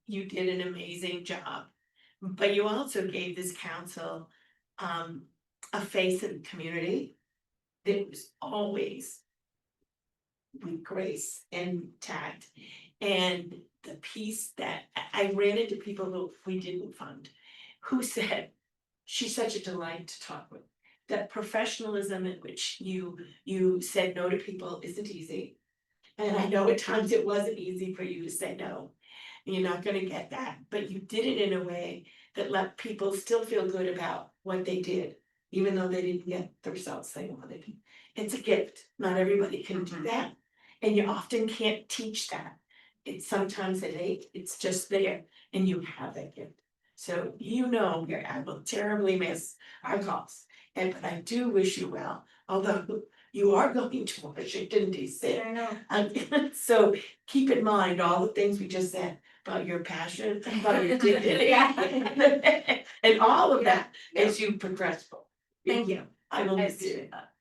You did an amazing job, but you also gave this council a face in the community that was always with grace and tact. And the piece that I ran into people who we didn't fund, who said, she's such a delight to talk with. That professionalism in which you said no to people isn't easy. And I know at times it wasn't easy for you to say no. You're not gonna get that, but you did it in a way that let people still feel good about what they did, even though they didn't get the results they wanted. It's a gift, not everybody can do that, and you often can't teach that. It's sometimes it's just there, and you have that gift. So I will terribly miss our calls, but I do wish you well, although you are going to Washington DC.
I know.
So keep in mind all the things we just said about your passion, about your dignity.
Yeah.
And all of that
Yeah.
as you progress.
Thank you.
I will
I
miss you.
appreciate that.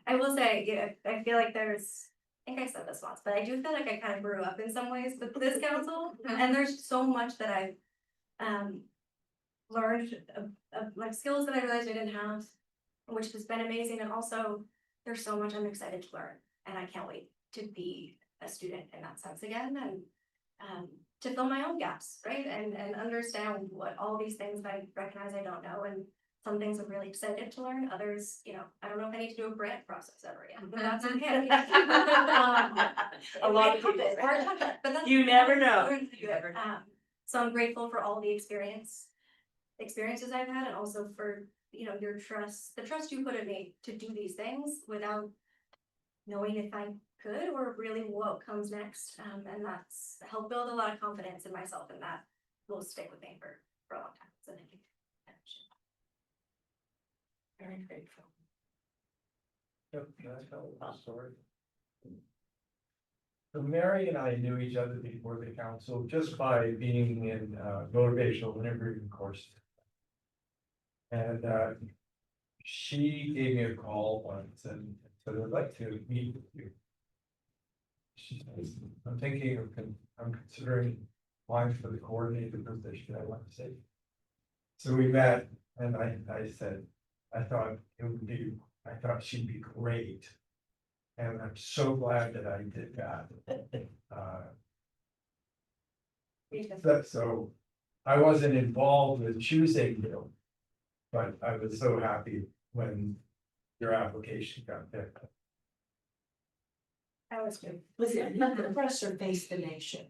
I will say, I feel like I think I said this once, but I do feel like I kind of grew up in some ways with this council, and there's so much that I've learned of like skills that I realized I didn't have, which has been amazing, and also there's so much I'm excited to learn, and I can't wait to be a student in that sense again, and to fill my own gaps, right, and understand what all these things that I recognize I don't know, and some things I'm really excited to learn, others, I don't know if I need to do a grant process ever again, but that's okay.
A lot of people.
But that's.
You never know.
So I'm grateful for all the experiences I've had, and also for, your trust, the trust you put in me to do these things without knowing if I could or really what comes next. And that's helped build a lot of confidence in myself, and that will stick with me for a long time. So thank you.
Very grateful.
Yep, can I tell a story? So Mary and I knew each other before the council just by being in motivational interviewing courses. And she gave me a call once and said, I'd like to meet with you. She says, I'm considering applying for the coordinator position at One City. So we met, and I said, I thought she'd be great. And I'm so glad that I did that. So I wasn't involved with choosing you, but I was so happy when your application got picked.
That was good.
Was it not the press or Face the Nation?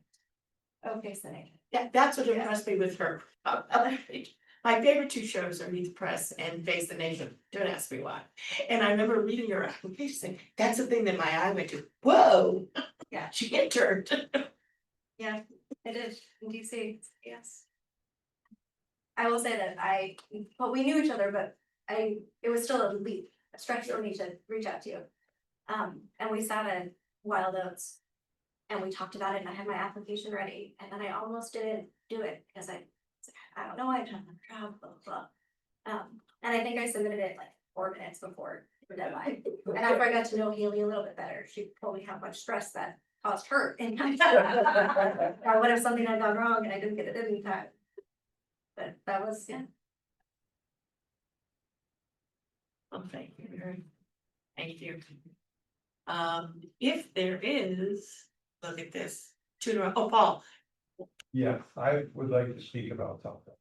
Okay, so thank you.
Yeah, that's what impressed me with her. My favorite two shows are Meet the Press and Face the Nation. Don't ask me why. And I remember reading your application saying, that's the thing that my eye went to. Whoa.
Yeah.
She interned.
Yeah, it is in DC, yes. I will say that we knew each other, but it was still a stretch for me to reach out to you. And we sat at Wild Oats and we talked about it, and I had my application ready, and then I almost didn't do it because I don't know, I've done the job, blah, blah, blah. And I think I submitted it like 4 minutes before the deadline. And after I got to know Haley a little bit better, she told me how much stress that caused her. And or what if something had gone wrong and I didn't get it in time? But that was, yeah.
Well, thank you, Mary. Thank you. If there is, look at this, Paul.
Yes, I would like to speak about something.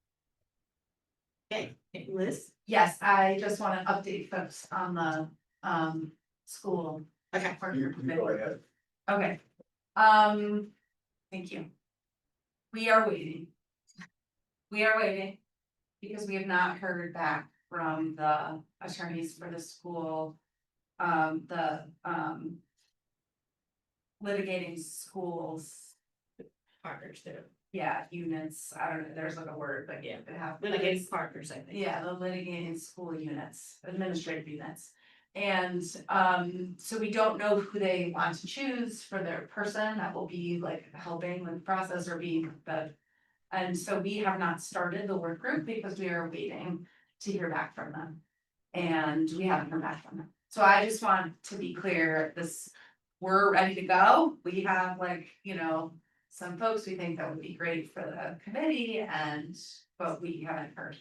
Okay, Liz.
Yes, I just wanna update folks on the school.
Okay.
You go ahead.
Okay, thank you. We are waiting. We are waiting because we have not heard back from the attorneys for the school. The litigating schools,
Partners there.
yeah, units, I don't know, there's like a word, but yeah, they have.
Litigating partners, I think.
Yeah, the litigating school units, administrative units. And so we don't know who they want to choose for their person that will be like helping with the process or being the. And so we have not started the work group because we are waiting to hear back from them. And we haven't heard back from them. So I just want to be clear, we're ready to go. We have some folks we think that would be great for the committee but we haven't heard.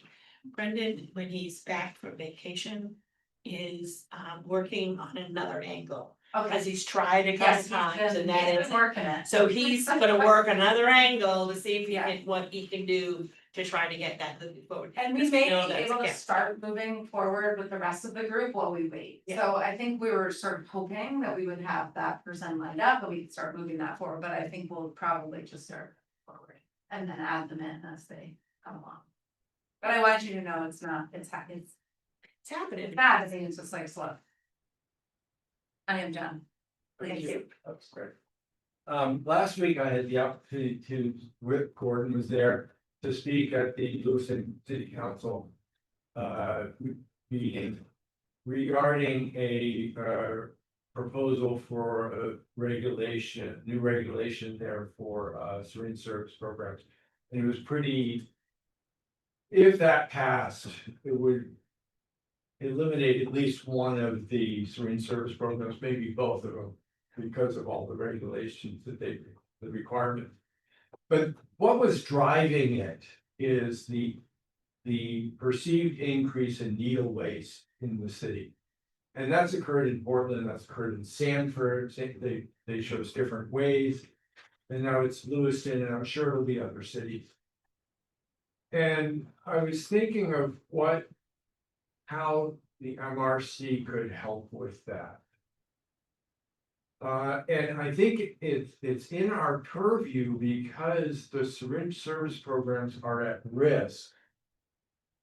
Brendan, when he's back from vacation, is working on another angle Cause he's tried a couple
Yes,
times and that
he's
is,
been working it.
so he's gonna work another angle to see if he
Yeah.
can, what he can do to try to get that moving forward.
And we
Because
may
know
be
that's
able to
kept.
start moving forward with the rest of the group while we wait. So I think we were sort of hoping that we would have that person lined up, but we could start moving that forward, but I think we'll probably just start forward. And then add them in as they come along. But I want you to know it's not, it's happening.
It's happening.
It's happening, it's just like slow. I am done. Thank you.
That's great. Last week I had the opportunity to, Rick Gordon was there to speak at the Lewiston City Council. Meeting regarding a, proposal for a regulation, new regulation there for, syringe service programs. And it was pretty. If that passed, it would eliminate at least one of the syringe service programs, maybe both of them, because of all the regulations that the requirement. But what was driving it is the perceived increase in needle waste in the city. And that's occurred in Portland, that's occurred in Sanford, they show us different ways. And now it's Lewiston, and I'm sure it'll be other cities. And I was thinking of how the MRC could help with that. And I think it's in our purview because the syringe service programs are at risk.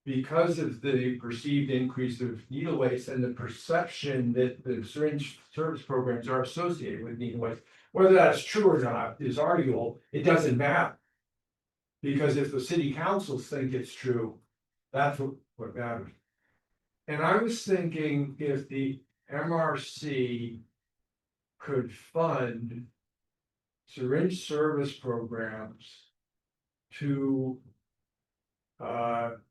Because of the perceived increase of needle waste and the perception that the syringe service programs are associated with needle waste. Whether that's true or not is arguable, it doesn't matter. Because if the city councils think it's true, that's what matters. And I was thinking if the MRC could fund syringe service programs to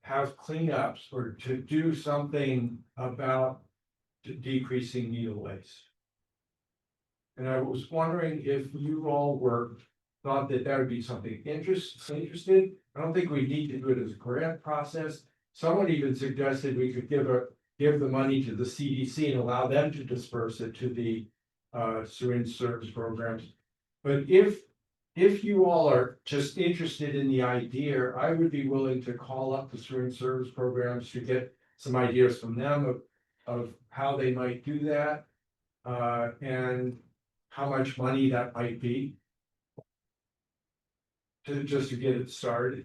have cleanups or to do something about decreasing needle waste. And I was wondering if you all thought that would be something interested. I don't think we need to do it as a grant process. Someone even suggested we could give the money to the CDC and allow them to disperse it to the syringe service programs. But if you all are just interested in the idea, I would be willing to call up the syringe service programs to get some ideas from them of how they might do that. And how much money that might be. Just to get it started.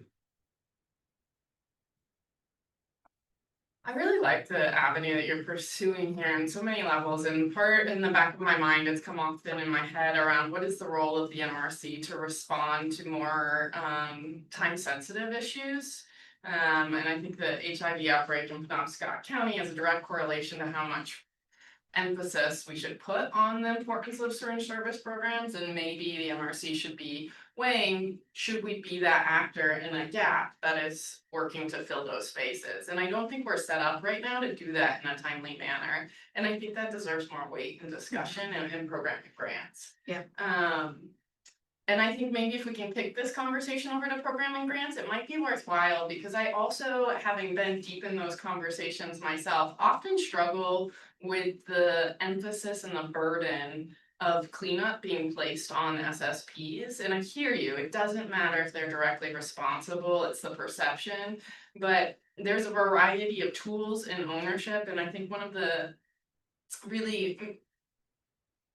I really like the avenue that you're pursuing here on so many levels, and part in the back of my mind, it's come often in my head around what is the role of the MRC to respond to more time sensitive issues. And I think the HIV outbreak in Penobscot County has a direct correlation to how much emphasis we should put on the importance of syringe service programs, and maybe the MRC should be weighing, should we be that actor in a gap that is working to fill those spaces? And I don't think we're set up right now to do that in a timely manner. And I think that deserves more weight and discussion and programming grants.
Yeah.
And I think maybe if we can pick this conversation over to programming grants, it might be worthwhile, because I also, having been deep in those conversations myself, often struggle with the emphasis and the burden of cleanup being placed on SSPs. And I hear you, it doesn't matter if they're directly responsible, it's the perception. But there's a variety of tools and ownership, and I think one of the really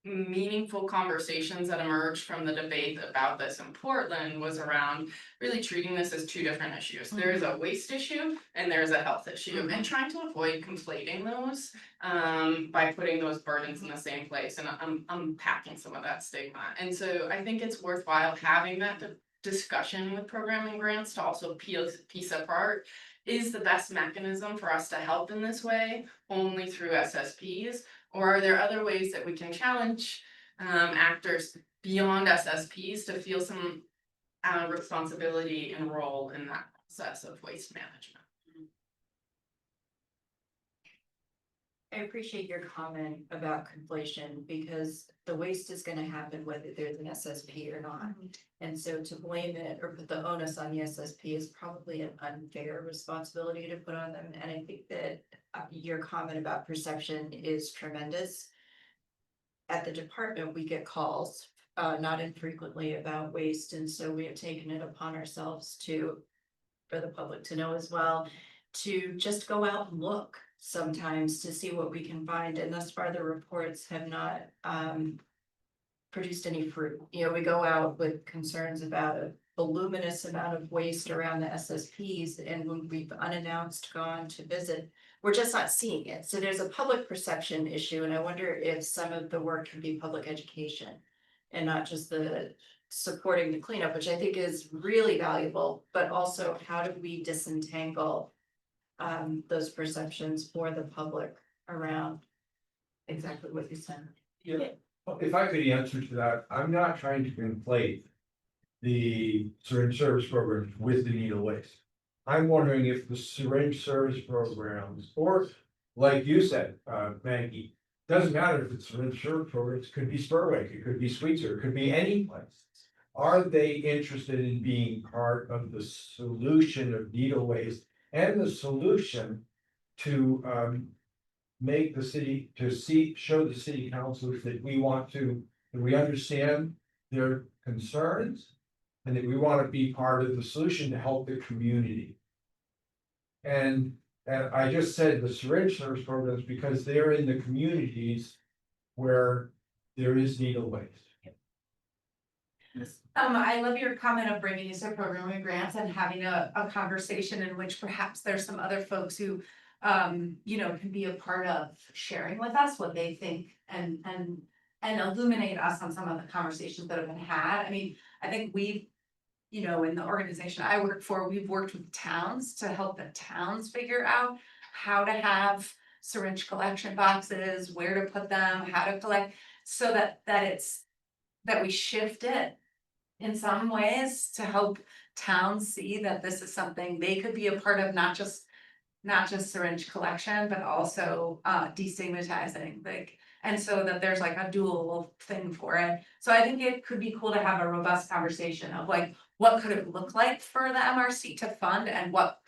meaningful conversations that emerged from the debate about this in Portland was around really treating this as two different issues. There is a waste issue and there's a health issue, and trying to avoid conflating those by putting those burdens in the same place and unpacking some of that stigma. And so I think it's worthwhile having that discussion with programming grants to also piece apart, is the best mechanism for us to help in this way only through SSPs? Or are there other ways that we can challenge actors beyond SSPs to feel some responsibility and role in that process of waste management?
I appreciate your comment about conflation, because the waste is gonna happen whether there's an SSP or not. And so to blame it or put the onus on the SSP is probably an unfair responsibility to put on them. And I think that your comment about perception is tremendous. at the department, we get calls, not infrequently about waste, and so we have taken it upon ourselves to, for the public to know as well, to just go out and look sometimes to see what we can find, and thus far the reports have not, produced any fruit. You know, we go out with concerns about a voluminous amount of waste around the SSPs, and when we've unannounced gone to visit, we're just not seeing it. So there's a public perception issue, and I wonder if some of the work can be public education and not just the supporting the cleanup, which I think is really valuable, but also how do we disentangle those perceptions for the public around exactly what you said.
Yeah, if I could answer to that, I'm not trying to conflate the syringe service programs with the needle waste. I'm wondering if the syringe service programs, or like you said, Maggie, doesn't matter if it's syringe service programs, it could be Spurway, it could be Sweetser, it could be any place. Are they interested in being part of the solution of needle waste and the solution to make the city, to show the city councilors that that we understand their concerns and that we want to be part of the solution to help the community. And I just said the syringe service programs because they're in the communities where there is needle waste.
I love your comment of bringing these to programming grants and having a conversation in which perhaps there's some other folks who, you know, can be a part of sharing with us what they think and illuminate us on some of the conversations that have been had. I mean, I think we've, you know, in the organization I work for, we've worked with towns to help the towns figure out how to have syringe collection boxes, where to put them, how to collect, so that we shift it in some ways to help towns see that this is something they could be a part of, not just syringe collection, but also destigmatizing, like, and so that there's like a dual thing for it. So I think it could be cool to have a robust conversation of like, what could it look like for the MRC to fund, and what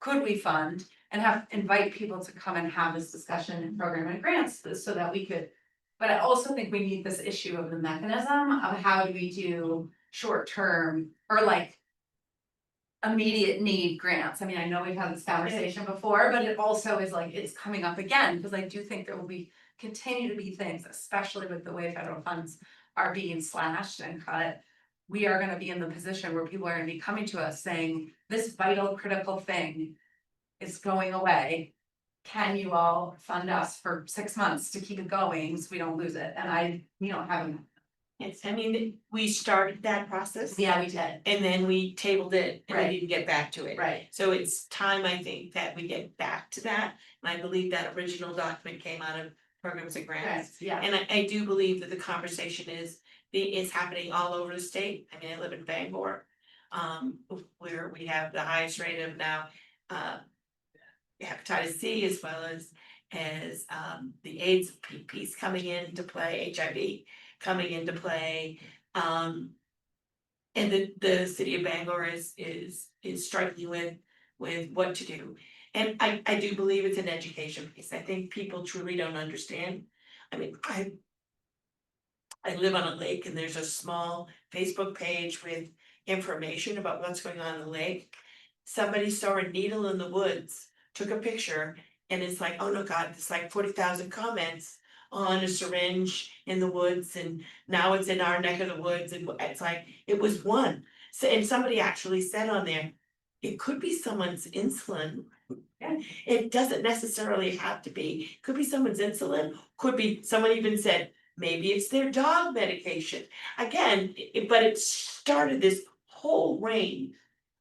could we fund, and invite people to come and have this discussion in program and grants, so that we could. But I also think we need this issue of the mechanism of how do we do short-term or like immediate need grants. I mean, I know we've had this conversation before, but it also is like, it's coming up again, because I do think there will continue to be things, especially with the way federal funds are being slashed and cut. We are gonna be in the position where people are gonna be coming to us saying, this vital, critical thing is going away. Can you all fund us for 6 months to keep it going so we don't lose it? And we don't have enough.
It's, I mean, we started that process.
Yeah, we did.
And then we tabled it and
Right.
we didn't get back to it.
Right.
So it's time, I think, that we get back to that. And I believe that original document came out of programs and grants.
Yeah.
And I do believe that the conversation is happening all over the state. I mean, I live in Bangor, where we have the highest rate of now, hepatitis C, as well as the AIDS piece coming into play, HIV coming into play. And the city of Bangor is struggling with what to do. And I do believe it's an education piece. I think people truly don't understand. I mean, I live on a lake, and there's a small Facebook page with information about what's going on in the lake. Somebody saw a needle in the woods, took a picture, and it's like, oh no God, it's like 40,000 comments on a syringe in the woods, and now it's in our neck of the woods, and it's like, it was one. So, and somebody actually said on there, it could be someone's insulin. It doesn't necessarily have to be, could be someone's insulin, could be, someone even said, maybe it's their dog medication. Again, but it started this whole reign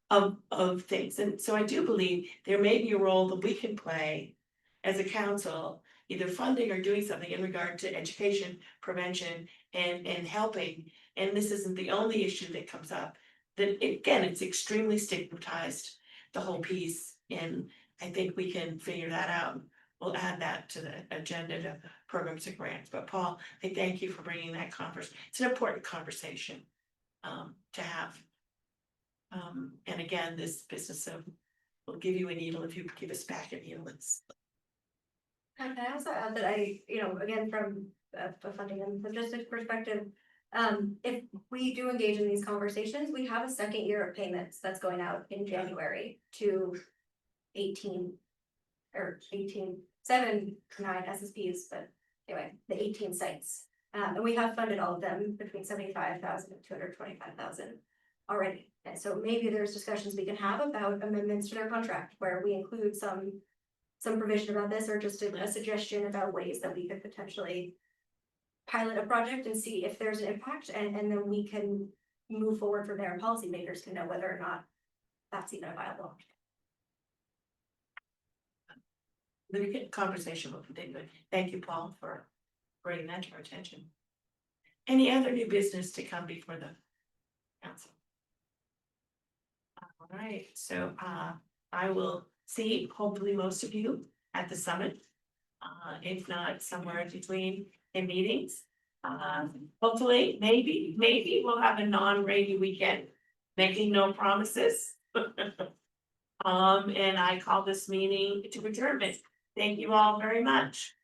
of things, and so I do believe there may be a role that we can play as a council, either funding or doing something in regard to education, prevention, and helping. And this isn't the only issue that comes up, that again, it's extremely stigmatized, the whole piece, and I think we can figure that out. We'll add that to the agenda to programs and grants. But Paul, I thank you for bringing that conversation. It's an important conversation to have. And again, this business of, we'll give you a needle if you give us back a needle. It's
And I also add that again, from of funding and logistics perspective. If we do engage in these conversations, we have a second year of payments that's going out in January to 18 or 7, 9 SSPs, but anyway, the 18 sites. And we have funded all of them between 75,000 and 225,000 already. And so maybe there's discussions we can have about amendments to their contract where we include some provision about this, or just a suggestion about ways that we could potentially pilot a project and see if there's an impact, and then we can move forward from there, and policymakers can know whether or not that's even a viable option.
Very good conversation with David. Thank you, Paul, for bringing that to our attention. Any other new business to come before the council? All right, so I will see hopefully most of you at the summit. If not, somewhere between in meetings. Hopefully, maybe we'll have a non-rainy weekend, making no promises. And I call this meeting to adjournment. Thank you all very much.